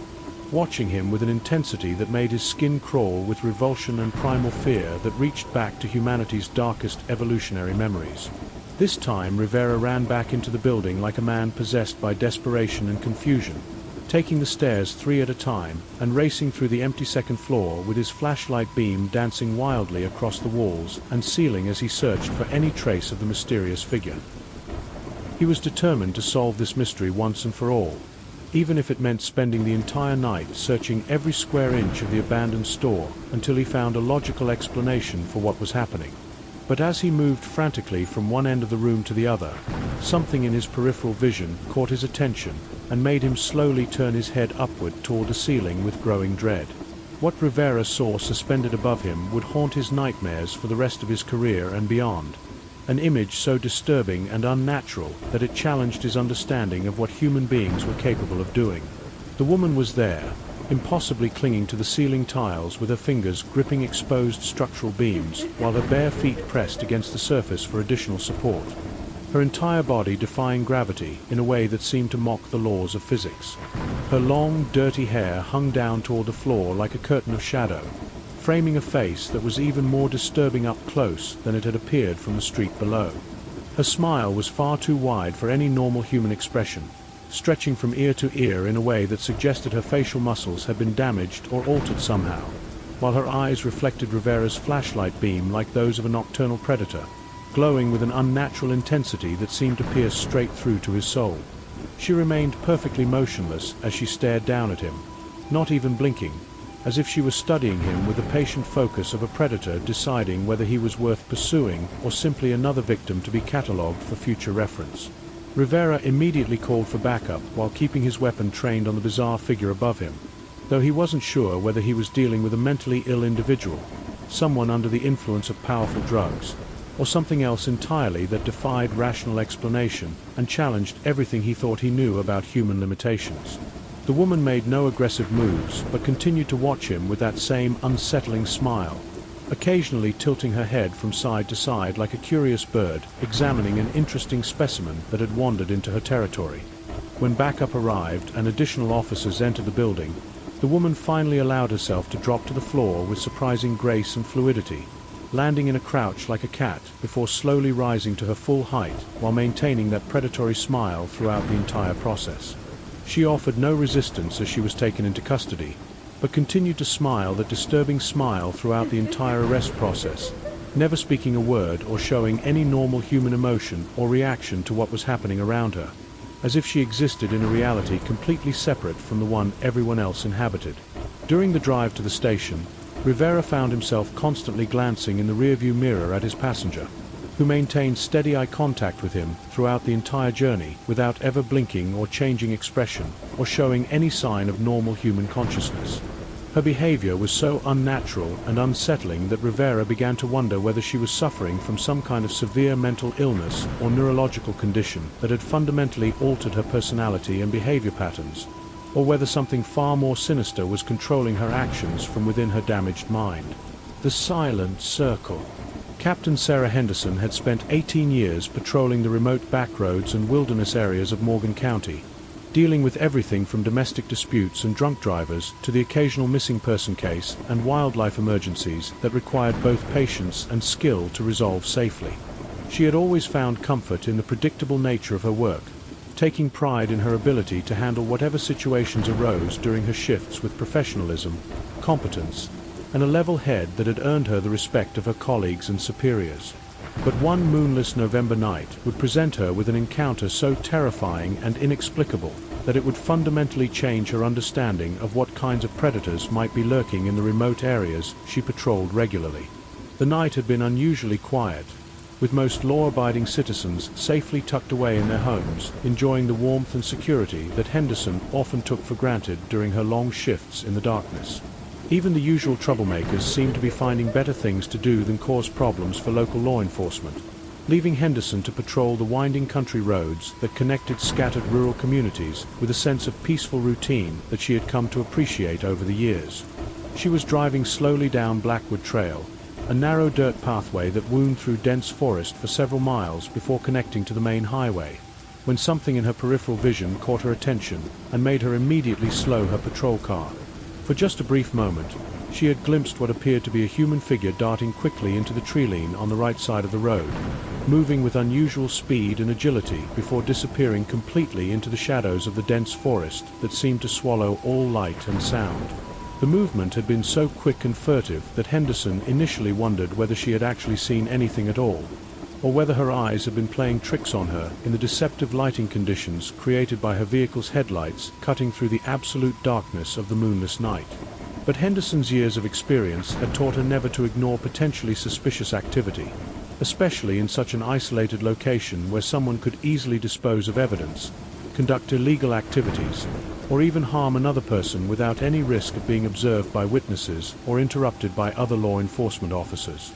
watching him with an intensity that made his skin crawl with revulsion and primal fear that reached back to humanity's darkest evolutionary memories. This time Rivera ran back into the building like a man possessed by desperation and confusion, taking the stairs 3 at a time and racing through the empty second floor with his flashlight beam dancing wildly across the walls and ceiling as he searched for any trace of the mysterious figure. He was determined to solve this mystery once and for all, even if it meant spending the entire night searching every square inch of the abandoned store until he found a logical explanation for what was happening. But as he moved frantically from one end of the room to the other, something in his peripheral vision caught his attention and made him slowly turn his head upward toward the ceiling with growing dread. What Rivera saw suspended above him would haunt his nightmares for the rest of his career and beyond. An image so disturbing and unnatural that it challenged his understanding of what human beings were capable of doing. The woman was there, impossibly clinging to the ceiling tiles with her fingers gripping exposed structural beams while her bare feet pressed against the surface for additional support. Her entire body defying gravity in a way that seemed to mock the laws of physics. Her long, dirty hair hung down toward the floor like a curtain of shadow, framing a face that was even more disturbing up close than it had appeared from the street below. Her smile was far too wide for any normal human expression, stretching from ear to ear in a way that suggested her facial muscles had been damaged or altered somehow, while her eyes reflected Rivera's flashlight beam like those of a nocturnal predator, glowing with an unnatural intensity that seemed to pierce straight through to his soul. She remained perfectly motionless as she stared down at him, not even blinking, as if she was studying him with the patient focus of a predator deciding whether he was worth pursuing or simply another victim to be catalogued for future reference. Rivera immediately called for backup while keeping his weapon trained on the bizarre figure above him, though he wasn't sure whether he was dealing with a mentally ill individual, someone under the influence of powerful drugs, or something else entirely that defied rational explanation and challenged everything he thought he knew about human limitations. The woman made no aggressive moves, but continued to watch him with that same unsettling smile, occasionally tilting her head from side to side like a curious bird examining an interesting specimen that had wandered into her territory. When backup arrived and additional officers entered the building, the woman finally allowed herself to drop to the floor with surprising grace and fluidity, landing in a crouch like a cat before slowly rising to her full height while maintaining that predatory smile throughout the entire process. She offered no resistance as she was taken into custody, but continued to smile that disturbing smile throughout the entire arrest process, never speaking a word or showing any normal human emotion or reaction to what was happening around her, as if she existed in a reality completely separate from the one everyone else inhabited. During the drive to the station, Rivera found himself constantly glancing in the rearview mirror at his passenger, who maintained steady eye contact with him throughout the entire journey without ever blinking or changing expression or showing any sign of normal human consciousness. Her behavior was so unnatural and unsettling that Rivera began to wonder whether she was suffering from some kind of severe mental illness or neurological condition that had fundamentally altered her personality and behavior patterns, or whether something far more sinister was controlling her actions from within her damaged mind. The Silent Circle. Captain Sarah Henderson had spent 18 years patrolling the remote backroads and wilderness areas of Morgan County, dealing with everything from domestic disputes and drunk drivers to the occasional missing person case and wildlife emergencies that required both patience and skill to resolve safely. She had always found comfort in the predictable nature of her work, taking pride in her ability to handle whatever situations arose during her shifts with professionalism, competence, and a level head that had earned her the respect of her colleagues and superiors. But one moonless November night would present her with an encounter so terrifying and inexplicable that it would fundamentally change her understanding of what kinds of predators might be lurking in the remote areas she patrolled regularly. The night had been unusually quiet, with most law-abiding citizens safely tucked away in their homes, enjoying the warmth and security that Henderson often took for granted during her long shifts in the darkness. Even the usual troublemakers seemed to be finding better things to do than cause problems for local law enforcement, leaving Henderson to patrol the winding country roads that connected scattered rural communities with a sense of peaceful routine that she had come to appreciate over the years. She was driving slowly down Blackwood Trail, a narrow dirt pathway that wound through dense forest for several miles before connecting to the main highway, when something in her peripheral vision caught her attention and made her immediately slow her patrol car. For just a brief moment, she had glimpsed what appeared to be a human figure darting quickly into the tree-line on the right side of the road, moving with unusual speed and agility before disappearing completely into the shadows of the dense forest that seemed to swallow all light and sound. The movement had been so quick and furtive that Henderson initially wondered whether she had actually seen anything at all, or whether her eyes had been playing tricks on her in the deceptive lighting conditions created by her vehicle's headlights cutting through the absolute darkness of the moonless night. But Henderson's years of experience had taught her never to ignore potentially suspicious activity, especially in such an isolated location where someone could easily dispose of evidence, conduct illegal activities, or even harm another person without any risk of being observed by witnesses or interrupted by other law enforcement officers.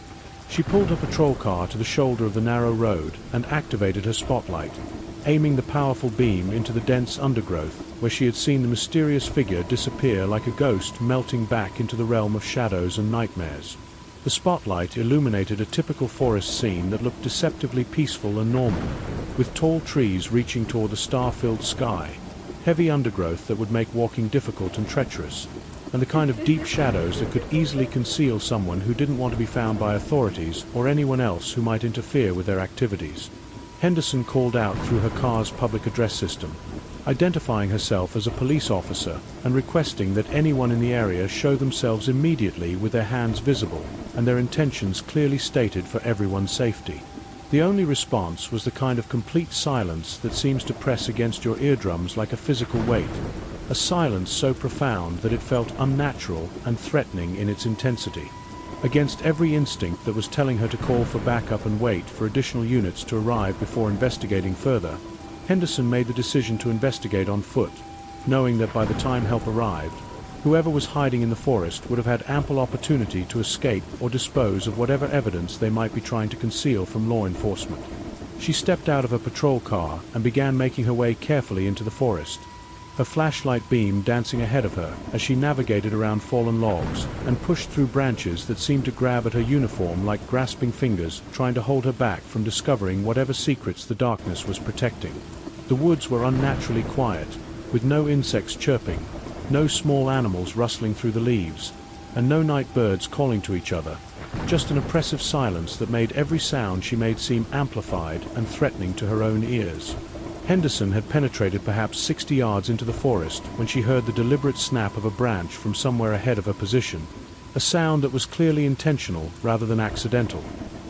She pulled her patrol car to the shoulder of the narrow road and activated her spotlight, aiming the powerful beam into the dense undergrowth where she had seen the mysterious figure disappear like a ghost melting back into the realm of shadows and nightmares. The spotlight illuminated a typical forest scene that looked deceptively peaceful and normal, with tall trees reaching toward the star-filled sky, heavy undergrowth that would make walking difficult and treacherous, and the kind of deep shadows that could easily conceal someone who didn't want to be found by authorities or anyone else who might interfere with their activities. Henderson called out through her car's public address system, identifying herself as a police officer and requesting that anyone in the area show themselves immediately with their hands visible and their intentions clearly stated for everyone's safety. The only response was the kind of complete silence that seems to press against your eardrums like a physical weight, a silence so profound that it felt unnatural and threatening in its intensity. Against every instinct that was telling her to call for backup and wait for additional units to arrive before investigating further, Henderson made the decision to investigate on foot, knowing that by the time help arrived, whoever was hiding in the forest would have had ample opportunity to escape or dispose of whatever evidence they might be trying to conceal from law enforcement. She stepped out of her patrol car and began making her way carefully into the forest, her flashlight beam dancing ahead of her as she navigated around fallen logs and pushed through branches that seemed to grab at her uniform like grasping fingers trying to hold her back from discovering whatever secrets the darkness was protecting. The woods were unnaturally quiet, with no insects chirping, no small animals rustling through the leaves, and no night birds calling to each other, just an oppressive silence that made every sound she made seem amplified and threatening to her own ears. Henderson had penetrated perhaps 60 yards into the forest when she heard the deliberate snap of a branch from somewhere ahead of her position, a sound that was clearly intentional rather than accidental,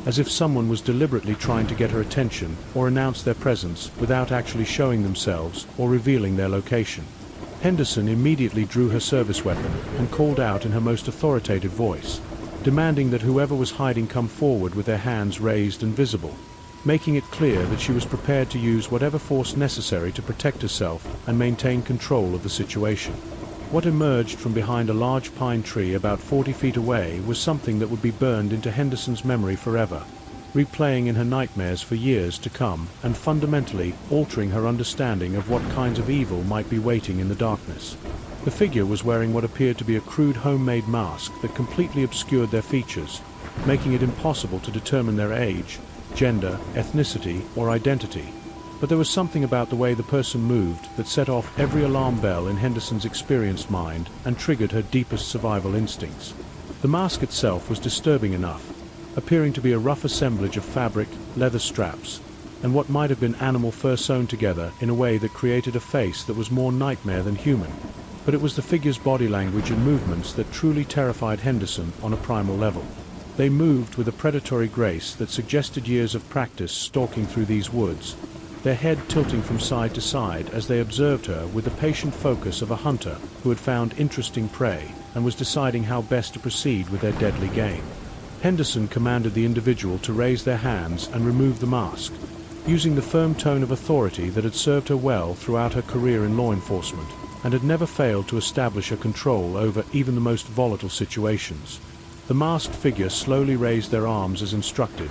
as if someone was deliberately trying to get her attention or announce their presence without actually showing themselves or revealing their location. Henderson immediately drew her service weapon and called out in her most authoritative voice, demanding that whoever was hiding come forward with their hands raised and visible, making it clear that she was prepared to use whatever force necessary to protect herself and maintain control of the situation. What emerged from behind a large pine tree about 40 feet away was something that would be burned into Henderson's memory forever, replaying in her nightmares for years to come and fundamentally altering her understanding of what kinds of evil might be waiting in the darkness. The figure was wearing what appeared to be a crude homemade mask that completely obscured their features, making it impossible to determine their age, gender, ethnicity, or identity. But there was something about the way the person moved that set off every alarm bell in Henderson's experienced mind and triggered her deepest survival instincts. The mask itself was disturbing enough, appearing to be a rough assemblage of fabric, leather straps, and what might have been animal fur sewn together in a way that created a face that was more nightmare than human. But it was the figure's body language and movements that truly terrified Henderson on a primal level. They moved with a predatory grace that suggested years of practice stalking through these woods, their head tilting from side to side as they observed her with the patient focus of a hunter who had found interesting prey and was deciding how best to proceed with their deadly game. Henderson commanded the individual to raise their hands and remove the mask, using the firm tone of authority that had served her well throughout her career in law enforcement and had never failed to establish a control over even the most volatile situations. The masked figure slowly raised their arms as instructed,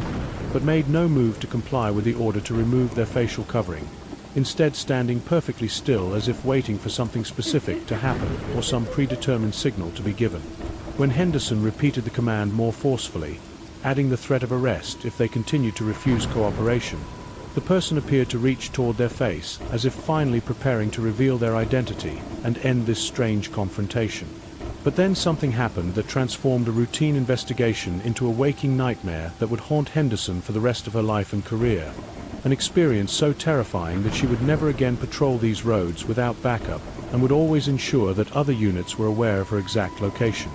but made no move to comply with the order to remove their facial covering, instead standing perfectly still as if waiting for something specific to happen or some predetermined signal to be given. When Henderson repeated the command more forcefully, adding the threat of arrest if they continued to refuse cooperation, the person appeared to reach toward their face, as if finally preparing to reveal their identity and end this strange confrontation. But then something happened that transformed a routine investigation into a waking nightmare that would haunt Henderson for the rest of her life and career, an experience so terrifying that she would never again patrol these roads without backup and would always ensure that other units were aware of her exact location.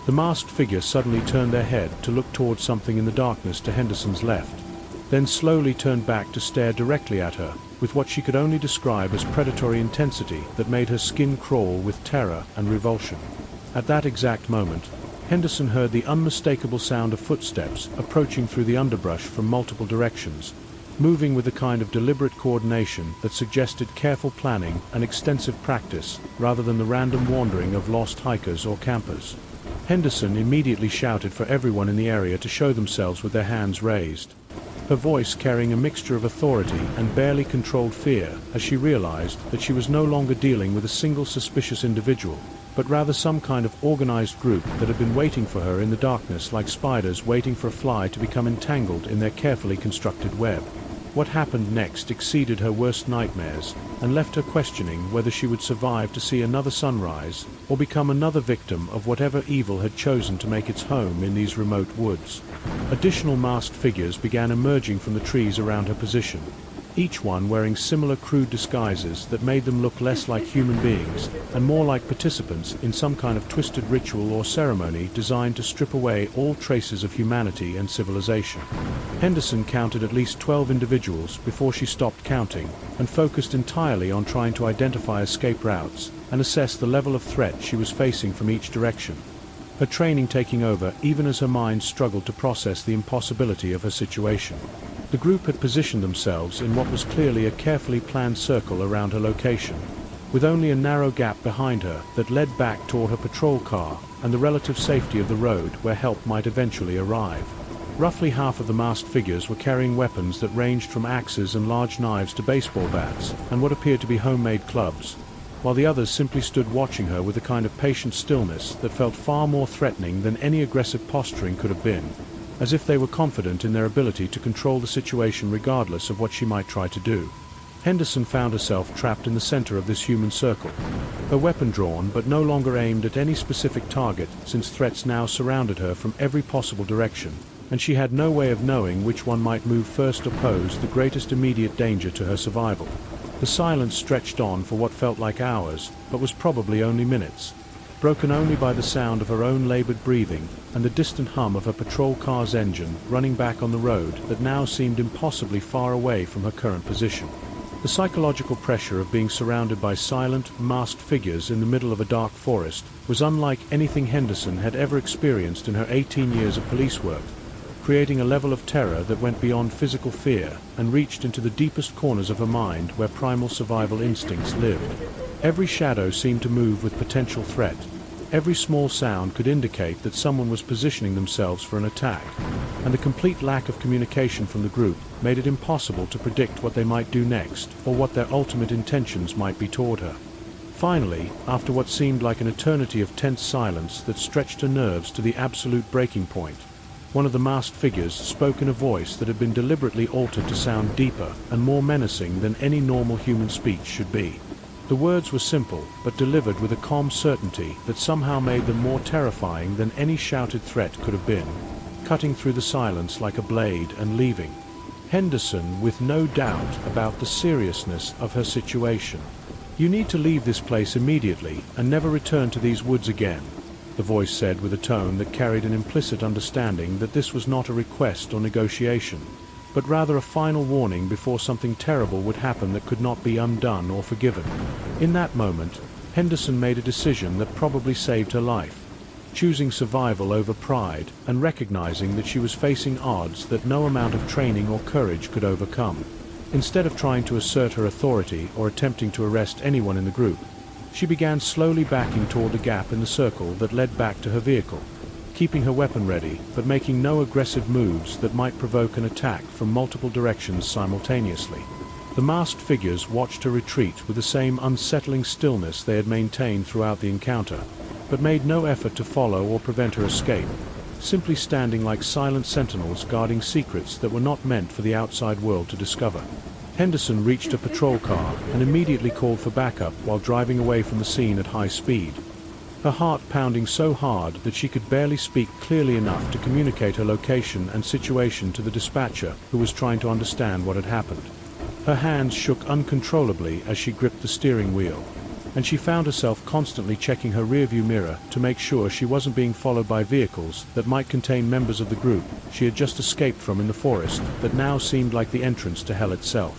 The masked figure suddenly turned their head to look towards something in the darkness to Henderson's left, then slowly turned back to stare directly at her, with what she could only describe as predatory intensity that made her skin crawl with terror and revulsion. At that exact moment, Henderson heard the unmistakable sound of footsteps approaching through the underbrush from multiple directions, moving with a kind of deliberate coordination that suggested careful planning and extensive practice rather than the random wandering of lost hikers or campers. Henderson immediately shouted for everyone in the area to show themselves with their hands raised, her voice carrying a mixture of authority and barely controlled fear as she realized that she was no longer dealing with a single suspicious individual, but rather some kind of organized group that had been waiting for her in the darkness like spiders waiting for a fly to become entangled in their carefully constructed web. What happened next exceeded her worst nightmares and left her questioning whether she would survive to see another sunrise or become another victim of whatever evil had chosen to make its home in these remote woods. Additional masked figures began emerging from the trees around her position, each one wearing similar crude disguises that made them look less like human beings and more like participants in some kind of twisted ritual or ceremony designed to strip away all traces of humanity and civilization. Henderson counted at least 12 individuals before she stopped counting and focused entirely on trying to identify escape routes and assess the level of threat she was facing from each direction, her training taking over even as her mind struggled to process the impossibility of her situation. The group had positioned themselves in what was clearly a carefully planned circle around her location, with only a narrow gap behind her that led back toward her patrol car and the relative safety of the road where help might eventually arrive. Roughly half of the masked figures were carrying weapons that ranged from axes and large knives to baseball bats and what appeared to be homemade clubs, while the others simply stood watching her with a kind of patient stillness that felt far more threatening than any aggressive posturing could have been, as if they were confident in their ability to control the situation regardless of what she might try to do. Henderson found herself trapped in the center of this human circle, her weapon drawn but no longer aimed at any specific target since threats now surrounded her from every possible direction, and she had no way of knowing which one might move first or pose the greatest immediate danger to her survival. The silence stretched on for what felt like hours, but was probably only minutes, broken only by the sound of her own labored breathing and the distant hum of her patrol car's engine running back on the road that now seemed impossibly far away from her current position. The psychological pressure of being surrounded by silent, masked figures in the middle of a dark forest was unlike anything Henderson had ever experienced in her 18 years of police work, creating a level of terror that went beyond physical fear and reached into the deepest corners of her mind where primal survival instincts lived. Every shadow seemed to move with potential threat. Every small sound could indicate that someone was positioning themselves for an attack, and the complete lack of communication from the group made it impossible to predict what they might do next or what their ultimate intentions might be toward her. Finally, after what seemed like an eternity of tense silence that stretched her nerves to the absolute breaking point, one of the masked figures spoke in a voice that had been deliberately altered to sound deeper and more menacing than any normal human speech should be. The words were simple, but delivered with a calm certainty that somehow made them more terrifying than any shouted threat could have been, cutting through the silence like a blade and leaving Henderson with no doubt about the seriousness of her situation. "You need to leave this place immediately and never return to these woods again," the voice said with a tone that carried an implicit understanding that this was not a request or negotiation, but rather a final warning before something terrible would happen that could not be undone or forgiven. In that moment, Henderson made a decision that probably saved her life, choosing survival over pride and recognizing that she was facing odds that no amount of training or courage could overcome. Instead of trying to assert her authority or attempting to arrest anyone in the group, she began slowly backing toward the gap in the circle that led back to her vehicle, keeping her weapon ready but making no aggressive moves that might provoke an attack from multiple directions simultaneously. The masked figures watched her retreat with the same unsettling stillness they had maintained throughout the encounter, but made no effort to follow or prevent her escape, simply standing like silent sentinels guarding secrets that were not meant for the outside world to discover. Henderson reached a patrol car and immediately called for backup while driving away from the scene at high speed, her heart pounding so hard that she could barely speak clearly enough to communicate her location and situation to the dispatcher, who was trying to understand what had happened. Her hands shook uncontrollably as she gripped the steering wheel, and she found herself constantly checking her rearview mirror to make sure she wasn't being followed by vehicles that might contain members of the group she had just escaped from in the forest that now seemed like the entrance to hell itself.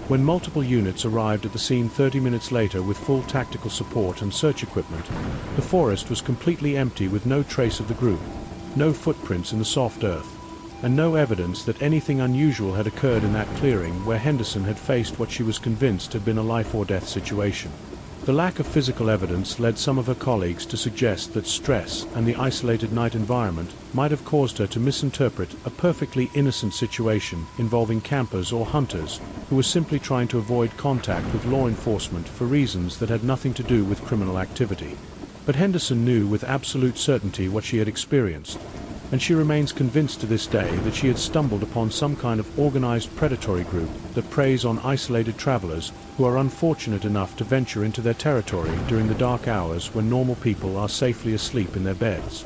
When multiple units arrived at the scene 30 minutes later with full tactical support and search equipment, the forest was completely empty with no trace of the group, no footprints in the soft earth, and no evidence that anything unusual had occurred in that clearing where Henderson had faced what she was convinced had been a life-or-death situation. The lack of physical evidence led some of her colleagues to suggest that stress and the isolated night environment might have caused her to misinterpret a perfectly innocent situation involving campers or hunters who were simply trying to avoid contact with law enforcement for reasons that had nothing to do with criminal activity. But Henderson knew with absolute certainty what she had experienced, and she remains convinced to this day that she had stumbled upon some kind of organized predatory group that preys on isolated travelers who are unfortunate enough to venture into their territory during the dark hours when normal people are safely asleep in their beds.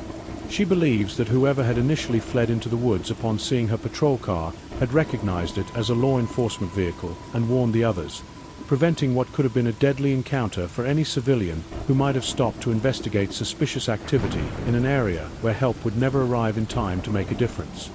She believes that whoever had initially fled into the woods upon seeing her patrol car had recognized it as a law enforcement vehicle and warned the others, preventing what could have been a deadly encounter for any civilian who might have stopped to investigate suspicious activity in an area where help would never arrive in time to make a difference.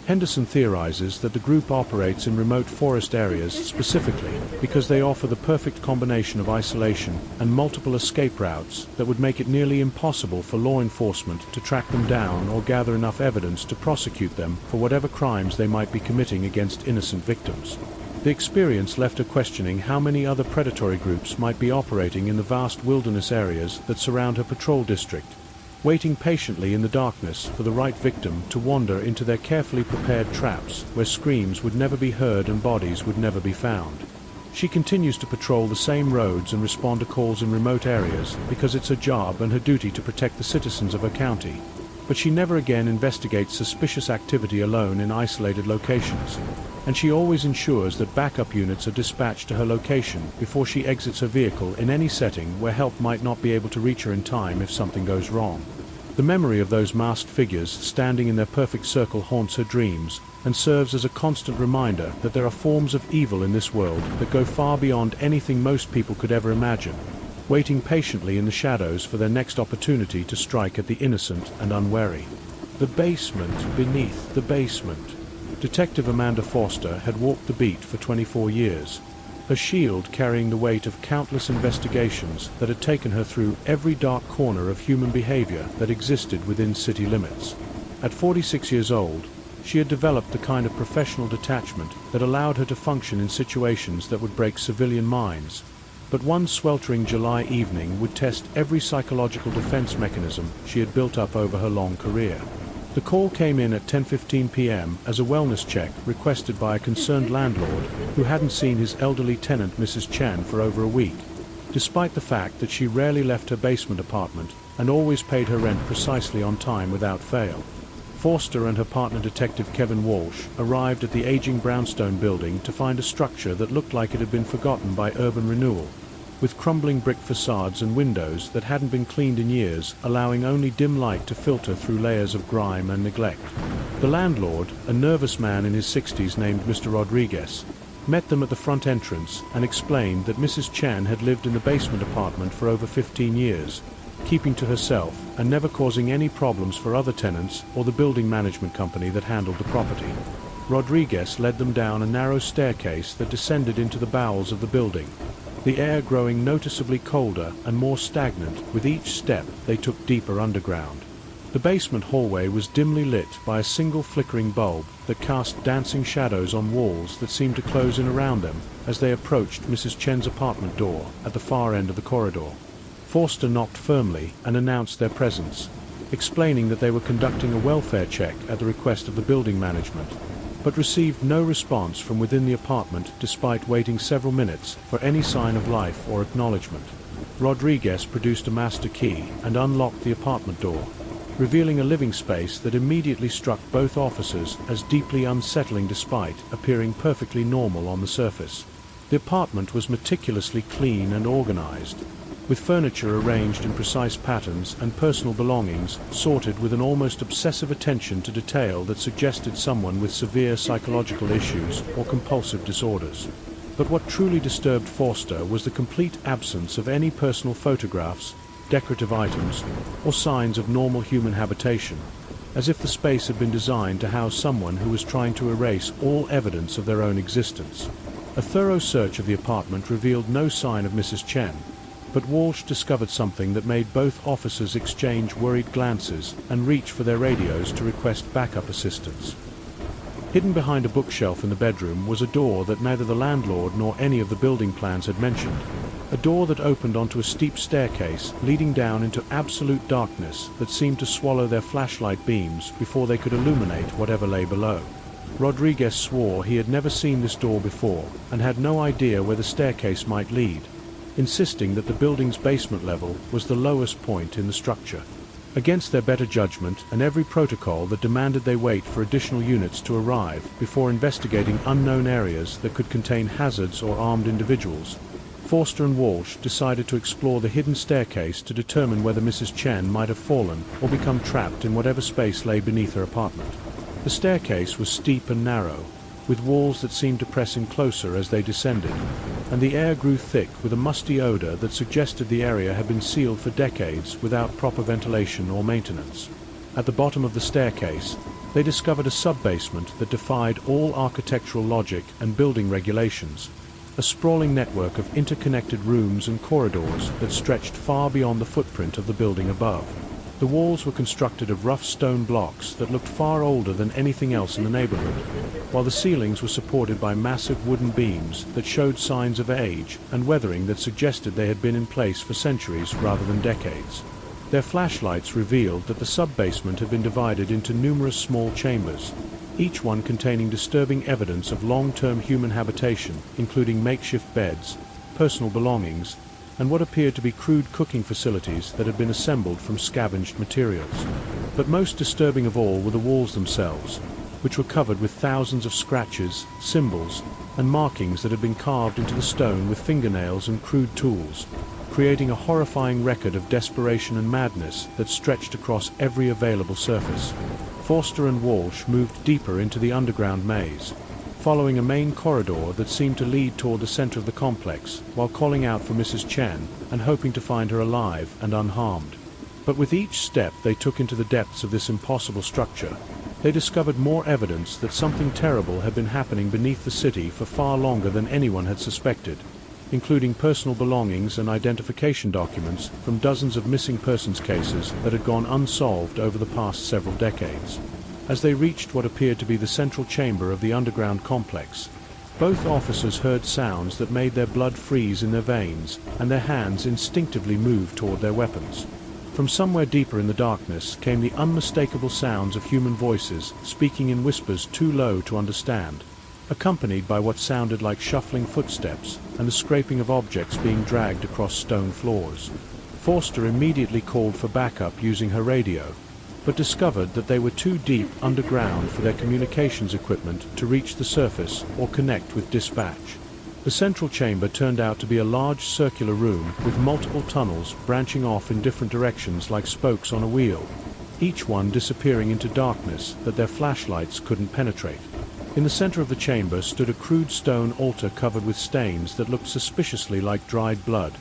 Henderson theorizes that the group operates in remote forest areas specifically because they offer the perfect combination of isolation and multiple escape routes that would make it nearly impossible for law enforcement to track them down or gather enough evidence to prosecute them for whatever crimes they might be committing against innocent victims. The experience left her questioning how many other predatory groups might be operating in the vast wilderness areas that surround her patrol district, waiting patiently in the darkness for the right victim to wander into their carefully prepared traps where screams would never be heard and bodies would never be found. She continues to patrol the same roads and respond to calls in remote areas because it's her job and her duty to protect the citizens of her county, but she never again investigates suspicious activity alone in isolated locations, and she always ensures that backup units are dispatched to her location before she exits her vehicle in any setting where help might not be able to reach her in time if something goes wrong. The memory of those masked figures standing in their perfect circle haunts her dreams and serves as a constant reminder that there are forms of evil in this world that go far beyond anything most people could ever imagine, waiting patiently in the shadows for their next opportunity to strike at the innocent and unwary. The basement beneath the basement. Detective Amanda Foster had walked the beat for 24 years, her shield carrying the weight of countless investigations that had taken her through every dark corner of human behavior that existed within city limits. At 46 years old, she had developed the kind of professional detachment that allowed her to function in situations that would break civilian minds, But one sweltering July evening would test every psychological defense mechanism she had built up over her long career. The call came in at 10:15 p.m. as a wellness check requested by a concerned landlord who hadn't seen his elderly tenant Mrs. Chen for over a week, despite the fact that she rarely left her basement apartment and always paid her rent precisely on time without fail. Forster and her partner Detective Kevin Walsh arrived at the aging brownstone building to find a structure that looked like it had been forgotten by urban renewal, with crumbling brick facades and windows that hadn't been cleaned in years, allowing only dim light to filter through layers of grime and neglect. The landlord, a nervous man in his 60s named Mr. Rodriguez, met them at the front entrance and explained that Mrs. Chen had lived in the basement apartment for over 15 years, keeping to herself and never causing any problems for other tenants or the building management company that handled the property. Rodriguez led them down a narrow staircase that descended into the bowels of the building, the air growing noticeably colder and more stagnant with each step they took deeper underground. The basement hallway was dimly lit by a single flickering bulb that cast dancing shadows on walls that seemed to close in around them as they approached Mrs. Chen's apartment door at the far end of the corridor. Forster knocked firmly and announced their presence, explaining that they were conducting a welfare check at the request of the building management, but received no response from within the apartment despite waiting several minutes for any sign of life or acknowledgement. Rodriguez produced a master key and unlocked the apartment door, revealing a living space that immediately struck both officers as deeply unsettling despite appearing perfectly normal on the surface. The apartment was meticulously clean and organized, with furniture arranged in precise patterns and personal belongings sorted with an almost obsessive attention to detail that suggested someone with severe psychological issues or compulsive disorders. But what truly disturbed Forster was the complete absence of any personal photographs, decorative items, or signs of normal human habitation, as if the space had been designed to house someone who was trying to erase all evidence of their own existence. A thorough search of the apartment revealed no sign of Mrs. Chen, but Walsh discovered something that made both officers exchange worried glances and reach for their radios to request backup assistance. Hidden behind a bookshelf in the bedroom was a door that neither the landlord nor any of the building plans had mentioned, a door that opened onto a steep staircase leading down into absolute darkness that seemed to swallow their flashlight beams before they could illuminate whatever lay below. Rodriguez swore he had never seen this door before and had no idea where the staircase might lead, insisting that the building's basement level was the lowest point in the structure. Against their better judgment and every protocol that demanded they wait for additional units to arrive before investigating unknown areas that could contain hazards or armed individuals, Forster and Walsh decided to explore the hidden staircase to determine whether Mrs. Chen might have fallen or become trapped in whatever space lay beneath her apartment. The staircase was steep and narrow, with walls that seemed to press in closer as they descended, and the air grew thick with a musty odor that suggested the area had been sealed for decades without proper ventilation or maintenance. At the bottom of the staircase, they discovered a sub-basement that defied all architectural logic and building regulations, a sprawling network of interconnected rooms and corridors that stretched far beyond the footprint of the building above. The walls were constructed of rough stone blocks that looked far older than anything else in the neighborhood, while the ceilings were supported by massive wooden beams that showed signs of age and weathering that suggested they had been in place for centuries rather than decades. Their flashlights revealed that the sub-basement had been divided into numerous small chambers, each one containing disturbing evidence of long-term human habitation, including makeshift beds, personal belongings, and what appeared to be crude cooking facilities that had been assembled from scavenged materials. But most disturbing of all were the walls themselves, which were covered with thousands of scratches, symbols, and markings that had been carved into the stone with fingernails and crude tools, creating a horrifying record of desperation and madness that stretched across every available surface. Forster and Walsh moved deeper into the underground maze, following a main corridor that seemed to lead toward the center of the complex, while calling out for Mrs. Chen and hoping to find her alive and unharmed. But with each step they took into the depths of this impossible structure, they discovered more evidence that something terrible had been happening beneath the city for far longer than anyone had suspected, including personal belongings and identification documents from dozens of missing persons cases that had gone unsolved over the past several decades. As they reached what appeared to be the central chamber of the underground complex, Both officers heard sounds that made their blood freeze in their veins, and their hands instinctively moved toward their weapons. From somewhere deeper in the darkness came the unmistakable sounds of human voices speaking in whispers too low to understand, accompanied by what sounded like shuffling footsteps and the scraping of objects being dragged across stone floors. Forster immediately called for backup using her radio, but discovered that they were too deep underground for their communications equipment to reach the surface or connect with dispatch. The central chamber turned out to be a large circular room with multiple tunnels branching off in different directions like spokes on a wheel, each one disappearing into darkness that their flashlights couldn't penetrate. In the center of the chamber stood a crude stone altar covered with stains that looked suspiciously like dried blood,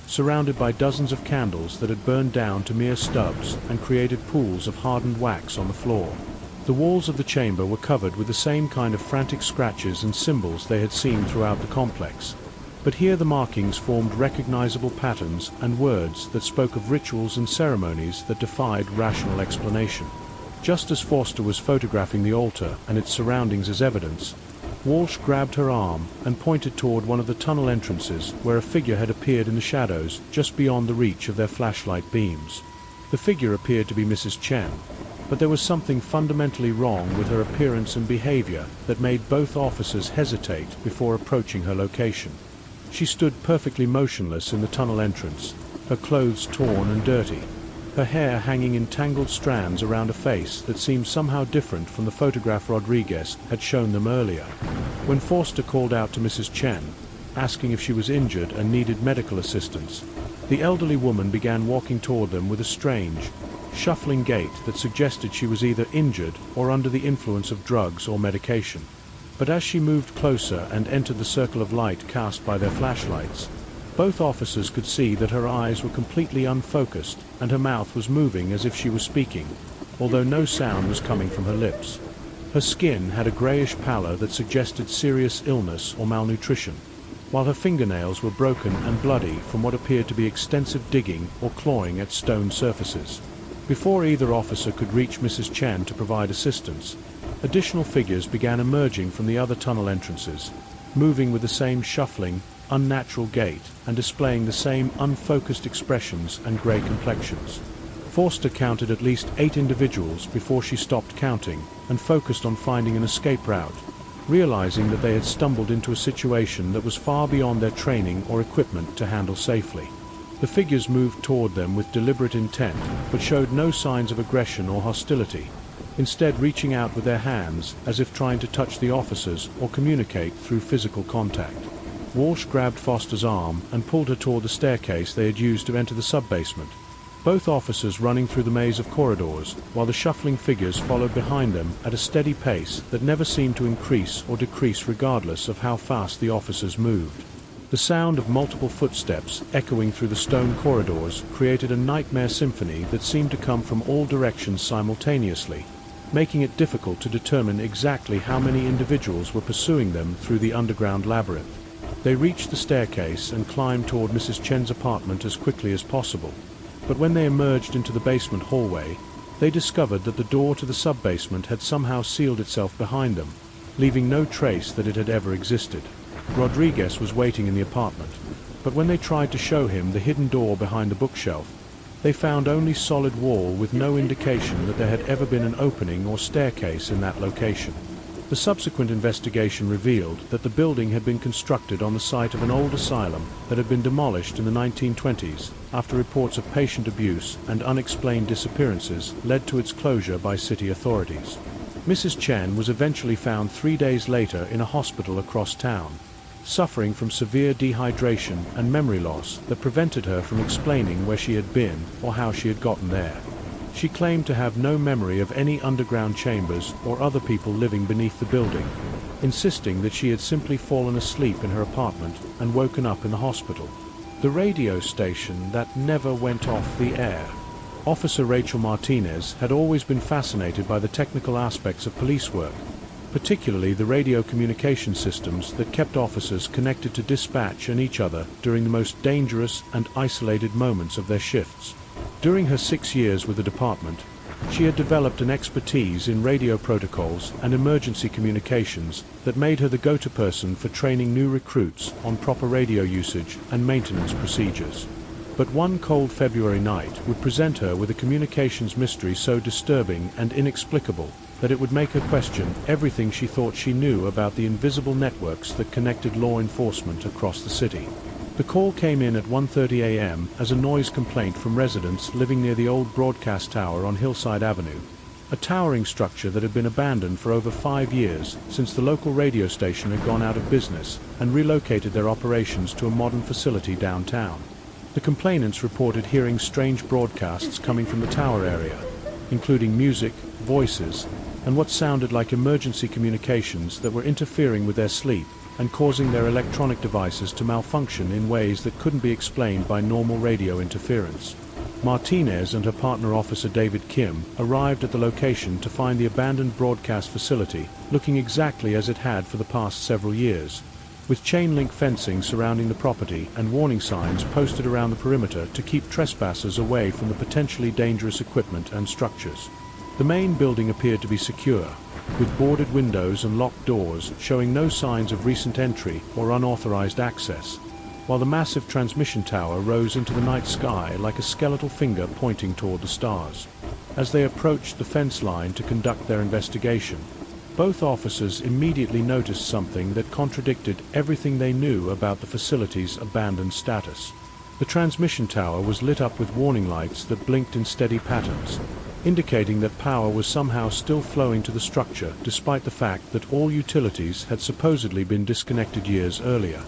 surrounded by dozens of candles that had burned down to mere stubs and created pools of hardened wax on the floor. The walls of the chamber were covered with the same kind of frantic scratches and symbols they had seen throughout the complex, but here the markings formed recognizable patterns and words that spoke of rituals and ceremonies that defied rational explanation. Just as Forster was photographing the altar and its surroundings as evidence, Walsh grabbed her arm and pointed toward one of the tunnel entrances where a figure had appeared in the shadows just beyond the reach of their flashlight beams. The figure appeared to be Mrs. Chen, but there was something fundamentally wrong with her appearance and behavior that made both officers hesitate before approaching her location. She stood perfectly motionless in the tunnel entrance, her clothes torn and dirty, her hair hanging in tangled strands around a face that seemed somehow different from the photograph Rodriguez had shown them earlier. When Forster called out to Mrs. Chen, asking if she was injured and needed medical assistance, the elderly woman began walking toward them with a strange, shuffling gait that suggested she was either injured or under the influence of drugs or medication. But as she moved closer and entered the circle of light cast by their flashlights, both officers could see that her eyes were completely unfocused and her mouth was moving as if she was speaking, although no sound was coming from her lips. Her skin had a grayish pallor that suggested serious illness or malnutrition, while her fingernails were broken and bloody from what appeared to be extensive digging or clawing at stone surfaces. Before either officer could reach Mrs. Chen to provide assistance, additional figures began emerging from the other tunnel entrances, moving with the same shuffling, unnatural gait and displaying the same unfocused expressions and grey complexions. Forster counted at least 8 individuals before she stopped counting and focused on finding an escape route, realizing that they had stumbled into a situation that was far beyond their training or equipment to handle safely. The figures moved toward them with deliberate intent, but showed no signs of aggression or hostility, instead reaching out with their hands as if trying to touch the officers or communicate through physical contact. Walsh grabbed Foster's arm and pulled her toward the staircase they had used to enter the sub-basement, both officers running through the maze of corridors, while the shuffling figures followed behind them at a steady pace that never seemed to increase or decrease regardless of how fast the officers moved. The sound of multiple footsteps echoing through the stone corridors created a nightmare symphony that seemed to come from all directions simultaneously, making it difficult to determine exactly how many individuals were pursuing them through the underground labyrinth. They reached the staircase and climbed toward Mrs. Chen's apartment as quickly as possible, but when they emerged into the basement hallway, they discovered that the door to the sub-basement had somehow sealed itself behind them, leaving no trace that it had ever existed. Rodriguez was waiting in the apartment, but when they tried to show him the hidden door behind the bookshelf, they found only solid wall with no indication that there had ever been an opening or staircase in that location. The subsequent investigation revealed that the building had been constructed on the site of an old asylum that had been demolished in the 1920s after reports of patient abuse and unexplained disappearances led to its closure by city authorities. Mrs. Chen was eventually found 3 days later in a hospital across town, suffering from severe dehydration and memory loss that prevented her from explaining where she had been or how she had gotten there. She claimed to have no memory of any underground chambers or other people living beneath the building, insisting that she had simply fallen asleep in her apartment and woken up in the hospital. The radio station that never went off the air. Officer Rachel Martinez had always been fascinated by the technical aspects of police work, particularly the radio communication systems that kept officers connected to dispatch and each other during the most dangerous and isolated moments of their shifts. During her 6 years with the department, She had developed an expertise in radio protocols and emergency communications that made her the go-to person for training new recruits on proper radio usage and maintenance procedures. But one cold February night would present her with a communications mystery so disturbing and inexplicable that it would make her question everything she thought she knew about the invisible networks that connected law enforcement across the city. The call came in at 1:30 a.m. as a noise complaint from residents living near the old broadcast tower on Hillside Avenue, a towering structure that had been abandoned for over 5 years since the local radio station had gone out of business and relocated their operations to a modern facility downtown. The complainants reported hearing strange broadcasts coming from the tower area, including music, voices, and what sounded like emergency communications that were interfering with their sleep and causing their electronic devices to malfunction in ways that couldn't be explained by normal radio interference. Martinez and her partner officer David Kim arrived at the location to find the abandoned broadcast facility looking exactly as it had for the past several years, with chain-link fencing surrounding the property and warning signs posted around the perimeter to keep trespassers away from the potentially dangerous equipment and structures. The main building appeared to be secure, with boarded windows and locked doors showing no signs of recent entry or unauthorized access, while the massive transmission tower rose into the night sky like a skeletal finger pointing toward the stars. As they approached the fence line to conduct their investigation, both officers immediately noticed something that contradicted everything they knew about the facility's abandoned status. The transmission tower was lit up with warning lights that blinked in steady patterns, indicating that power was somehow still flowing to the structure despite the fact that all utilities had supposedly been disconnected years earlier.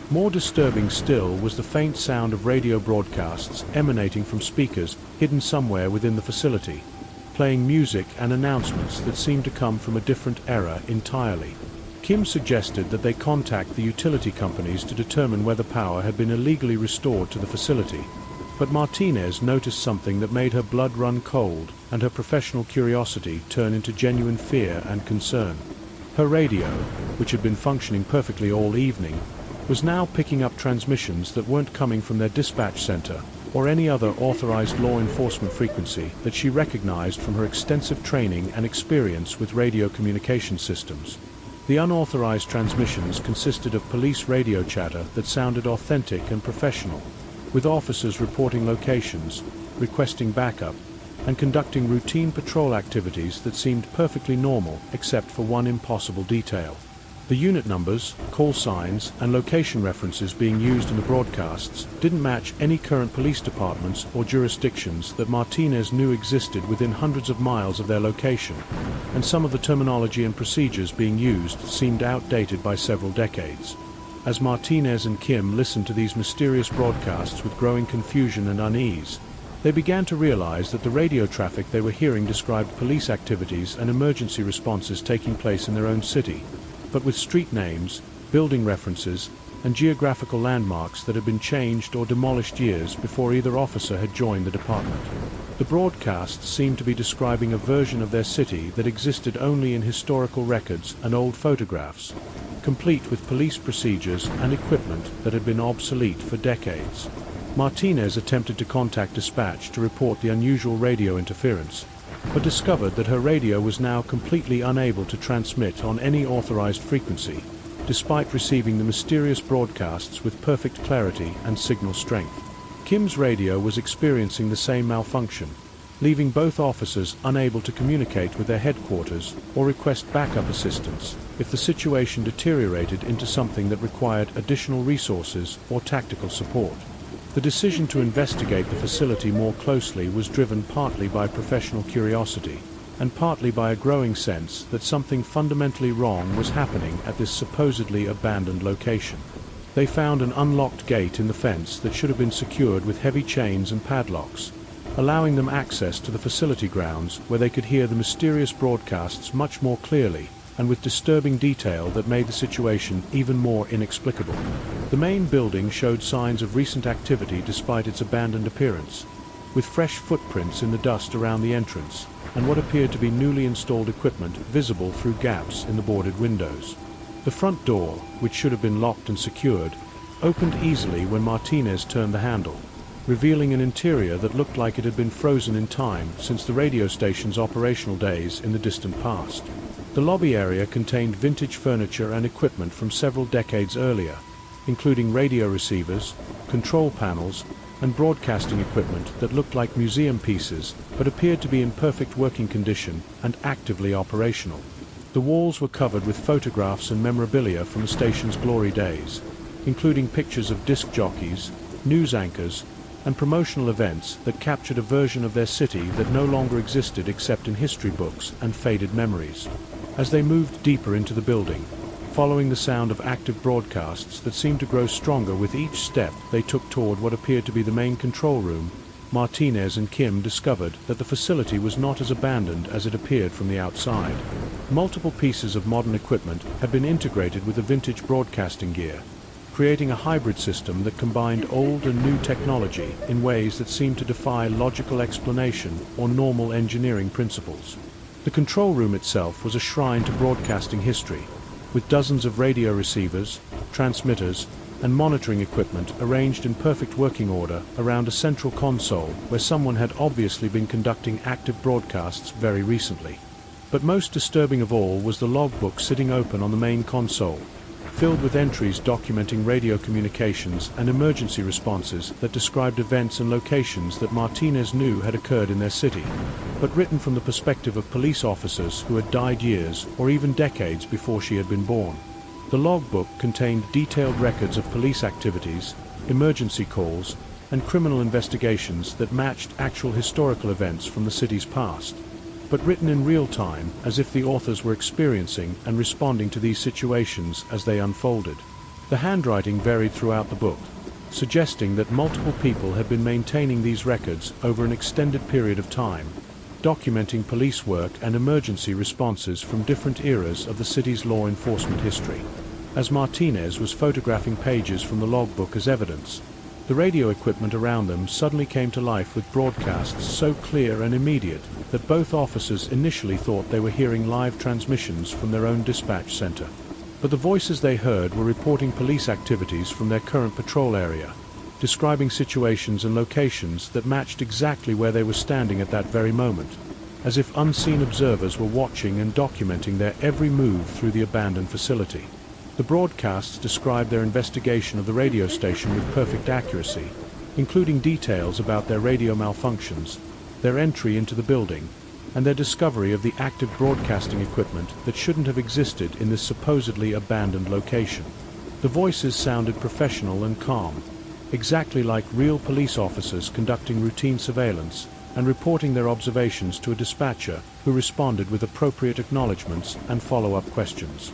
More disturbing still was the faint sound of radio broadcasts emanating from speakers hidden somewhere within the facility, playing music and announcements that seemed to come from a different era entirely. Kim suggested that they contact the utility companies to determine whether power had been illegally restored to the facility. But Martinez noticed something that made her blood run cold and her professional curiosity turn into genuine fear and concern. Her radio, which had been functioning perfectly all evening, was now picking up transmissions that weren't coming from their dispatch center or any other authorized law enforcement frequency that she recognized from her extensive training and experience with radio communication systems. The unauthorized transmissions consisted of police radio chatter that sounded authentic and professional, with officers reporting locations, requesting backup, and conducting routine patrol activities that seemed perfectly normal except for one impossible detail. The unit numbers, call signs, and location references being used in the broadcasts didn't match any current police departments or jurisdictions that Martinez knew existed within hundreds of miles of their location, and some of the terminology and procedures being used seemed outdated by several decades. As Martinez and Kim listened to these mysterious broadcasts with growing confusion and unease, they began to realize that the radio traffic they were hearing described police activities and emergency responses taking place in their own city, but with street names, building references, and geographical landmarks that had been changed or demolished years before either officer had joined the department. The broadcasts seemed to be describing a version of their city that existed only in historical records and old photographs, complete with police procedures and equipment that had been obsolete for decades. Martinez attempted to contact dispatch to report the unusual radio interference, but discovered that her radio was now completely unable to transmit on any authorized frequency, despite receiving the mysterious broadcasts with perfect clarity and signal strength. Kim's radio was experiencing the same malfunction, leaving both officers unable to communicate with their headquarters or request backup assistance if the situation deteriorated into something that required additional resources or tactical support. The decision to investigate the facility more closely was driven partly by professional curiosity and partly by a growing sense that something fundamentally wrong was happening at this supposedly abandoned location. They found an unlocked gate in the fence that should have been secured with heavy chains and padlocks, allowing them access to the facility grounds where they could hear the mysterious broadcasts much more clearly and with disturbing detail that made the situation even more inexplicable. The main building showed signs of recent activity despite its abandoned appearance, with fresh footprints in the dust around the entrance and what appeared to be newly installed equipment visible through gaps in the boarded windows. The front door, which should have been locked and secured, opened easily when Martinez turned the handle, revealing an interior that looked like it had been frozen in time since the radio station's operational days in the distant past. The lobby area contained vintage furniture and equipment from several decades earlier, including radio receivers, control panels, and broadcasting equipment that looked like museum pieces but appeared to be in perfect working condition and actively operational. The walls were covered with photographs and memorabilia from the station's glory days, including pictures of disc jockeys, news anchors, and promotional events that captured a version of their city that no longer existed except in history books and faded memories. As they moved deeper into the building, following the sound of active broadcasts that seemed to grow stronger with each step they took toward what appeared to be the main control room, Martinez and Kim discovered that the facility was not as abandoned as it appeared from the outside. Multiple pieces of modern equipment had been integrated with the vintage broadcasting gear, creating a hybrid system that combined old and new technology in ways that seemed to defy logical explanation or normal engineering principles. The control room itself was a shrine to broadcasting history, with dozens of radio receivers, transmitters, and monitoring equipment arranged in perfect working order around a central console where someone had obviously been conducting active broadcasts very recently. But most disturbing of all was the logbook sitting open on the main console, filled with entries documenting radio communications and emergency responses that described events and locations that Martinez knew had occurred in their city, but written from the perspective of police officers who had died years or even decades before she had been born. The logbook contained detailed records of police activities, emergency calls, and criminal investigations that matched actual historical events from the city's past, but written in real time as if the authors were experiencing and responding to these situations as they unfolded. The handwriting varied throughout the book, suggesting that multiple people had been maintaining these records over an extended period of time, documenting police work and emergency responses from different eras of the city's law enforcement history. As Martinez was photographing pages from the logbook as evidence, the radio equipment around them suddenly came to life with broadcasts so clear and immediate that both officers initially thought they were hearing live transmissions from their own dispatch center. But the voices they heard were reporting police activities from their current patrol area, describing situations and locations that matched exactly where they were standing at that very moment, as if unseen observers were watching and documenting their every move through the abandoned facility. The broadcasts described their investigation of the radio station with perfect accuracy, including details about their radio malfunctions, their entry into the building, and their discovery of the active broadcasting equipment that shouldn't have existed in this supposedly abandoned location. The voices sounded professional and calm, exactly like real police officers conducting routine surveillance and reporting their observations to a dispatcher who responded with appropriate acknowledgments and follow-up questions.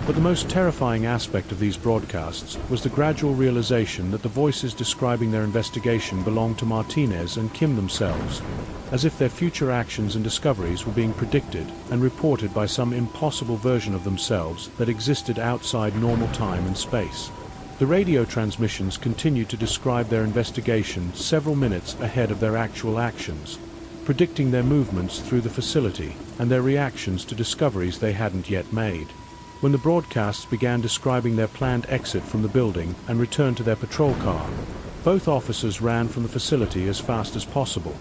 But the most terrifying aspect of these broadcasts was the gradual realization that the voices describing their investigation belonged to Martinez and Kim themselves, as if their future actions and discoveries were being predicted and reported by some impossible version of themselves that existed outside normal time and space. The radio transmissions continued to describe their investigation several minutes ahead of their actual actions, predicting their movements through the facility and their reactions to discoveries they hadn't yet made. When the broadcasts began describing their planned exit from the building and return to their patrol car, both officers ran from the facility as fast as possible,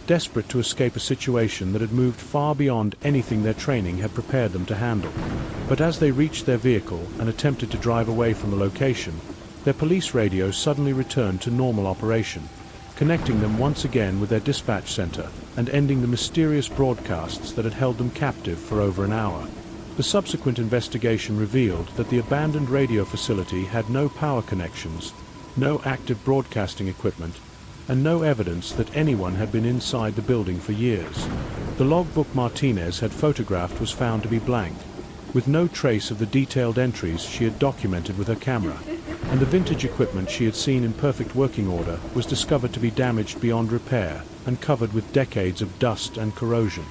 desperate to escape a situation that had moved far beyond anything their training had prepared them to handle. But as they reached their vehicle and attempted to drive away from the location, their police radio suddenly returned to normal operation, connecting them once again with their dispatch center and ending the mysterious broadcasts that had held them captive for over an hour. The subsequent investigation revealed that the abandoned radio facility had no power connections, no active broadcasting equipment, and no evidence that anyone had been inside the building for years. The logbook Martinez had photographed was found to be blank, with no trace of the detailed entries she had documented with her camera, and the vintage equipment she had seen in perfect working order was discovered to be damaged beyond repair and covered with decades of dust and corrosion.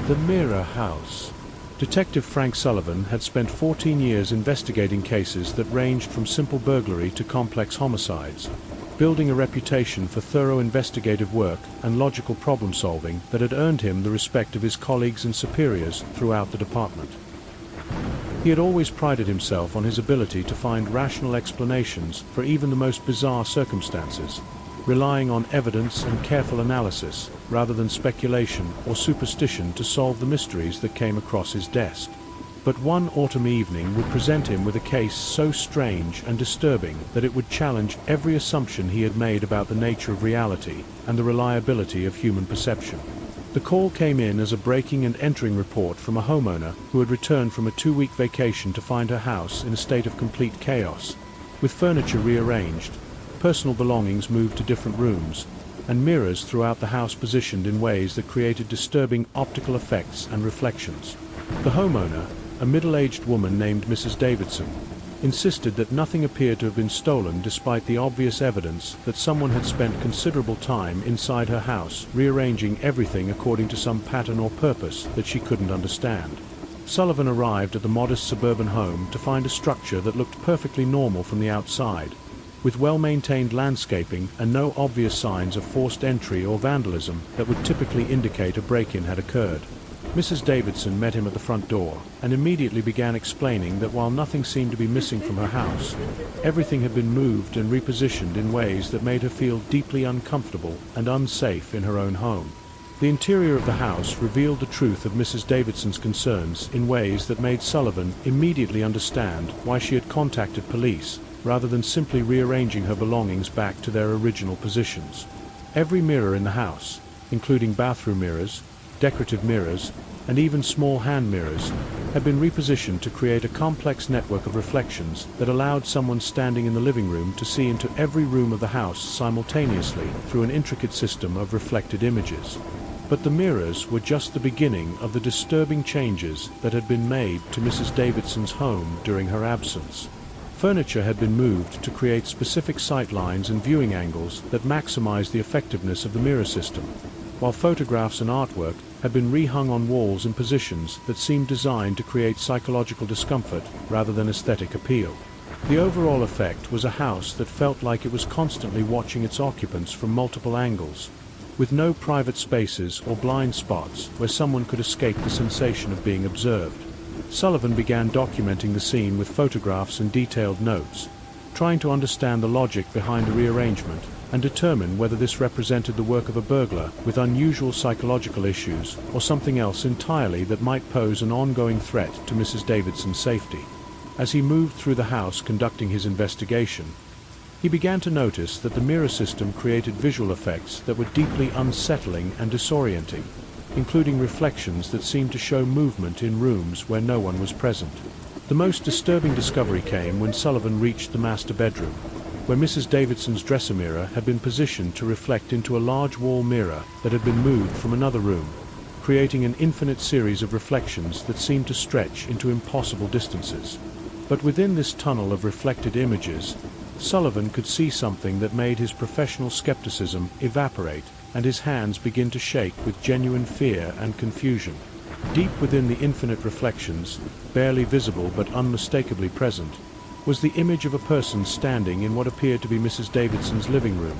The Mirror House. Detective Frank Sullivan had spent 14 years investigating cases that ranged from simple burglary to complex homicides, building a reputation for thorough investigative work and logical problem-solving that had earned him the respect of his colleagues and superiors throughout the department. He had always prided himself on his ability to find rational explanations for even the most bizarre circumstances, relying on evidence and careful analysis, rather than speculation or superstition to solve the mysteries that came across his desk. But one autumn evening would present him with a case so strange and disturbing that it would challenge every assumption he had made about the nature of reality and the reliability of human perception. The call came in as a breaking and entering report from a homeowner who had returned from a 2-week vacation to find her house in a state of complete chaos, with furniture rearranged, personal belongings moved to different rooms, and mirrors throughout the house positioned in ways that created disturbing optical effects and reflections. The homeowner, a middle-aged woman named Mrs. Davidson, insisted that nothing appeared to have been stolen despite the obvious evidence that someone had spent considerable time inside her house rearranging everything according to some pattern or purpose that she couldn't understand. Sullivan arrived at the modest suburban home to find a structure that looked perfectly normal from the outside, with well-maintained landscaping and no obvious signs of forced entry or vandalism that would typically indicate a break-in had occurred. Mrs. Davidson met him at the front door and immediately began explaining that while nothing seemed to be missing from her house, everything had been moved and repositioned in ways that made her feel deeply uncomfortable and unsafe in her own home. The interior of the house revealed the truth of Mrs. Davidson's concerns in ways that made Sullivan immediately understand why she had contacted police rather than simply rearranging her belongings back to their original positions. Every mirror in the house, including bathroom mirrors, decorative mirrors, and even small hand mirrors, had been repositioned to create a complex network of reflections that allowed someone standing in the living room to see into every room of the house simultaneously through an intricate system of reflected images. But the mirrors were just the beginning of the disturbing changes that had been made to Mrs. Davidson's home during her absence. Furniture had been moved to create specific sight lines and viewing angles that maximized the effectiveness of the mirror system, while photographs and artwork had been rehung on walls in positions that seemed designed to create psychological discomfort rather than aesthetic appeal. The overall effect was a house that felt like it was constantly watching its occupants from multiple angles, with no private spaces or blind spots where someone could escape the sensation of being observed. Sullivan began documenting the scene with photographs and detailed notes, trying to understand the logic behind the rearrangement and determine whether this represented the work of a burglar with unusual psychological issues or something else entirely that might pose an ongoing threat to Mrs. Davidson's safety. As he moved through the house conducting his investigation, he began to notice that the mirror system created visual effects that were deeply unsettling and disorienting, including reflections that seemed to show movement in rooms where no one was present. The most disturbing discovery came when Sullivan reached the master bedroom, where Mrs. Davidson's dresser mirror had been positioned to reflect into a large wall mirror that had been moved from another room, creating an infinite series of reflections that seemed to stretch into impossible distances. But within this tunnel of reflected images, Sullivan could see something that made his professional skepticism evaporate and his hands begin to shake with genuine fear and confusion. Deep within the infinite reflections, barely visible but unmistakably present, was the image of a person standing in what appeared to be Mrs. Davidson's living room,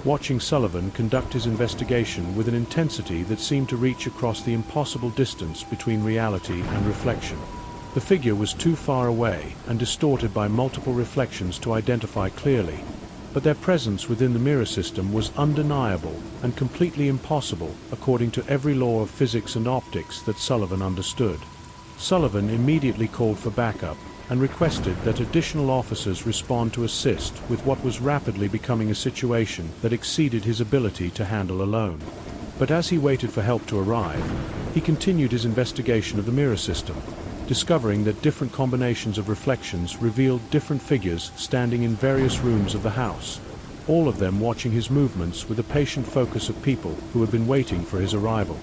watching Sullivan conduct his investigation with an intensity that seemed to reach across the impossible distance between reality and reflection. The figure was too far away and distorted by multiple reflections to identify clearly, but their presence within the mirror system was undeniable and completely impossible according to every law of physics and optics that Sullivan understood. Sullivan immediately called for backup and requested that additional officers respond to assist with what was rapidly becoming a situation that exceeded his ability to handle alone. But as he waited for help to arrive, he continued his investigation of the mirror system, discovering that different combinations of reflections revealed different figures standing in various rooms of the house, all of them watching his movements with the patient focus of people who had been waiting for his arrival.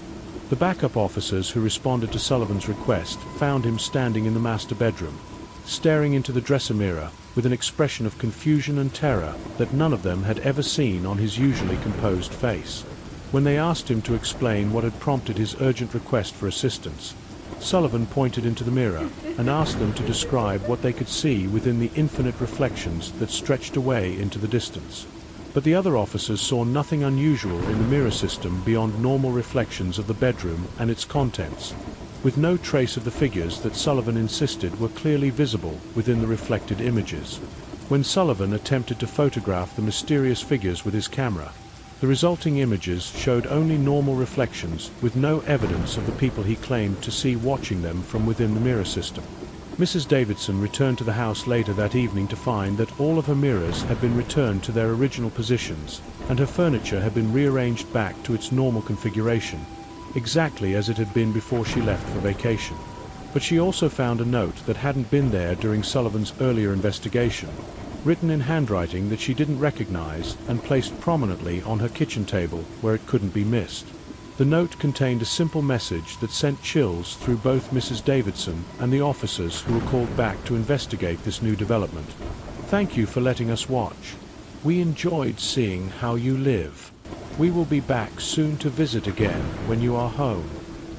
The backup officers who responded to Sullivan's request found him standing in the master bedroom, staring into the dresser mirror with an expression of confusion and terror that none of them had ever seen on his usually composed face. When they asked him to explain what had prompted his urgent request for assistance, Sullivan pointed into the mirror and asked them to describe what they could see within the infinite reflections that stretched away into the distance. But the other officers saw nothing unusual in the mirror system beyond normal reflections of the bedroom and its contents, with no trace of the figures that Sullivan insisted were clearly visible within the reflected images. When Sullivan attempted to photograph the mysterious figures with his camera, the resulting images showed only normal reflections with no evidence of the people he claimed to see watching them from within the mirror system. Mrs. Davidson returned to the house later that evening to find that all of her mirrors had been returned to their original positions, and her furniture had been rearranged back to its normal configuration, exactly as it had been before she left for vacation. But she also found a note that hadn't been there during Sullivan's earlier investigation, written in handwriting that she didn't recognize and placed prominently on her kitchen table where it couldn't be missed. The note contained a simple message that sent chills through both Mrs. Davidson and the officers who were called back to investigate this new development. "Thank you for letting us watch. We enjoyed seeing how you live. We will be back soon to visit again when you are home."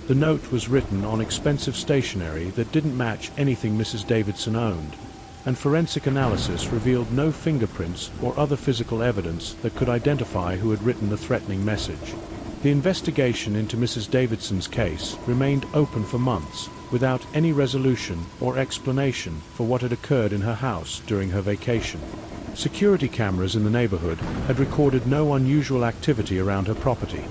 The note was written on expensive stationery that didn't match anything Mrs. Davidson owned, and forensic analysis revealed no fingerprints or other physical evidence that could identify who had written the threatening message. The investigation into Mrs. Davidson's case remained open for months, without any resolution or explanation for what had occurred in her house during her vacation. Security cameras in the neighborhood had recorded no unusual activity around her property,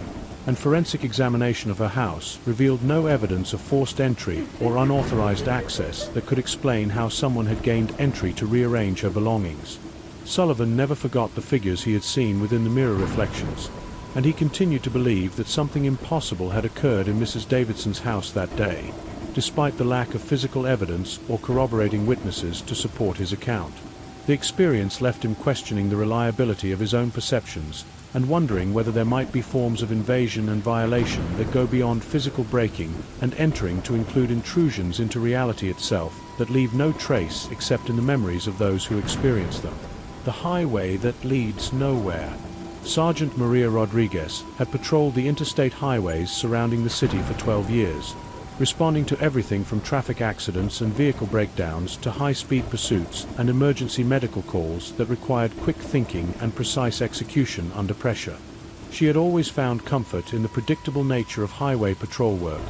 and forensic examination of her house revealed no evidence of forced entry or unauthorized access that could explain how someone had gained entry to rearrange her belongings. Sullivan never forgot the figures he had seen within the mirror reflections, and he continued to believe that something impossible had occurred in Mrs. Davidson's house that day, despite the lack of physical evidence or corroborating witnesses to support his account. The experience left him questioning the reliability of his own perceptions and wondering whether there might be forms of invasion and violation that go beyond physical breaking and entering to include intrusions into reality itself that leave no trace except in the memories of those who experience them. The highway that leads nowhere. Sergeant Maria Rodriguez had patrolled the interstate highways surrounding the city for 12 years, responding to everything from traffic accidents and vehicle breakdowns to high-speed pursuits and emergency medical calls that required quick thinking and precise execution under pressure. She had always found comfort in the predictable nature of highway patrol work,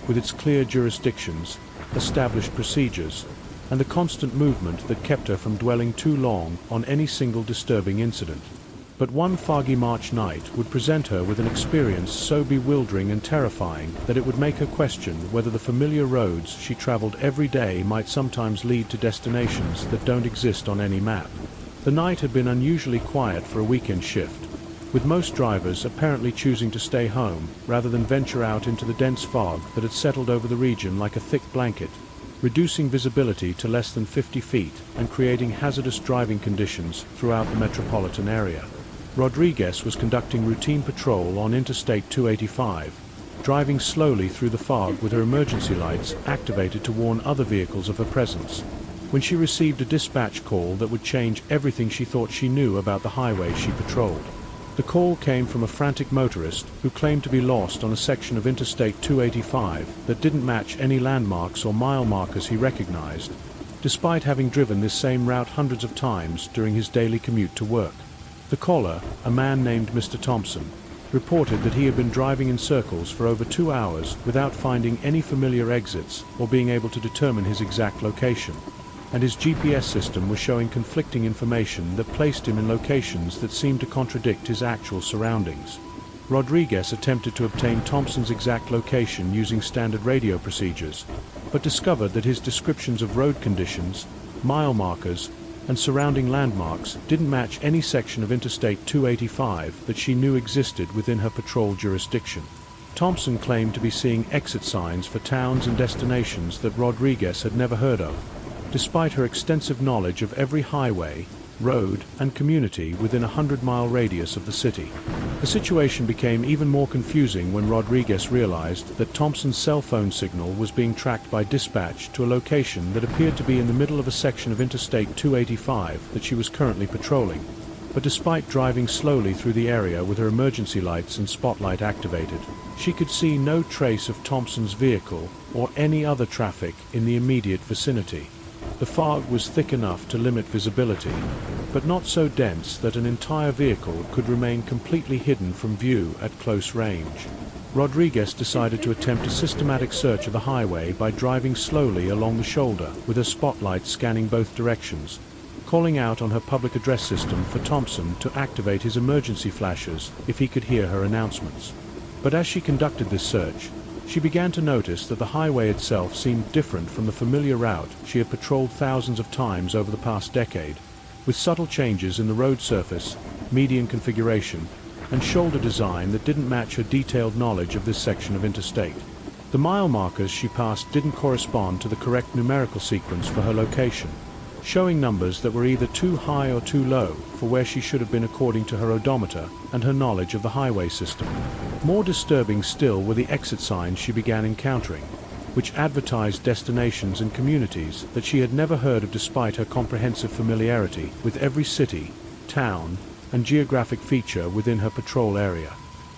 with its clear jurisdictions, established procedures, and the constant movement that kept her from dwelling too long on any single disturbing incident. But one foggy March night would present her with an experience so bewildering and terrifying that it would make her question whether the familiar roads she traveled every day might sometimes lead to destinations that don't exist on any map. The night had been unusually quiet for a weekend shift, with most drivers apparently choosing to stay home rather than venture out into the dense fog that had settled over the region like a thick blanket, reducing visibility to less than 50 feet and creating hazardous driving conditions throughout the metropolitan area. Rodriguez was conducting routine patrol on Interstate 285, driving slowly through the fog with her emergency lights activated to warn other vehicles of her presence, when she received a dispatch call that would change everything she thought she knew about the highway she patrolled. The call came from a frantic motorist who claimed to be lost on a section of Interstate 285 that didn't match any landmarks or mile markers he recognized, despite having driven this same route hundreds of times during his daily commute to work. The caller, a man named Mr. Thompson, reported that he had been driving in circles for over 2 hours without finding any familiar exits or being able to determine his exact location, and his GPS system was showing conflicting information that placed him in locations that seemed to contradict his actual surroundings. Rodriguez attempted to obtain Thompson's exact location using standard radio procedures, but discovered that his descriptions of road conditions, mile markers, and surrounding landmarks didn't match any section of Interstate 285 that she knew existed within her patrol jurisdiction. Thompson claimed to be seeing exit signs for towns and destinations that Rodriguez had never heard of, despite her extensive knowledge of every highway, road, and community within a 100-mile radius of the city. The situation became even more confusing when Rodriguez realized that Thompson's cell phone signal was being tracked by dispatch to a location that appeared to be in the middle of a section of Interstate 285 that she was currently patrolling. But despite driving slowly through the area with her emergency lights and spotlight activated, she could see no trace of Thompson's vehicle or any other traffic in the immediate vicinity. The fog was thick enough to limit visibility, but not so dense that an entire vehicle could remain completely hidden from view at close range. Rodriguez decided to attempt a systematic search of the highway by driving slowly along the shoulder with her spotlight scanning both directions, calling out on her public address system for Thompson to activate his emergency flashes if he could hear her announcements. But as she conducted this search, she began to notice that the highway itself seemed different from the familiar route she had patrolled thousands of times over the past decade, with subtle changes in the road surface, median configuration, and shoulder design that didn't match her detailed knowledge of this section of interstate. The mile markers she passed didn't correspond to the correct numerical sequence for her location, showing numbers that were either too high or too low for where she should have been according to her odometer and her knowledge of the highway system. More disturbing still were the exit signs she began encountering, which advertised destinations and communities that she had never heard of despite her comprehensive familiarity with every city, town, and geographic feature within her patrol area.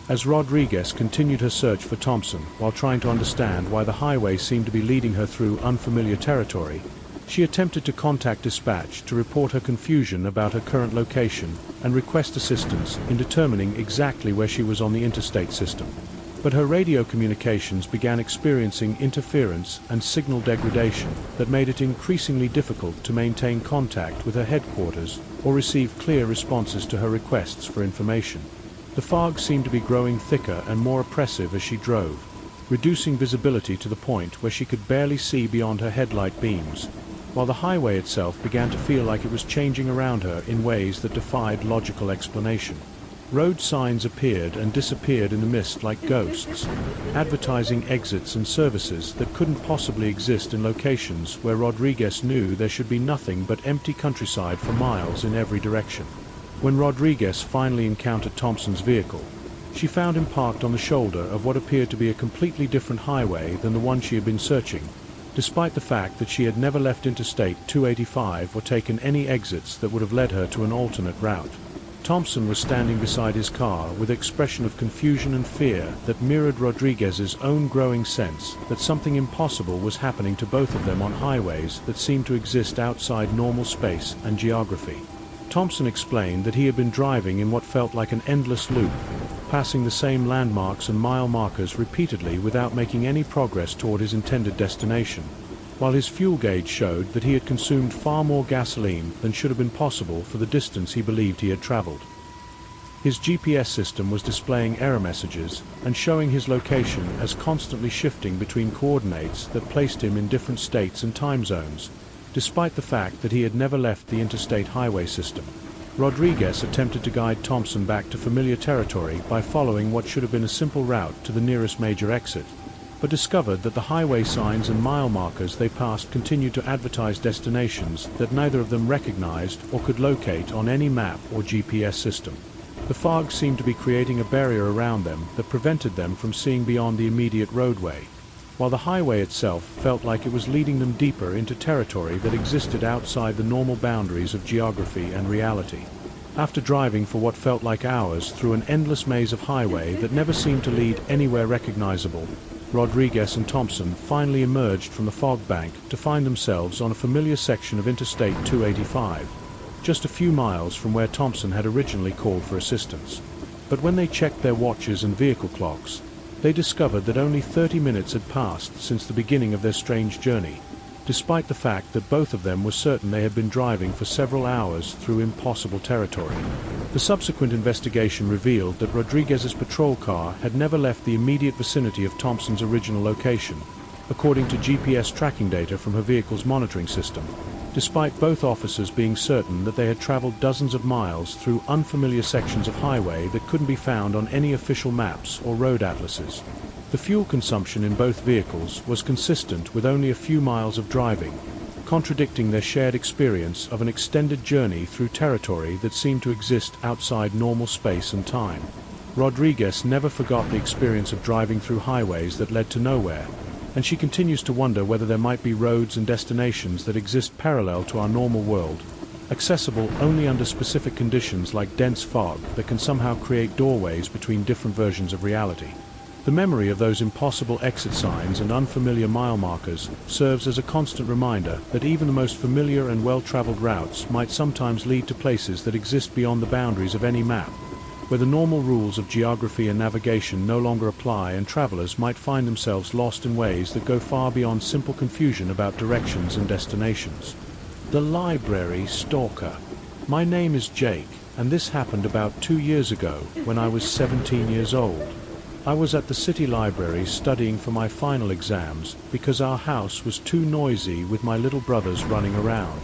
As Rodriguez continued her search for Thompson while trying to understand why the highway seemed to be leading her through unfamiliar territory, she attempted to contact dispatch to report her confusion about her current location and request assistance in determining exactly where she was on the interstate system. But her radio communications began experiencing interference and signal degradation that made it increasingly difficult to maintain contact with her headquarters or receive clear responses to her requests for information. The fog seemed to be growing thicker and more oppressive as she drove, reducing visibility to the point where she could barely see beyond her headlight beams, while the highway itself began to feel like it was changing around her in ways that defied logical explanation. Road signs appeared and disappeared in the mist like ghosts, advertising exits and services that couldn't possibly exist in locations where Rodriguez knew there should be nothing but empty countryside for miles in every direction. When Rodriguez finally encountered Thompson's vehicle, she found him parked on the shoulder of what appeared to be a completely different highway than the one she had been searching, despite the fact that she had never left Interstate 285 or taken any exits that would have led her to an alternate route. Thompson was standing beside his car with an expression of confusion and fear that mirrored Rodriguez's own growing sense that something impossible was happening to both of them on highways that seemed to exist outside normal space and geography. Thompson explained that he had been driving in what felt like an endless loop, passing the same landmarks and mile markers repeatedly without making any progress toward his intended destination, while his fuel gauge showed that he had consumed far more gasoline than should have been possible for the distance he believed he had traveled. His GPS system was displaying error messages and showing his location as constantly shifting between coordinates that placed him in different states and time zones, despite the fact that he had never left the interstate highway system. Rodriguez attempted to guide Thompson back to familiar territory by following what should have been a simple route to the nearest major exit, but discovered that the highway signs and mile markers they passed continued to advertise destinations that neither of them recognized or could locate on any map or GPS system. The fog seemed to be creating a barrier around them that prevented them from seeing beyond the immediate roadway, while the highway itself felt like it was leading them deeper into territory that existed outside the normal boundaries of geography and reality. After driving for what felt like hours through an endless maze of highway that never seemed to lead anywhere recognizable, Rodriguez and Thompson finally emerged from the fog bank to find themselves on a familiar section of Interstate 285, just a few miles from where Thompson had originally called for assistance. But when they checked their watches and vehicle clocks, they discovered that only 30 minutes had passed since the beginning of their strange journey, despite the fact that both of them were certain they had been driving for several hours through impossible territory. The subsequent investigation revealed that Rodriguez's patrol car had never left the immediate vicinity of Thompson's original location, according to GPS tracking data from her vehicle's monitoring system, despite both officers being certain that they had traveled dozens of miles through unfamiliar sections of highway that couldn't be found on any official maps or road atlases. The fuel consumption in both vehicles was consistent with only a few miles of driving, contradicting their shared experience of an extended journey through territory that seemed to exist outside normal space and time. Rodriguez never forgot the experience of driving through highways that led to nowhere, and she continues to wonder whether there might be roads and destinations that exist parallel to our normal world, accessible only under specific conditions like dense fog that can somehow create doorways between different versions of reality. The memory of those impossible exit signs and unfamiliar mile markers serves as a constant reminder that even the most familiar and well-traveled routes might sometimes lead to places that exist beyond the boundaries of any map, where the normal rules of geography and navigation no longer apply and travelers might find themselves lost in ways that go far beyond simple confusion about directions and destinations. The library stalker. My name is Jake, and this happened about 2 years ago when I was 17 years old. I was at the city library studying for my final exams because our house was too noisy with my little brothers running around.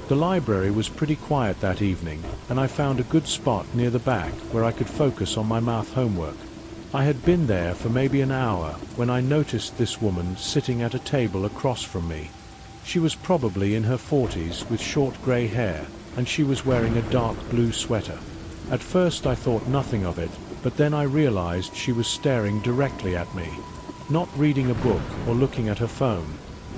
The library was pretty quiet that evening, and I found a good spot near the back where I could focus on my math homework. I had been there for maybe an hour when I noticed this woman sitting at a table across from me. She was probably in her 40s with short grey hair, and she was wearing a dark blue sweater. At first I thought nothing of it, but then I realized she was staring directly at me. Not reading a book or looking at her phone,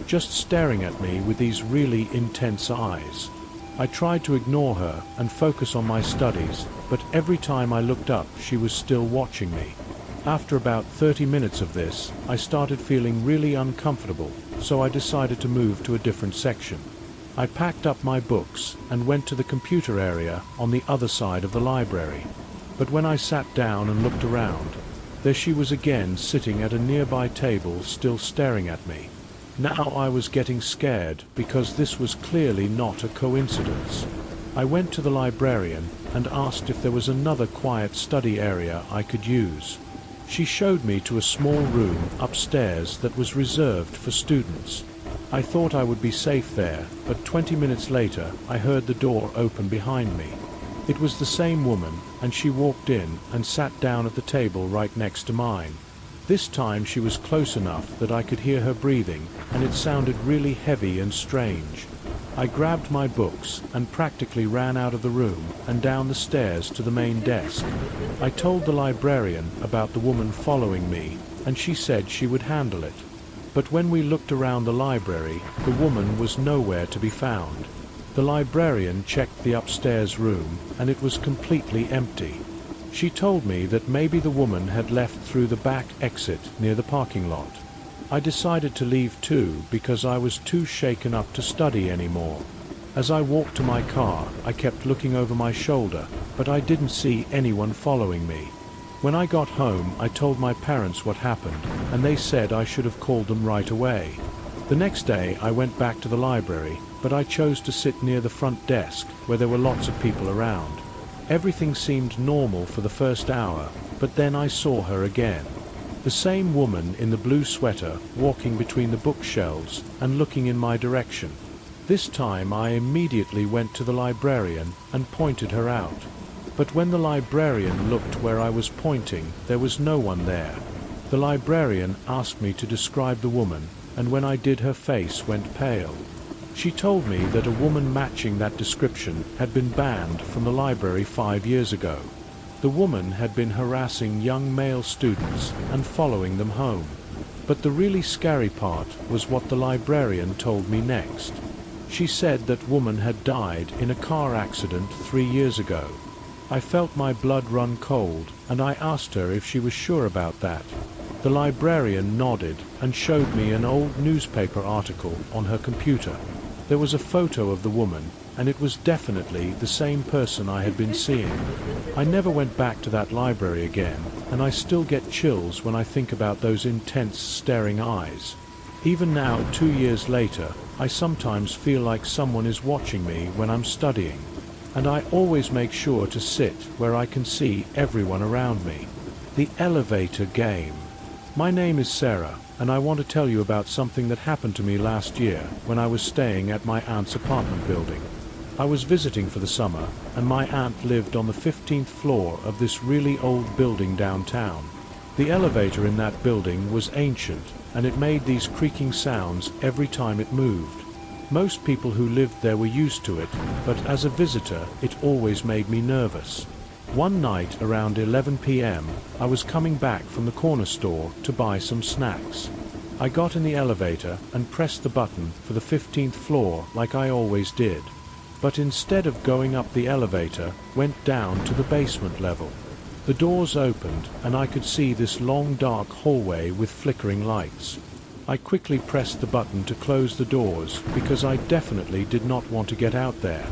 just staring at me with these really intense eyes. I tried to ignore her and focus on my studies, but every time I looked up she was still watching me. After about 30 minutes of this, I started feeling really uncomfortable, so I decided to move to a different section. I packed up my books and went to the computer area on the other side of the library. But when I sat down and looked around, there she was again sitting at a nearby table still staring at me. Now I was getting scared because this was clearly not a coincidence. I went to the librarian and asked if there was another quiet study area I could use. She showed me to a small room upstairs that was reserved for students. I thought I would be safe there, but 20 minutes later I heard the door open behind me. It was the same woman, and she walked in and sat down at the table right next to mine. This time she was close enough that I could hear her breathing, and it sounded really heavy and strange. I grabbed my books and practically ran out of the room and down the stairs to the main desk. I told the librarian about the woman following me, and she said she would handle it. But when we looked around the library, the woman was nowhere to be found. The librarian checked the upstairs room, and it was completely empty. She told me that maybe the woman had left through the back exit near the parking lot. I decided to leave too because I was too shaken up to study anymore. As I walked to my car, I kept looking over my shoulder, but I didn't see anyone following me. When I got home, I told my parents what happened, and they said I should have called them right away. The next day, I went back to the library, but I chose to sit near the front desk where there were lots of people around. Everything seemed normal for the first hour, but then I saw her again. The same woman in the blue sweater walking between the bookshelves and looking in my direction. This time I immediately went to the librarian and pointed her out. But when the librarian looked where I was pointing, there was no one there. The librarian asked me to describe the woman, and when I did, her face went pale. She told me that a woman matching that description had been banned from the library 5 years ago. The woman had been harassing young male students and following them home. But the really scary part was what the librarian told me next. She said that woman had died in a car accident 3 years ago. I felt my blood run cold, and I asked her if she was sure about that. The librarian nodded and showed me an old newspaper article on her computer. There was a photo of the woman, and it was definitely the same person I had been seeing. I never went back to that library again, and I still get chills when I think about those intense staring eyes. Even now, 2 years later, I sometimes feel like someone is watching me when I'm studying, and I always make sure to sit where I can see everyone around me. The elevator game. My name is Sarah, and I want to tell you about something that happened to me last year when I was staying at my aunt's apartment building. I was visiting for the summer, and my aunt lived on the 15th floor of this really old building downtown. The elevator in that building was ancient, and it made these creaking sounds every time it moved. Most people who lived there were used to it, but as a visitor it always made me nervous. One night around 11 p.m. I was coming back from the corner store to buy some snacks. I got in the elevator and pressed the button for the 15th floor like I always did. But instead of going up the elevator, went down to the basement level. The doors opened and I could see this long dark hallway with flickering lights. I quickly pressed the button to close the doors because I definitely did not want to get out there.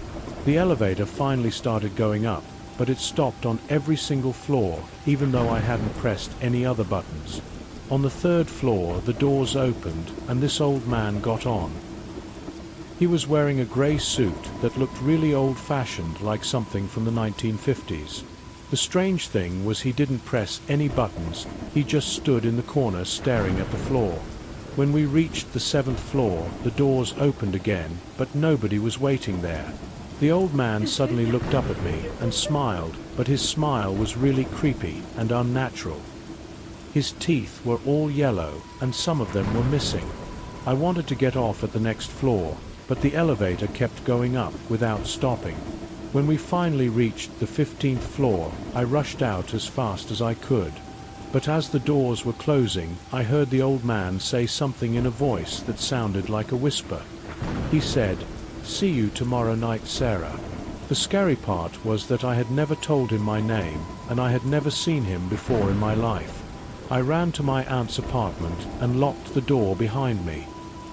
The elevator finally started going up, but it stopped on every single floor, even though I hadn't pressed any other buttons. On the 3rd floor, the doors opened and this old man got on. He was wearing a grey suit that looked really old-fashioned, like something from the 1950s. The strange thing was he didn't press any buttons, he just stood in the corner staring at the floor. When we reached the 7th floor, the doors opened again, but nobody was waiting there. The old man suddenly looked up at me and smiled, but his smile was really creepy and unnatural. His teeth were all yellow, and some of them were missing. I wanted to get off at the next floor, but the elevator kept going up without stopping. When we finally reached the 15th floor, I rushed out as fast as I could. But as the doors were closing, I heard the old man say something in a voice that sounded like a whisper. He said, "See you tomorrow night, Sarah." The scary part was that I had never told him my name, and I had never seen him before in my life. I ran to my aunt's apartment and locked the door behind me.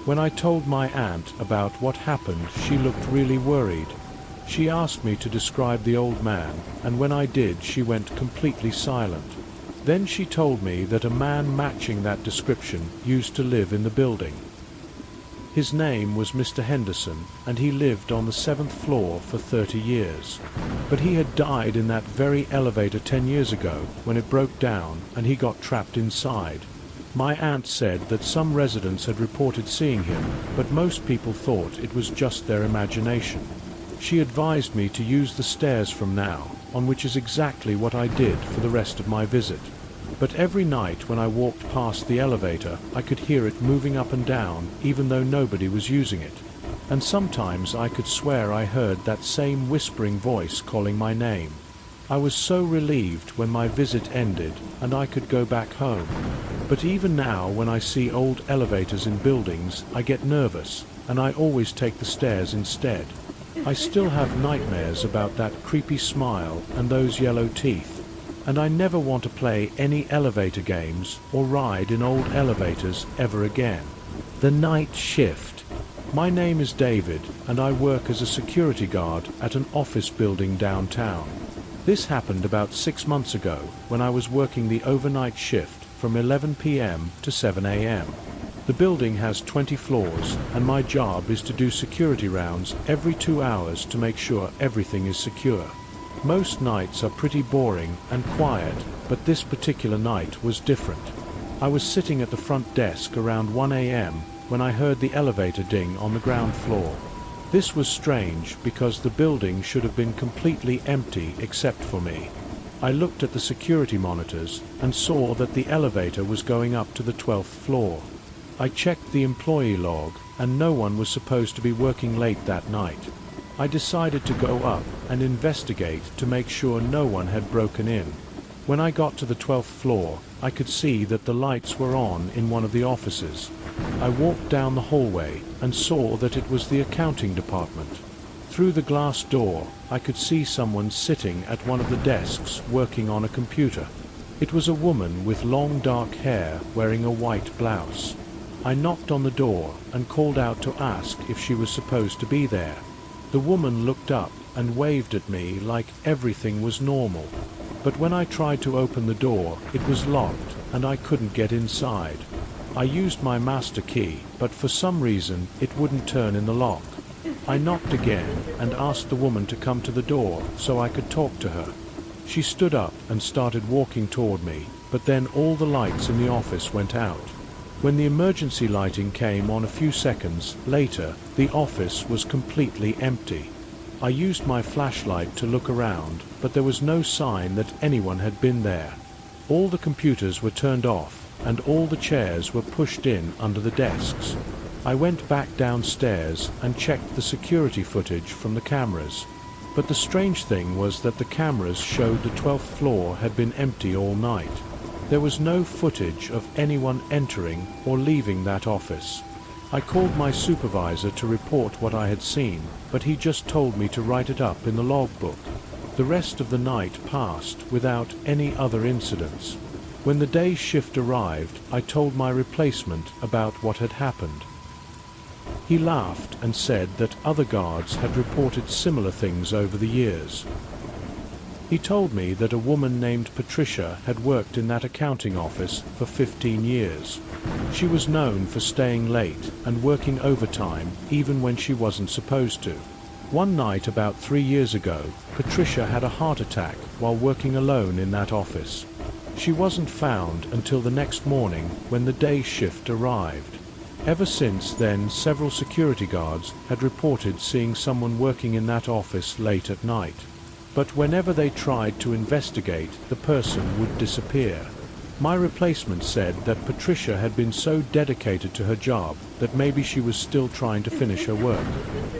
When I told my aunt about what happened, she looked really worried. She asked me to describe the old man, and when I did, she went completely silent. Then she told me that a man matching that description used to live in the building. His name was Mr. Henderson, and he lived on the 7th floor for 30 years. But he had died in that very elevator 10 years ago when it broke down and he got trapped inside. My aunt said that some residents had reported seeing him, but most people thought it was just their imagination. She advised me to use the stairs from now on, which is exactly what I did for the rest of my visit. But every night when I walked past the elevator, I could hear it moving up and down, even though nobody was using it. And sometimes I could swear I heard that same whispering voice calling my name. I was so relieved when my visit ended and I could go back home. But even now, when I see old elevators in buildings, I get nervous, and I always take the stairs instead. I still have nightmares about that creepy smile and those yellow teeth. And I never want to play any elevator games or ride in old elevators ever again. The night shift. My name is David, and I work as a security guard at an office building downtown. This happened about 6 months ago when I was working the overnight shift from 11 p.m. to 7 a.m. The building has 20 floors, and my job is to do security rounds every 2 hours to make sure everything is secure. Most nights are pretty boring and quiet, but this particular night was different. I was sitting at the front desk around 1 a.m. when I heard the elevator ding on the ground floor. This was strange because the building should have been completely empty except for me. I looked at the security monitors and saw that the elevator was going up to the 12th floor. I checked the employee log, and no one was supposed to be working late that night. I decided to go up and investigate to make sure no one had broken in. When I got to the 12th floor, I could see that the lights were on in one of the offices. I walked down the hallway and saw that it was the accounting department. Through the glass door, I could see someone sitting at one of the desks working on a computer. It was a woman with long dark hair wearing a white blouse. I knocked on the door and called out to ask if she was supposed to be there. The woman looked up and waved at me like everything was normal. But when I tried to open the door, it was locked and I couldn't get inside. I used my master key, but for some reason it wouldn't turn in the lock. I knocked again and asked the woman to come to the door so I could talk to her. She stood up and started walking toward me, but then all the lights in the office went out. When the emergency lighting came on a few seconds later, the office was completely empty. I used my flashlight to look around, but there was no sign that anyone had been there. All the computers were turned off, and all the chairs were pushed in under the desks. I went back downstairs and checked the security footage from the cameras. But the strange thing was that the cameras showed the 12th floor had been empty all night. There was no footage of anyone entering or leaving that office. I called my supervisor to report what I had seen, but he just told me to write it up in the logbook. The rest of the night passed without any other incidents. When the day shift arrived, I told my replacement about what had happened. He laughed and said that other guards had reported similar things over the years. He told me that a woman named Patricia had worked in that accounting office for 15 years. She was known for staying late and working overtime even when she wasn't supposed to. One night about 3 years ago, Patricia had a heart attack while working alone in that office. She wasn't found until the next morning when the day shift arrived. Ever since then, several security guards had reported seeing someone working in that office late at night. But whenever they tried to investigate, the person would disappear. My replacement said that Patricia had been so dedicated to her job that maybe she was still trying to finish her work.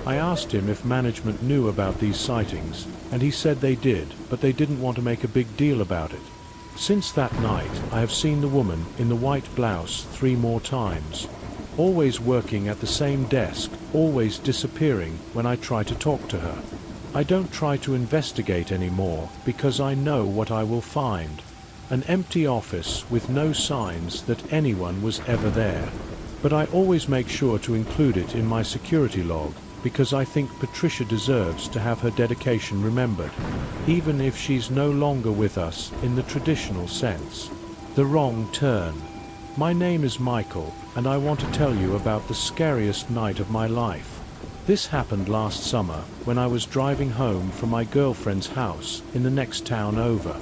I asked him if management knew about these sightings, and he said they did, but they didn't want to make a big deal about it. Since that night, I have seen the woman in the white blouse 3 more times. Always working at the same desk, always disappearing when I try to talk to her. I don't try to investigate anymore because I know what I will find. An empty office with no signs that anyone was ever there. But I always make sure to include it in my security log because I think Patricia deserves to have her dedication remembered, even if she's no longer with us in the traditional sense. The wrong turn. My name is Michael, and I want to tell you about the scariest night of my life. This happened last summer when I was driving home from my girlfriend's house in the next town over.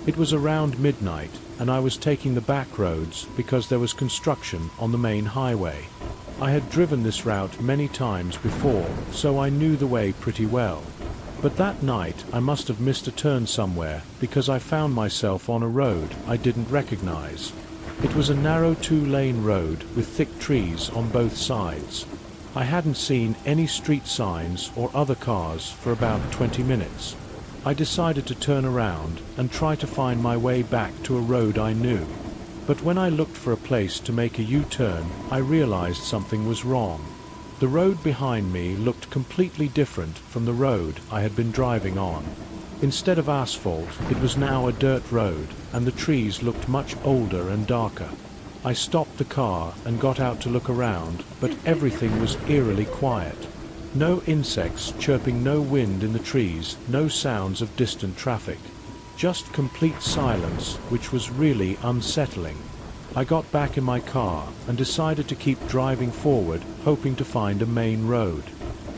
It was around midnight, and I was taking the back roads because there was construction on the main highway. I had driven this route many times before, so I knew the way pretty well. But that night I must have missed a turn somewhere because I found myself on a road I didn't recognize. It was a narrow 2-lane road with thick trees on both sides. I hadn't seen any street signs or other cars for about 20 minutes. I decided to turn around and try to find my way back to a road I knew. But when I looked for a place to make a U-turn, I realized something was wrong. The road behind me looked completely different from the road I had been driving on. Instead of asphalt, it was now a dirt road, and the trees looked much older and darker. I stopped the car and got out to look around, but everything was eerily quiet. No insects chirping, no wind in the trees, no sounds of distant traffic. Just complete silence, which was really unsettling. I got back in my car and decided to keep driving forward, hoping to find a main road.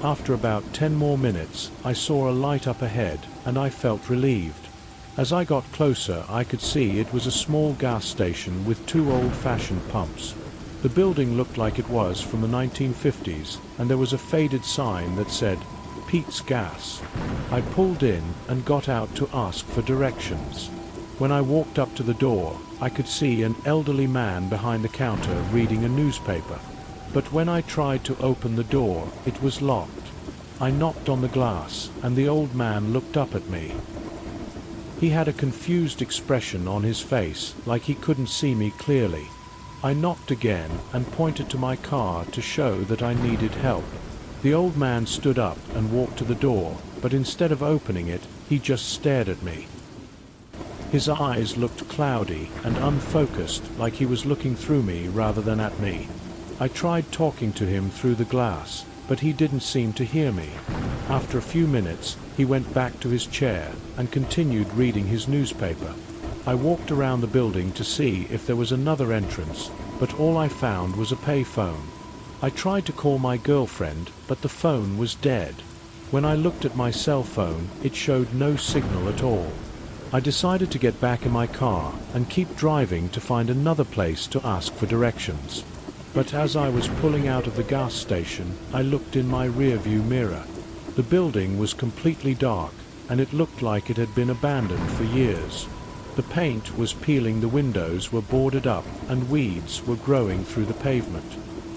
After about 10 more minutes, I saw a light up ahead, and I felt relieved. As I got closer, I could see it was a small gas station with 2 old-fashioned pumps. The building looked like it was from the 1950s, and there was a faded sign that said, Pete's Gas. I pulled in and got out to ask for directions. When I walked up to the door, I could see an elderly man behind the counter reading a newspaper. But when I tried to open the door, it was locked. I knocked on the glass, and the old man looked up at me. He had a confused expression on his face, like he couldn't see me clearly. I knocked again and pointed to my car to show that I needed help. The old man stood up and walked to the door, but instead of opening it, he just stared at me. His eyes looked cloudy and unfocused, like he was looking through me rather than at me. I tried talking to him through the glass, but he didn't seem to hear me. After a few minutes, he went back to his chair and continued reading his newspaper. I walked around the building to see if there was another entrance, but all I found was a payphone. I tried to call my girlfriend, but the phone was dead. When I looked at my cell phone, it showed no signal at all. I decided to get back in my car and keep driving to find another place to ask for directions. But as I was pulling out of the gas station, I looked in my rearview mirror. The building was completely dark, and it looked like it had been abandoned for years. The paint was peeling, the windows were boarded up, and weeds were growing through the pavement.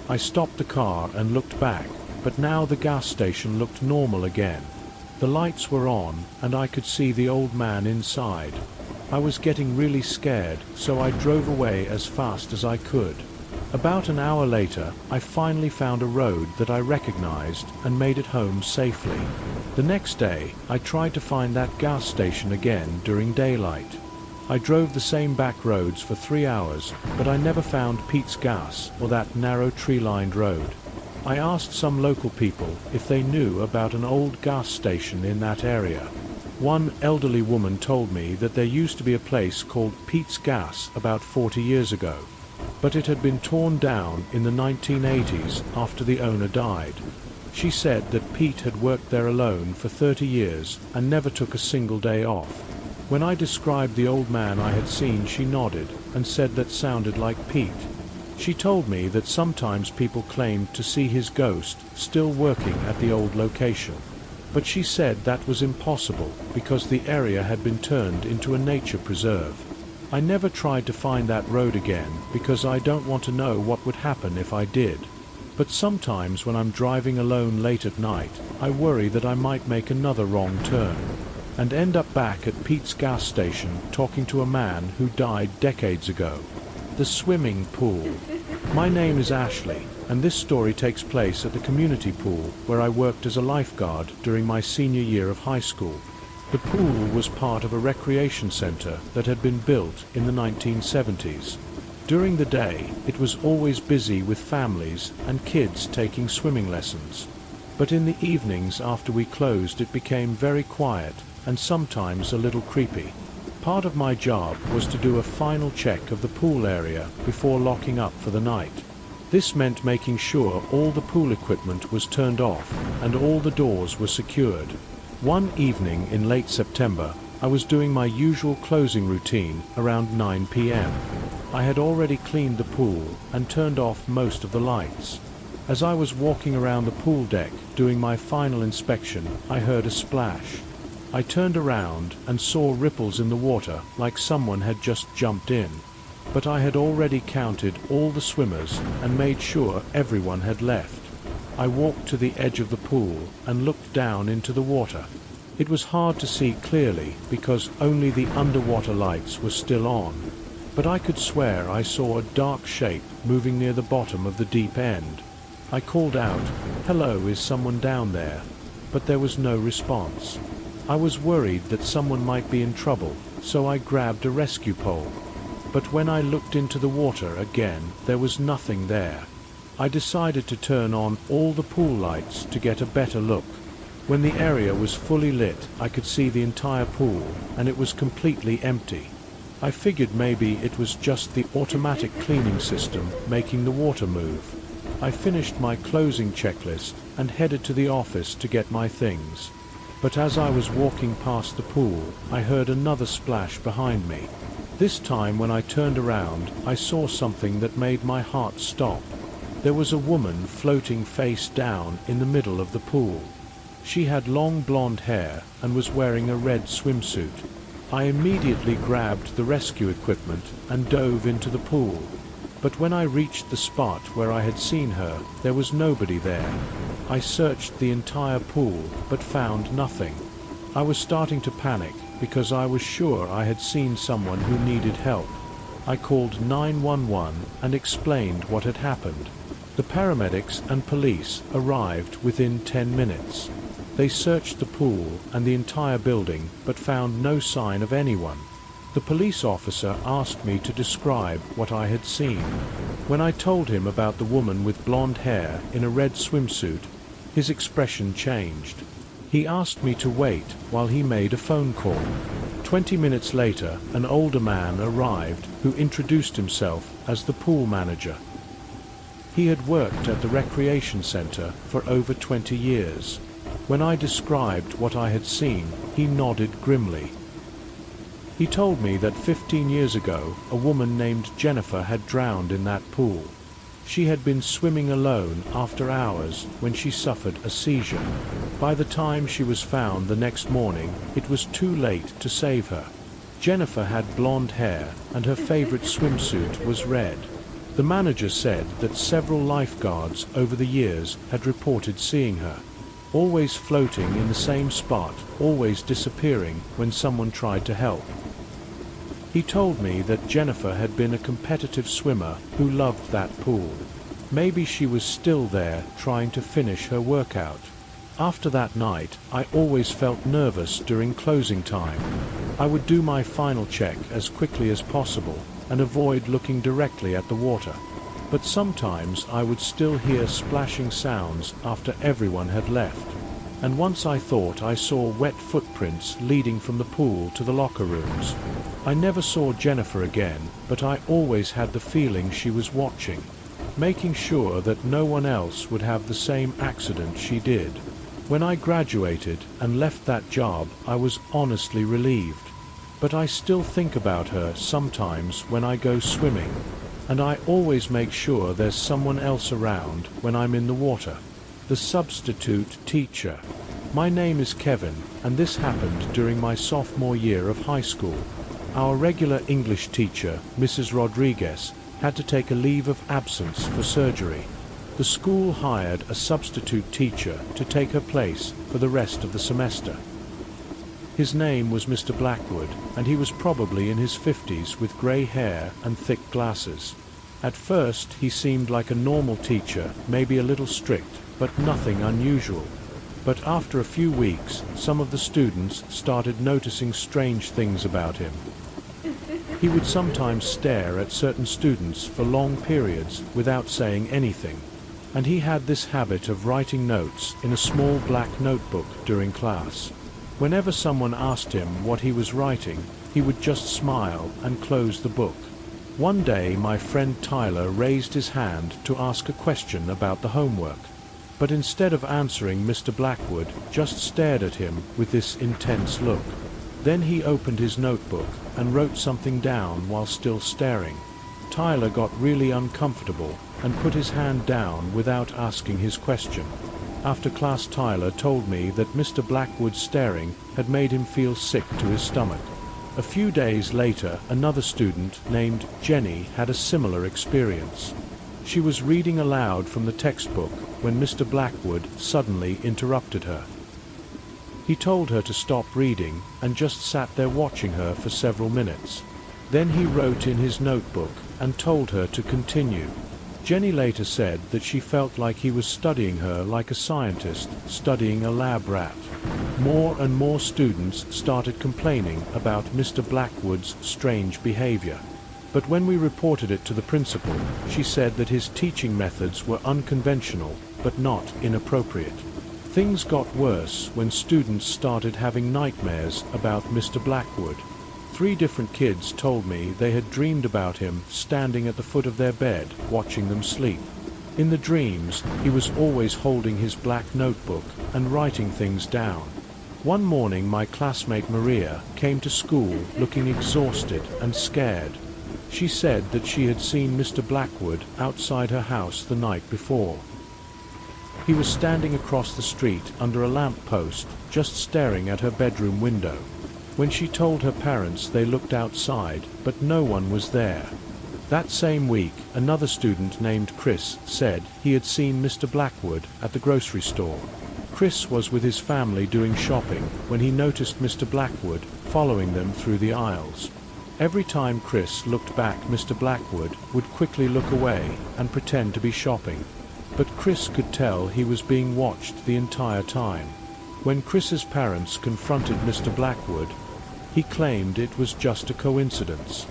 I stopped the car and looked back, but now the gas station looked normal again. The lights were on, and I could see the old man inside. I was getting really scared, so I drove away as fast as I could. About an hour later, I finally found a road that I recognized and made it home safely. The next day, I tried to find that gas station again during daylight. I drove the same back roads for 3 hours, but I never found Pete's Gas or that narrow tree-lined road. I asked some local people if they knew about an old gas station in that area. One elderly woman told me that there used to be a place called Pete's Gas about 40 years ago, but it had been torn down in the 1980s after the owner died. She said that Pete had worked there alone for 30 years and never took a single day off. When I described the old man I had seen, she nodded and said that sounded like Pete. She told me that sometimes people claimed to see his ghost still working at the old location. But she said that was impossible because the area had been turned into a nature preserve. I never tried to find that road again because I don't want to know what would happen if I did. But sometimes when I'm driving alone late at night, I worry that I might make another wrong turn and end up back at Pete's gas station talking to a man who died decades ago. The swimming pool. My name is Ashley, and this story takes place at the community pool where I worked as a lifeguard during my senior year of high school. The pool was part of a recreation center that had been built in the 1970s. During the day, it was always busy with families and kids taking swimming lessons. But in the evenings after we closed, it became very quiet and sometimes a little creepy. Part of my job was to do a final check of the pool area before locking up for the night. This meant making sure all the pool equipment was turned off and all the doors were secured. One evening in late September, I was doing my usual closing routine around 9 p.m. I had already cleaned the pool and turned off most of the lights. As I was walking around the pool deck doing my final inspection, I heard a splash. I turned around and saw ripples in the water like someone had just jumped in. But I had already counted all the swimmers and made sure everyone had left. I walked to the edge of the pool and looked down into the water. It was hard to see clearly because only the underwater lights were still on. But I could swear I saw a dark shape moving near the bottom of the deep end. I called out, "Hello, is someone down there?" But there was no response. I was worried that someone might be in trouble, so I grabbed a rescue pole. But when I looked into the water again, there was nothing there. I decided to turn on all the pool lights to get a better look. When the area was fully lit, I could see the entire pool, and it was completely empty. I figured maybe it was just the automatic cleaning system making the water move. I finished my closing checklist and headed to the office to get my things. But as I was walking past the pool, I heard another splash behind me. This time when I turned around, I saw something that made my heart stop. There was a woman floating face down in the middle of the pool. She had long blonde hair and was wearing a red swimsuit. I immediately grabbed the rescue equipment and dove into the pool. But when I reached the spot where I had seen her, there was nobody there. I searched the entire pool but found nothing. I was starting to panic because I was sure I had seen someone who needed help. I called 911 and explained what had happened. The paramedics and police arrived within 10 minutes. They searched the pool and the entire building but found no sign of anyone. The police officer asked me to describe what I had seen. When I told him about the woman with blonde hair in a red swimsuit, his expression changed. He asked me to wait while he made a phone call. 20 minutes later, an older man arrived who introduced himself as the pool manager. He had worked at the recreation center for over 20 years. When I described what I had seen, he nodded grimly. He told me that 15 years ago, a woman named Jennifer had drowned in that pool. She had been swimming alone after hours when she suffered a seizure. By the time she was found the next morning, it was too late to save her. Jennifer had blonde hair and her favorite swimsuit was red. The manager said that several lifeguards over the years had reported seeing her. Always floating in the same spot, always disappearing when someone tried to help. He told me that Jennifer had been a competitive swimmer who loved that pool. Maybe she was still there trying to finish her workout. After that night, I always felt nervous during closing time. I would do my final check as quickly as possible and avoid looking directly at the water. But sometimes I would still hear splashing sounds after everyone had left. and once I thought I saw wet footprints leading from the pool to the locker rooms. I never saw Jennifer again, but I always had the feeling she was watching, making sure that no one else would have the same accident she did. When I graduated and left that job, I was honestly relieved. But I still think about her sometimes when I go swimming, and I always make sure there's someone else around when I'm in the water. The substitute teacher. My name is Kevin, and this happened during my sophomore year of high school. Our regular English teacher, Mrs. Rodriguez, had to take a leave of absence for surgery. The school hired a substitute teacher to take her place for the rest of the semester. His name was Mr. Blackwood, and he was probably in his 50s with grey hair and thick glasses. At first he seemed like a normal teacher, maybe a little strict, but nothing unusual. But after a few weeks, some of the students started noticing strange things about him. He would sometimes stare at certain students for long periods without saying anything, and he had this habit of writing notes in a small black notebook during class. Whenever someone asked him what he was writing, he would just smile and close the book. One day my friend Tyler raised his hand to ask a question about the homework, but instead of answering, Mr. Blackwood just stared at him with this intense look. Then he opened his notebook and wrote something down while still staring. Tyler got really uncomfortable and put his hand down without asking his question. After class, Tyler told me that Mr. Blackwood's staring had made him feel sick to his stomach. A few days later, another student named Jenny had a similar experience. She was reading aloud from the textbook when Mr. Blackwood suddenly interrupted her. He told her to stop reading and just sat there watching her for several minutes. Then he wrote in his notebook and told her to continue. Jenny later said that she felt like he was studying her like a scientist studying a lab rat. More and more students started complaining about Mr. Blackwood's strange behavior. But when we reported it to the principal, she said that his teaching methods were unconventional but not inappropriate. Things got worse when students started having nightmares about Mr. Blackwood. 3 different kids told me they had dreamed about him standing at the foot of their bed, watching them sleep. In the dreams, he was always holding his black notebook and writing things down. One morning, my classmate Maria came to school looking exhausted and scared. She said that she had seen Mr. Blackwood outside her house the night before. He was standing across the street under a lamp post, just staring at her bedroom window. When she told her parents, they looked outside, but no one was there. That same week, another student named Chris said he had seen Mr. Blackwood at the grocery store. Chris was with his family doing shopping when he noticed Mr. Blackwood following them through the aisles. Every time Chris looked back, Mr. Blackwood would quickly look away and pretend to be shopping. But Chris could tell he was being watched the entire time. When Chris's parents confronted Mr. Blackwood, he claimed it was just a coincidence.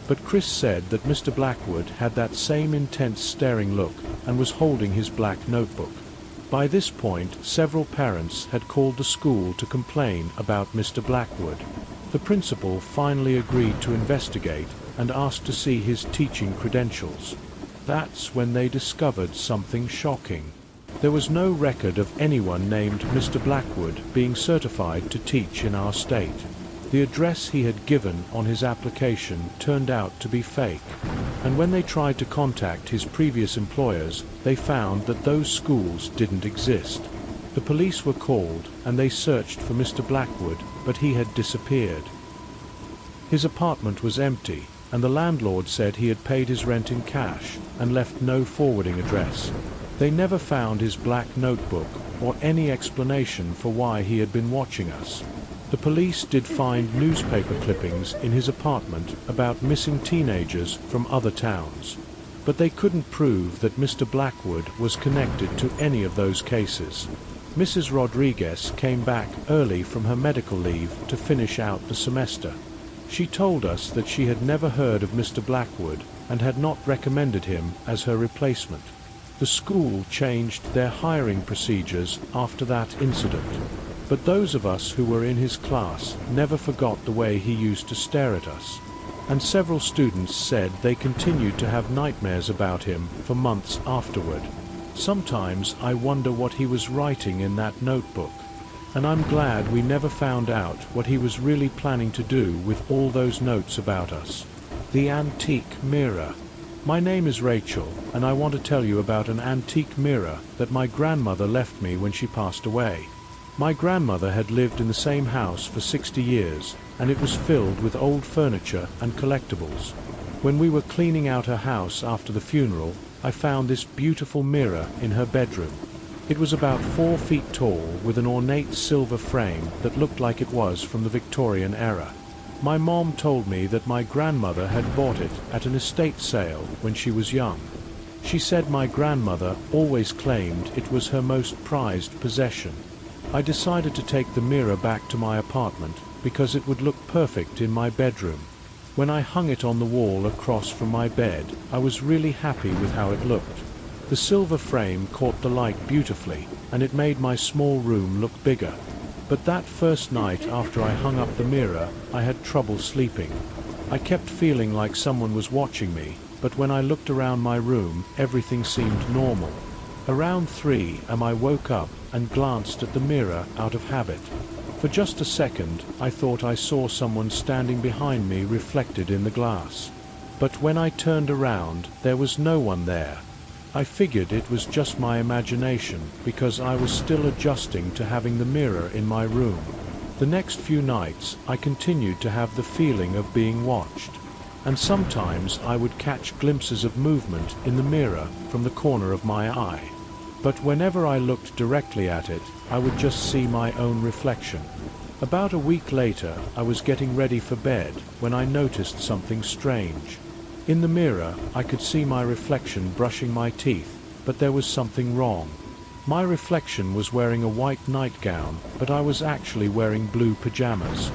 But Chris said that Mr. Blackwood had that same intense staring look and was holding his black notebook. By this point, several parents had called the school to complain about Mr. Blackwood. The principal finally agreed to investigate and asked to see his teaching credentials. That's when they discovered something shocking. There was no record of anyone named Mr. Blackwood being certified to teach in our state. The address he had given on his application turned out to be fake, and when they tried to contact his previous employers, they found that those schools didn't exist. The police were called, and they searched for Mr. Blackwood, but he had disappeared. His apartment was empty, and the landlord said he had paid his rent in cash and left no forwarding address. They never found his black notebook or any explanation for why he had been watching us. The police did find newspaper clippings in his apartment about missing teenagers from other towns, but they couldn't prove that Mr. Blackwood was connected to any of those cases. Mrs. Rodriguez came back early from her medical leave to finish out the semester. She told us that she had never heard of Mr. Blackwood and had not recommended him as her replacement. The school changed their hiring procedures after that incident. But those of us who were in his class never forgot the way he used to stare at us. And several students said they continued to have nightmares about him for months afterward. Sometimes I wonder what he was writing in that notebook. And I'm glad we never found out what he was really planning to do with all those notes about us. The antique mirror. My name is Rachel, and I want to tell you about an antique mirror that my grandmother left me when she passed away. My grandmother had lived in the same house for 60 years, and it was filled with old furniture and collectibles. When we were cleaning out her house after the funeral, I found this beautiful mirror in her bedroom. It was about 4 feet tall with an ornate silver frame that looked like it was from the Victorian era. My mom told me that my grandmother had bought it at an estate sale when she was young. She said my grandmother always claimed it was her most prized possession. I decided to take the mirror back to my apartment because it would look perfect in my bedroom. When I hung it on the wall across from my bed, I was really happy with how it looked. The silver frame caught the light beautifully, and it made my small room look bigger. But that first night after I hung up the mirror, I had trouble sleeping. I kept feeling like someone was watching me, but when I looked around my room, everything seemed normal. Around 3 am I woke up and glanced at the mirror out of habit. For just a second, I thought I saw someone standing behind me reflected in the glass. But when I turned around, there was no one there. I figured it was just my imagination because I was still adjusting to having the mirror in my room. The next few nights, I continued to have the feeling of being watched. And sometimes I would catch glimpses of movement in the mirror from the corner of my eye. But whenever I looked directly at it, I would just see my own reflection. About a week later, I was getting ready for bed when I noticed something strange. In the mirror, I could see my reflection brushing my teeth, but there was something wrong. My reflection was wearing a white nightgown, but I was actually wearing blue pajamas.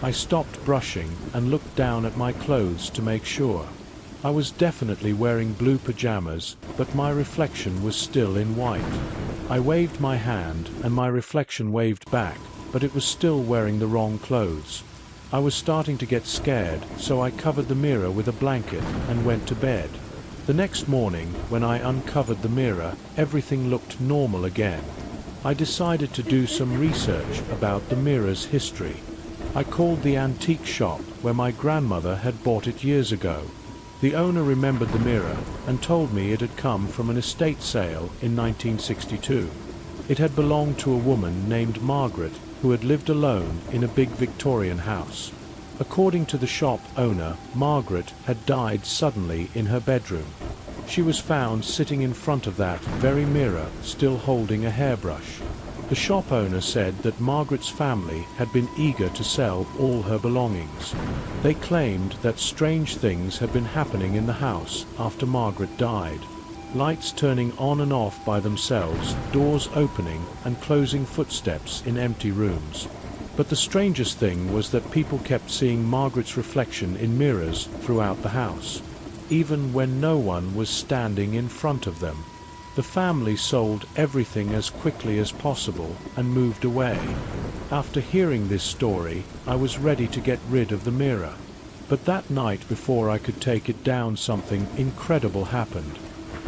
I stopped brushing and looked down at my clothes to make sure. I was definitely wearing blue pajamas, but my reflection was still in white. I waved my hand, and my reflection waved back, but it was still wearing the wrong clothes. I was starting to get scared, so I covered the mirror with a blanket and went to bed. The next morning, when I uncovered the mirror, everything looked normal again. I decided to do some research about the mirror's history. I called the antique shop where my grandmother had bought it years ago. The owner remembered the mirror and told me it had come from an estate sale in 1962. It had belonged to a woman named Margaret, who had lived alone in a big Victorian house. According to the shop owner, Margaret had died suddenly in her bedroom. She was found sitting in front of that very mirror, still holding a hairbrush. The shop owner said that Margaret's family had been eager to sell all her belongings. They claimed that strange things had been happening in the house after Margaret died. Lights turning on and off by themselves, doors opening and closing footsteps in empty rooms. But the strangest thing was that people kept seeing Margaret's reflection in mirrors throughout the house, even when no one was standing in front of them. The family sold everything as quickly as possible and moved away. After hearing this story, I was ready to get rid of the mirror. But that night before I could take it down, something incredible happened.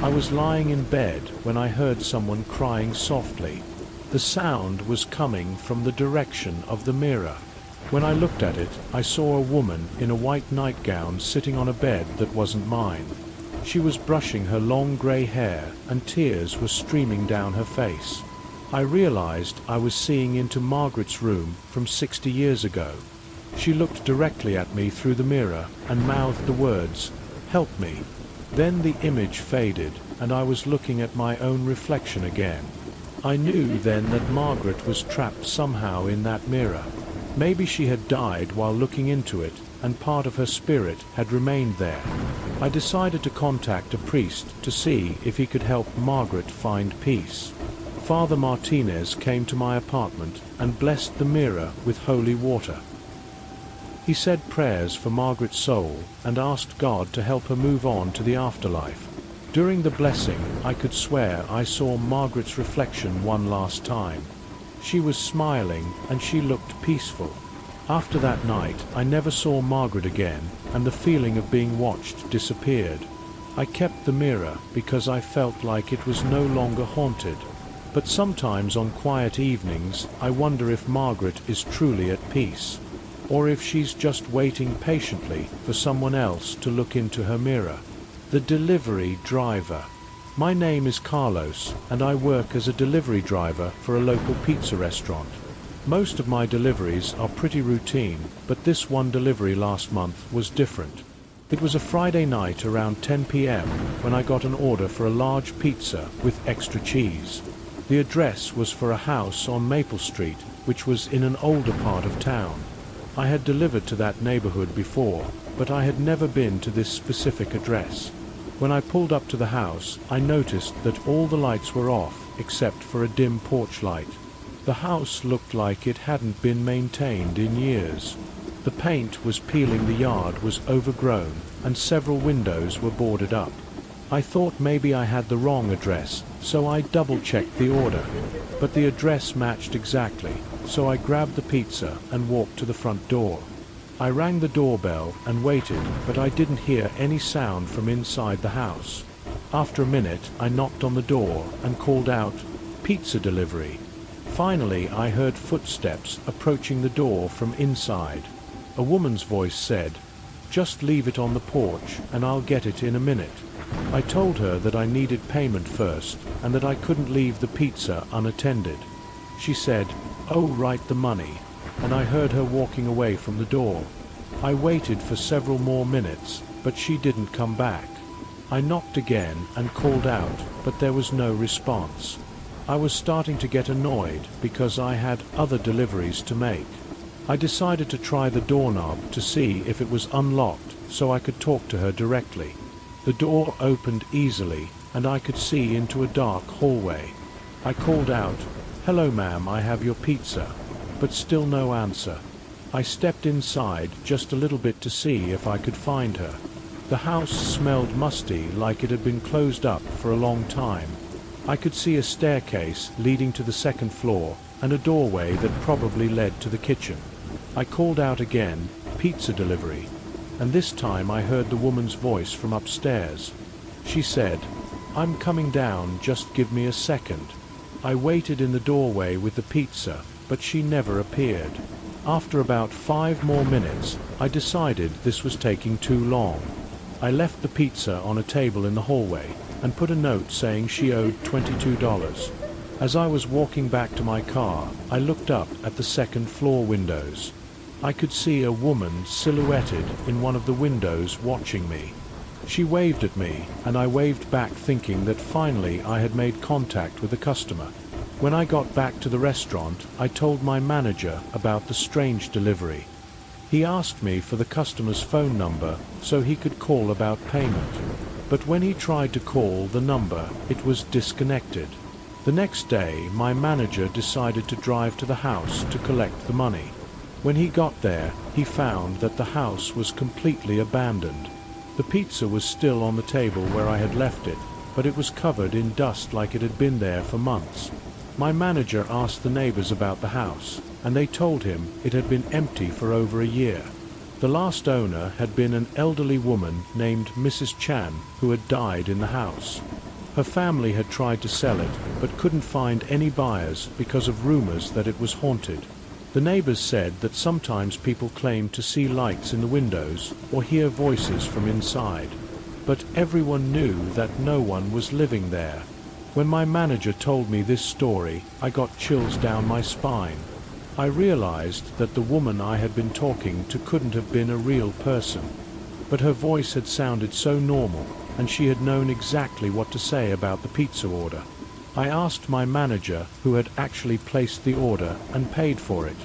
I was lying in bed when I heard someone crying softly. The sound was coming from the direction of the mirror. When I looked at it, I saw a woman in a white nightgown sitting on a bed that wasn't mine. She was brushing her long grey hair, and tears were streaming down her face. I realized I was seeing into Margaret's room from 60 years ago. She looked directly at me through the mirror and mouthed the words, "Help me." Then the image faded, and I was looking at my own reflection again. I knew then that Margaret was trapped somehow in that mirror. Maybe she had died while looking into it, and part of her spirit had remained there. I decided to contact a priest to see if he could help Margaret find peace. Father Martinez came to my apartment and blessed the mirror with holy water. He said prayers for Margaret's soul and asked God to help her move on to the afterlife. During the blessing, I could swear I saw Margaret's reflection one last time. She was smiling, and she looked peaceful. After that night, I never saw Margaret again, and the feeling of being watched disappeared. I kept the mirror because I felt like it was no longer haunted. But sometimes on quiet evenings, I wonder if Margaret is truly at peace, or if she's just waiting patiently for someone else to look into her mirror. The delivery driver. My name is Carlos, and I work as a delivery driver for a local pizza restaurant. Most of my deliveries are pretty routine, but this one delivery last month was different. It was a Friday night around 10 p.m. when I got an order for a large pizza with extra cheese. The address was for a house on Maple Street, which was in an older part of town. I had delivered to that neighborhood before, but I had never been to this specific address. When I pulled up to the house, I noticed that all the lights were off except for a dim porch light. The house looked like it hadn't been maintained in years. The paint was peeling, the yard was overgrown, and several windows were boarded up. I thought maybe I had the wrong address, so I double-checked the order. But the address matched exactly, so I grabbed the pizza and walked to the front door. I rang the doorbell and waited, but I didn't hear any sound from inside the house. After a minute, I knocked on the door and called out, "Pizza delivery." Finally, I heard footsteps approaching the door from inside. A woman's voice said, "Just leave it on the porch and I'll get it in a minute." I told her that I needed payment first and that I couldn't leave the pizza unattended. She said, "Oh, right, the money," and I heard her walking away from the door. I waited for several more minutes, but she didn't come back. I knocked again and called out, but there was no response. I was starting to get annoyed because I had other deliveries to make. I decided to try the doorknob to see if it was unlocked so I could talk to her directly. The door opened easily, and I could see into a dark hallway. I called out, "Hello ma'am, I have your pizza," but still no answer. I stepped inside just a little bit to see if I could find her. The house smelled musty, like it had been closed up for a long time. I could see a staircase leading to the second floor and a doorway that probably led to the kitchen. I called out again, "Pizza delivery," and this time I heard the woman's voice from upstairs. She said, "I'm coming down, just give me a second." I waited in the doorway with the pizza, but she never appeared. After about 5 more minutes, I decided this was taking too long. I left the pizza on a table in the hallway and put a note saying she owed $22. As I was walking back to my car, I looked up at the second floor windows. I could see a woman silhouetted in one of the windows watching me. She waved at me, and I waved back thinking that finally I had made contact with a customer. When I got back to the restaurant, I told my manager about the strange delivery. He asked me for the customer's phone number so he could call about payment. But when he tried to call the number, it was disconnected. The next day, my manager decided to drive to the house to collect the money. When he got there, he found that the house was completely abandoned. The pizza was still on the table where I had left it, but it was covered in dust like it had been there for months. My manager asked the neighbors about the house, and they told him it had been empty for over a year. The last owner had been an elderly woman named Mrs. Chan who had died in the house. Her family had tried to sell it, but couldn't find any buyers because of rumors that it was haunted. The neighbors said that sometimes people claimed to see lights in the windows or hear voices from inside, but everyone knew that no one was living there. When my manager told me this story, I got chills down my spine. I realized that the woman I had been talking to couldn't have been a real person, but her voice had sounded so normal, and she had known exactly what to say about the pizza order. I asked my manager who had actually placed the order and paid for it.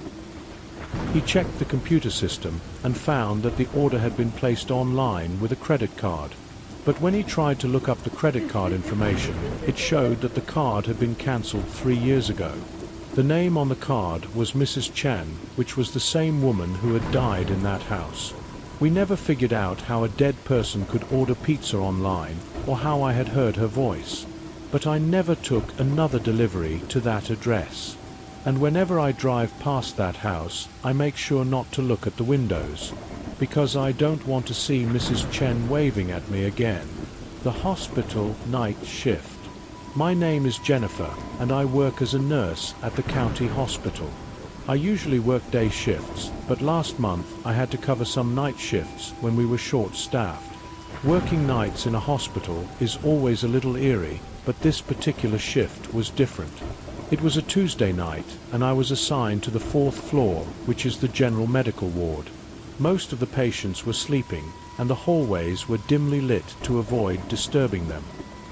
He checked the computer system and found that the order had been placed online with a credit card. But when he tried to look up the credit card information, it showed that the card had been cancelled 3 years ago. The name on the card was Mrs. Chan, which was the same woman who had died in that house. We never figured out how a dead person could order pizza online, or how I had heard her voice. But I never took another delivery to that address. And whenever I drive past that house, I make sure not to look at the windows, because I don't want to see Mrs. Chen waving at me again. The hospital night shift. My name is Jennifer, and I work as a nurse at the county hospital. I usually work day shifts, but last month I had to cover some night shifts when we were short-staffed. Working nights in a hospital is always a little eerie, but this particular shift was different. It was a Tuesday night, and I was assigned to the 4th floor, which is the general medical ward. Most of the patients were sleeping, and the hallways were dimly lit to avoid disturbing them.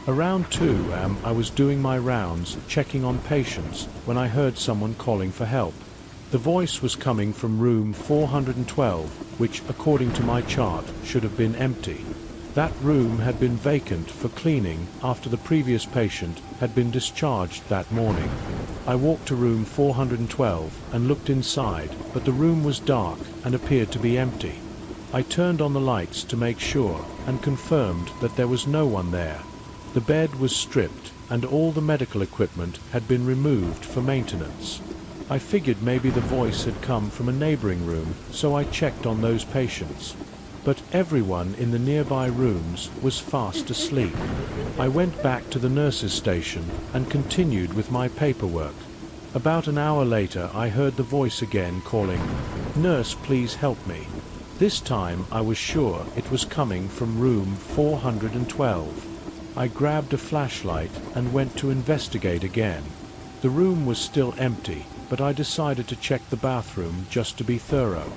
Around 2 am I was doing my rounds, checking on patients, when I heard someone calling for help. The voice was coming from room 412, which, according to my chart, should have been empty. That room had been vacant for cleaning after the previous patient had been discharged that morning. I walked to room 412 and looked inside, but the room was dark and appeared to be empty. I turned on the lights to make sure and confirmed that there was no one there. The bed was stripped and all the medical equipment had been removed for maintenance. I figured maybe the voice had come from a neighboring room, so I checked on those patients. But everyone in the nearby rooms was fast asleep. I went back to the nurse's station and continued with my paperwork. About an hour later I heard the voice again calling, "Nurse, please help me." This time I was sure it was coming from room 412. I grabbed a flashlight and went to investigate again. The room was still empty, but I decided to check the bathroom just to be thorough.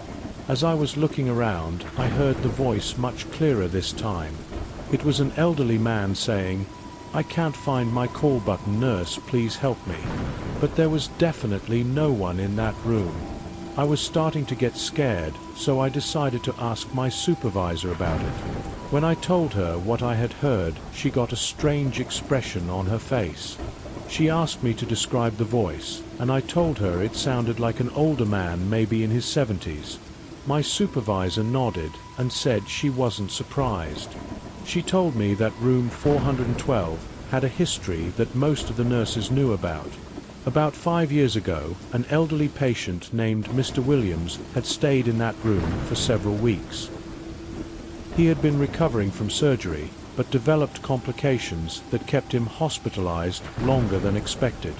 As I was looking around, I heard the voice much clearer this time. It was an elderly man saying, "I can't find my call button, nurse, please help me." But there was definitely no one in that room. I was starting to get scared, so I decided to ask my supervisor about it. When I told her what I had heard, she got a strange expression on her face. She asked me to describe the voice, and I told her it sounded like an older man, maybe in his 70s. My supervisor nodded and said she wasn't surprised. She told me that room 412 had a history that most of the nurses knew about. About 5 years ago, an elderly patient named Mr. Williams had stayed in that room for several weeks. He had been recovering from surgery, but developed complications that kept him hospitalized longer than expected.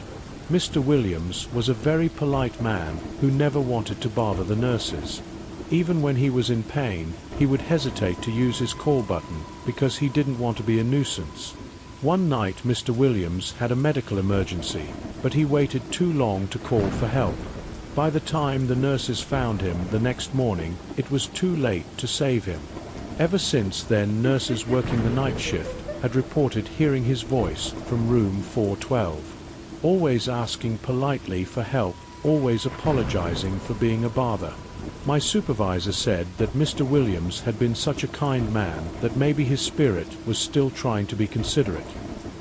Mr. Williams was a very polite man who never wanted to bother the nurses. Even when he was in pain, he would hesitate to use his call button because he didn't want to be a nuisance. One night Mr. Williams had a medical emergency, but he waited too long to call for help. By the time the nurses found him the next morning, it was too late to save him. Ever since then, nurses working the night shift had reported hearing his voice from room 412. Always asking politely for help, always apologizing for being a bother. My supervisor said that Mr. Williams had been such a kind man that maybe his spirit was still trying to be considerate.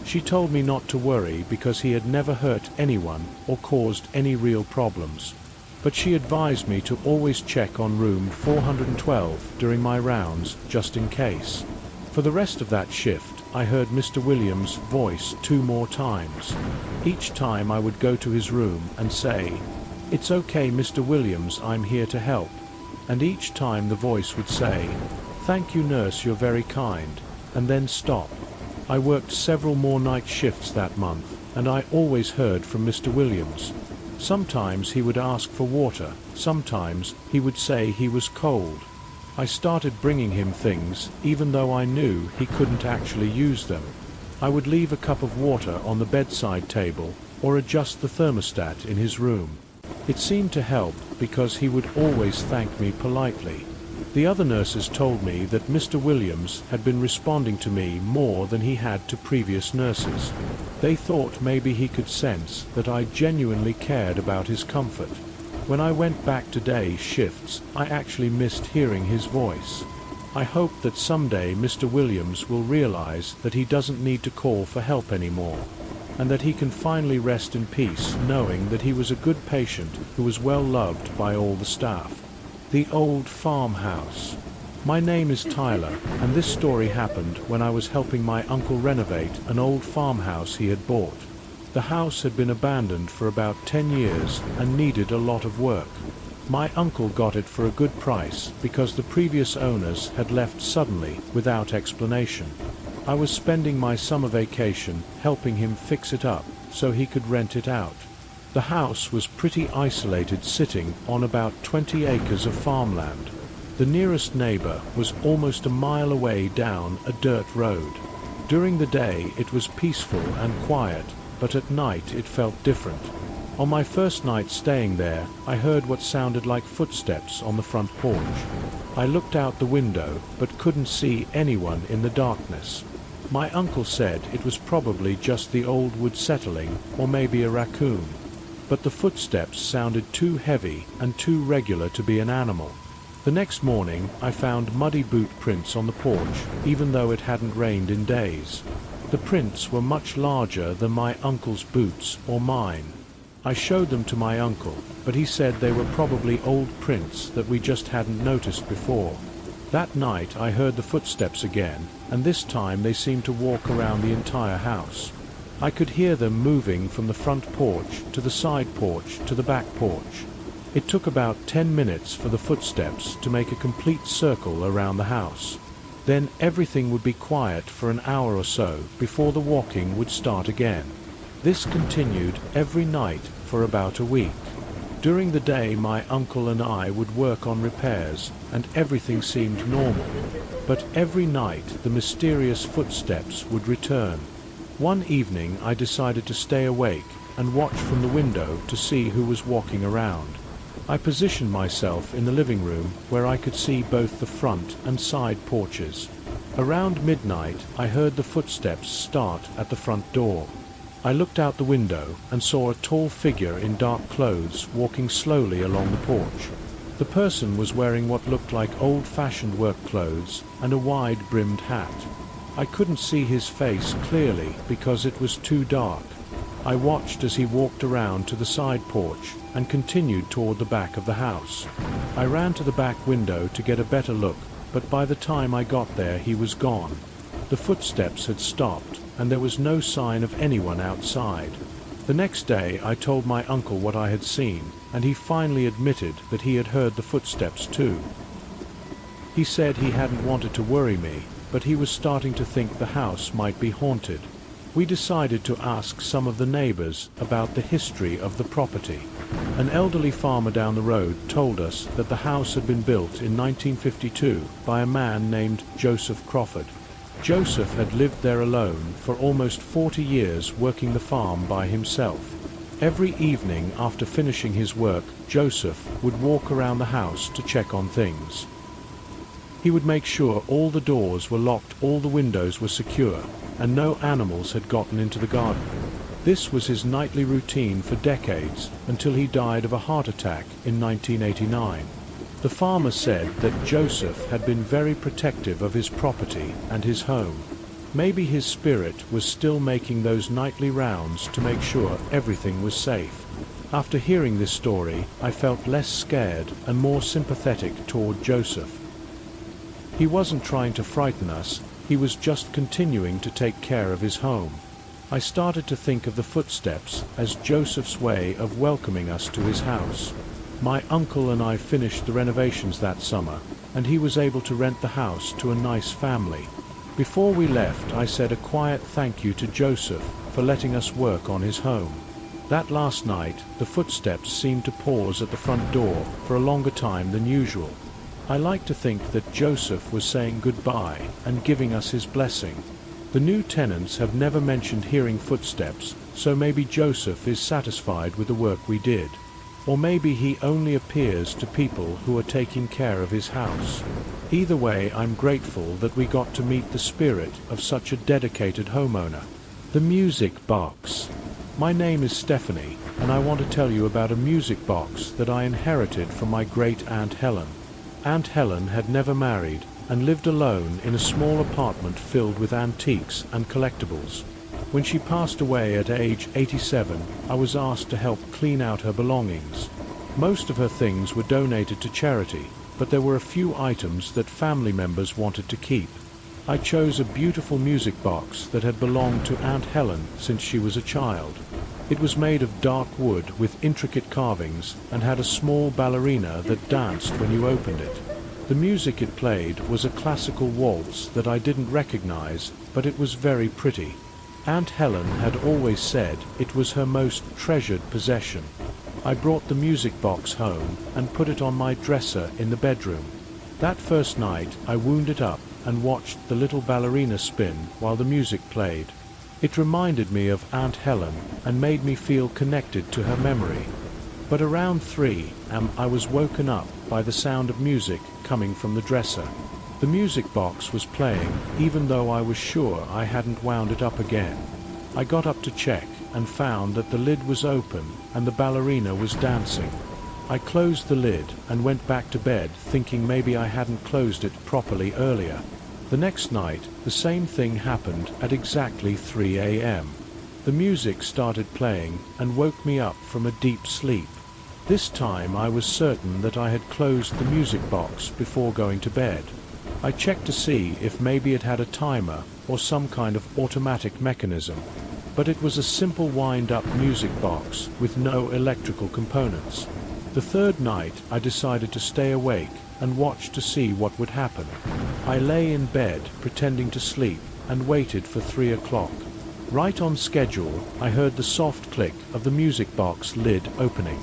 She told me not to worry because he had never hurt anyone or caused any real problems. But she advised me to always check on room 412 during my rounds, just in case. For the rest of that shift, I heard Mr. Williams' voice 2 more times. Each time I would go to his room and say, "It's okay, Mr. Williams, I'm here to help." And each time the voice would say, "Thank you, nurse, you're very kind," and then stop. I worked several more night shifts that month, and I always heard from Mr. Williams. Sometimes he would ask for water, sometimes he would say he was cold. I started bringing him things, even though I knew he couldn't actually use them. I would leave a cup of water on the bedside table, or adjust the thermostat in his room. It seemed to help because he would always thank me politely. The other nurses told me that Mr. Williams had been responding to me more than he had to previous nurses. They thought maybe he could sense that I genuinely cared about his comfort. When I went back to day shifts, I actually missed hearing his voice. I hope that someday Mr. Williams will realize that he doesn't need to call for help anymore, and that he can finally rest in peace knowing that he was a good patient who was well loved by all the staff. The old farmhouse. My name is Tyler, and this story happened when I was helping my uncle renovate an old farmhouse he had bought. The house had been abandoned for about 10 years and needed a lot of work. My uncle got it for a good price because the previous owners had left suddenly without explanation. I was spending my summer vacation helping him fix it up so he could rent it out. The house was pretty isolated, sitting on about 20 acres of farmland. The nearest neighbor was almost a mile away down a dirt road. During the day it was peaceful and quiet, but at night it felt different. On my first night staying there, I heard what sounded like footsteps on the front porch. I looked out the window, but couldn't see anyone in the darkness. My uncle said it was probably just the old wood settling, or maybe a raccoon. But the footsteps sounded too heavy and too regular to be an animal. The next morning, I found muddy boot prints on the porch, even though it hadn't rained in days. The prints were much larger than my uncle's boots or mine. I showed them to my uncle, but he said they were probably old prints that we just hadn't noticed before. That night I heard the footsteps again, and this time they seemed to walk around the entire house. I could hear them moving from the front porch to the side porch to the back porch. It took about 10 minutes for the footsteps to make a complete circle around the house. Then everything would be quiet for an hour or so before the walking would start again. This continued every night for about a week. During the day my uncle and I would work on repairs and everything seemed normal. But every night the mysterious footsteps would return. One evening I decided to stay awake and watch from the window to see who was walking around. I positioned myself in the living room where I could see both the front and side porches. Around midnight, I heard the footsteps start at the front door. I looked out the window and saw a tall figure in dark clothes walking slowly along the porch. The person was wearing what looked like old-fashioned work clothes and a wide-brimmed hat. I couldn't see his face clearly because it was too dark. I watched as he walked around to the side porch and continued toward the back of the house. I ran to the back window to get a better look, but by the time I got there he was gone. The footsteps had stopped, and there was no sign of anyone outside. The next day I told my uncle what I had seen, and he finally admitted that he had heard the footsteps too. He said he hadn't wanted to worry me, but he was starting to think the house might be haunted. We decided to ask some of the neighbors about the history of the property. An elderly farmer down the road told us that the house had been built in 1952 by a man named Joseph Crawford. Joseph had lived there alone for almost 40 years, working the farm by himself. Every evening after finishing his work, Joseph would walk around the house to check on things. He would make sure all the doors were locked, all the windows were secure, and no animals had gotten into the garden. This was his nightly routine for decades, until he died of a heart attack in 1989. The farmer said that Joseph had been very protective of his property and his home. Maybe his spirit was still making those nightly rounds to make sure everything was safe. After hearing this story, I felt less scared and more sympathetic toward Joseph. He wasn't trying to frighten us, he was just continuing to take care of his home. I started to think of the footsteps as Joseph's way of welcoming us to his house. My uncle and I finished the renovations that summer, and he was able to rent the house to a nice family. Before we left, I said a quiet thank you to Joseph for letting us work on his home. That last night, the footsteps seemed to pause at the front door for a longer time than usual. I like to think that Joseph was saying goodbye and giving us his blessing. The new tenants have never mentioned hearing footsteps, so maybe Joseph is satisfied with the work we did. Or maybe he only appears to people who are taking care of his house. Either way, I'm grateful that we got to meet the spirit of such a dedicated homeowner. The music box. My name is Stephanie, and I want to tell you about a music box that I inherited from my great-aunt Helen. Aunt Helen had never married and lived alone in a small apartment filled with antiques and collectibles. When she passed away at age 87, I was asked to help clean out her belongings. Most of her things were donated to charity, but there were a few items that family members wanted to keep. I chose a beautiful music box that had belonged to Aunt Helen since she was a child. It was made of dark wood with intricate carvings and had a small ballerina that danced when you opened it. The music it played was a classical waltz that I didn't recognize, but it was very pretty. Aunt Helen had always said it was her most treasured possession. I brought the music box home and put it on my dresser in the bedroom. That first night I wound it up and watched the little ballerina spin while the music played. It reminded me of Aunt Helen and made me feel connected to her memory. But around 3 am I was woken up by the sound of music coming from the dresser. The music box was playing even though I was sure I hadn't wound it up again. I got up to check and found that the lid was open and the ballerina was dancing. I closed the lid and went back to bed thinking maybe I hadn't closed it properly earlier. The next night, the same thing happened at exactly 3 a.m. The music started playing and woke me up from a deep sleep. This time I was certain that I had closed the music box before going to bed. I checked to see if maybe it had a timer or some kind of automatic mechanism, but it was a simple wind-up music box with no electrical components. The third night I decided to stay awake and watch to see what would happen. I lay in bed pretending to sleep and waited for 3 o'clock. Right on schedule, I heard the soft click of the music box lid opening.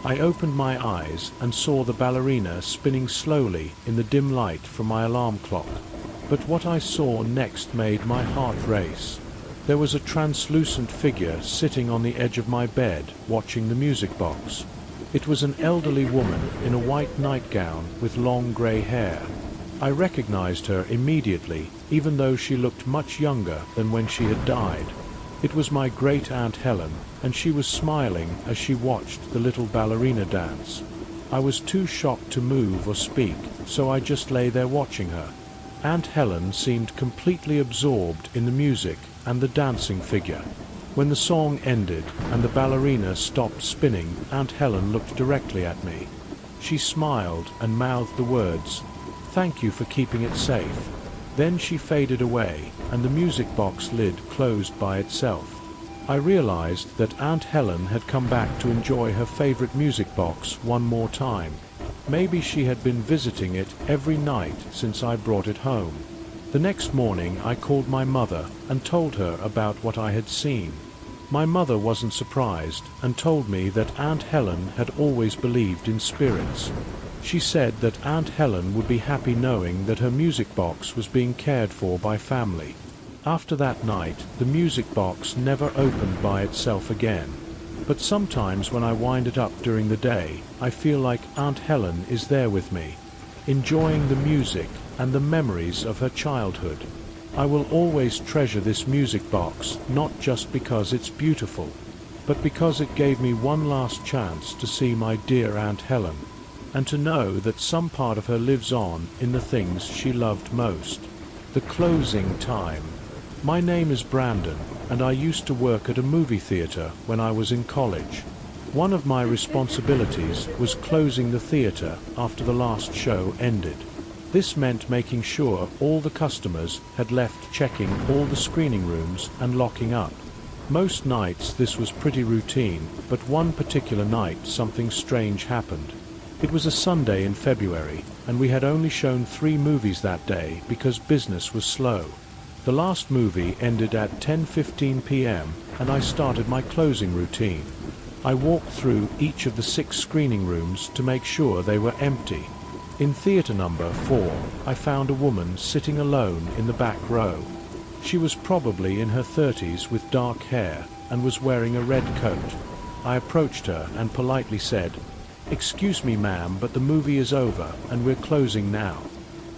I opened my eyes and saw the ballerina spinning slowly in the dim light from my alarm clock. But what I saw next made my heart race. There was a translucent figure sitting on the edge of my bed watching the music box. It was an elderly woman in a white nightgown with long grey hair. I recognized her immediately, even though she looked much younger than when she had died. It was my great-aunt Helen, and she was smiling as she watched the little ballerina dance. I was too shocked to move or speak, so I just lay there watching her. Aunt Helen seemed completely absorbed in the music and the dancing figure. When the song ended and the ballerina stopped spinning, Aunt Helen looked directly at me. She smiled and mouthed the words, "Thank you for keeping it safe." Then she faded away, and the music box lid closed by itself. I realized that Aunt Helen had come back to enjoy her favorite music box one more time. Maybe she had been visiting it every night since I brought it home. The next morning I called my mother and told her about what I had seen. My mother wasn't surprised and told me that Aunt Helen had always believed in spirits. She said that Aunt Helen would be happy knowing that her music box was being cared for by family. After that night, the music box never opened by itself again. But sometimes when I wind it up during the day, I feel like Aunt Helen is there with me, enjoying the music and the memories of her childhood. I will always treasure this music box, not just because it's beautiful, but because it gave me one last chance to see my dear Aunt Helen, and to know that some part of her lives on in the things she loved most. The closing time. My name is Brandon, and I used to work at a movie theater when I was in college. One of my responsibilities was closing the theater after the last show ended. This meant making sure all the customers had left, checking all the screening rooms and locking up. Most nights this was pretty routine, but one particular night something strange happened. It was a Sunday in February, and we had only shown 3 movies that day because business was slow. The last movie ended at 10:15 p.m. and I started my closing routine. I walked through each of the 6 screening rooms to make sure they were empty. In theater number 4, I found a woman sitting alone in the back row. She was probably in her 30s with dark hair and was wearing a red coat. I approached her and politely said, "Excuse me, ma'am, but the movie is over and we're closing now."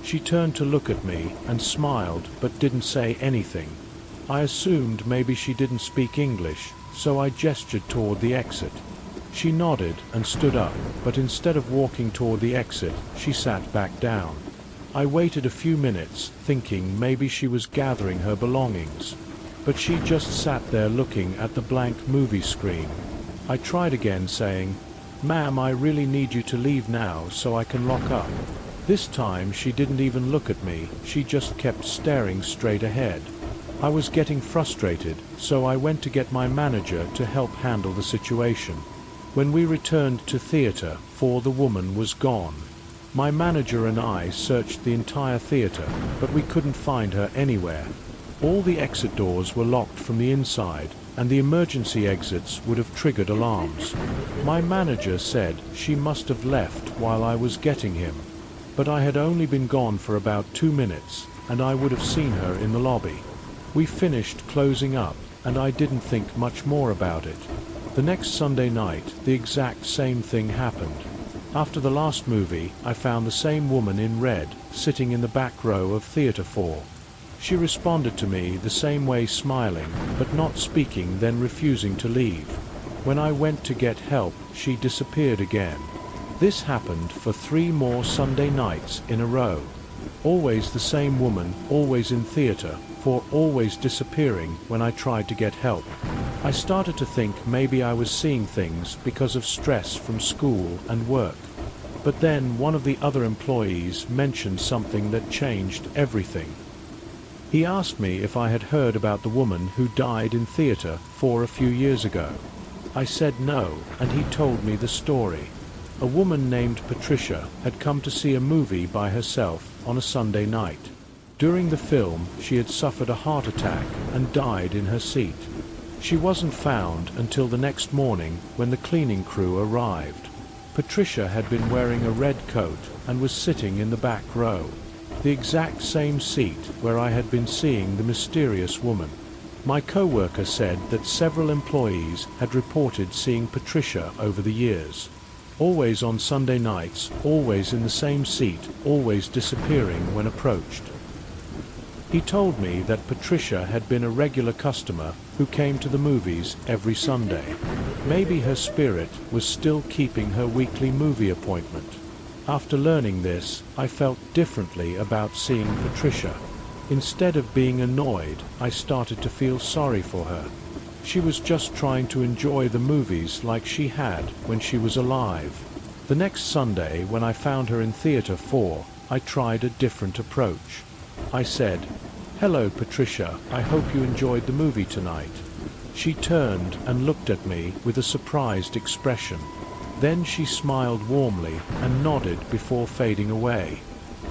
She turned to look at me and smiled but didn't say anything. I assumed maybe she didn't speak English, so I gestured toward the exit. She nodded and stood up, but instead of walking toward the exit, she sat back down. I waited a few minutes, thinking maybe she was gathering her belongings, but she just sat there looking at the blank movie screen. I tried again, saying, "Ma'am, I really need you to leave now so I can lock up." This time she didn't even look at me, she just kept staring straight ahead. I was getting frustrated, so I went to get my manager to help handle the situation. When we returned to theater, the woman was gone. My manager and I searched the entire theater, but we couldn't find her anywhere. All the exit doors were locked from the inside, and the emergency exits would have triggered alarms. My manager said she must have left while I was getting him. But I had only been gone for about 2 minutes, and I would have seen her in the lobby. We finished closing up, and I didn't think much more about it. The next Sunday night, the exact same thing happened. After the last movie, I found the same woman in red, sitting in the back row of Theatre 4. She responded to me the same way, smiling, but not speaking, then refusing to leave. When I went to get help, she disappeared again. This happened for 3 more Sunday nights in a row. Always the same woman, always in theatre, always disappearing when I tried to get help. I started to think maybe I was seeing things because of stress from school and work. But then one of the other employees mentioned something that changed everything. He asked me if I had heard about the woman who died in theatre a few years ago. I said no, and he told me the story. A woman named Patricia had come to see a movie by herself on a Sunday night. During the film, she had suffered a heart attack and died in her seat. She wasn't found until the next morning when the cleaning crew arrived. Patricia had been wearing a red coat and was sitting in the back row, the exact same seat where I had been seeing the mysterious woman. My co-worker said that several employees had reported seeing Patricia over the years. Always on Sunday nights, always in the same seat, always disappearing when approached. He told me that Patricia had been a regular customer who came to the movies every Sunday. Maybe her spirit was still keeping her weekly movie appointment. After learning this, I felt differently about seeing Patricia. Instead of being annoyed, I started to feel sorry for her. She was just trying to enjoy the movies like she had when she was alive. The next Sunday, when I found her in Theatre 4, I tried a different approach. I said, "Hello Patricia, I hope you enjoyed the movie tonight." She turned and looked at me with a surprised expression. Then she smiled warmly and nodded before fading away.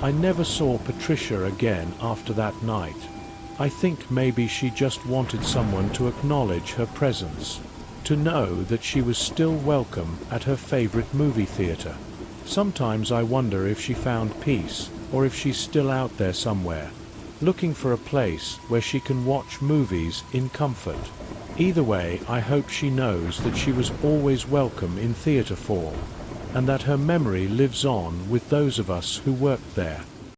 I never saw Patricia again after that night. I think maybe she just wanted someone to acknowledge her presence, to know that she was still welcome at her favorite movie theater. Sometimes I wonder if she found peace, or if she's still out there somewhere, looking for a place where she can watch movies in comfort. Either way, I hope she knows that she was always welcome in Theatre 4, and that her memory lives on with those of us who worked there.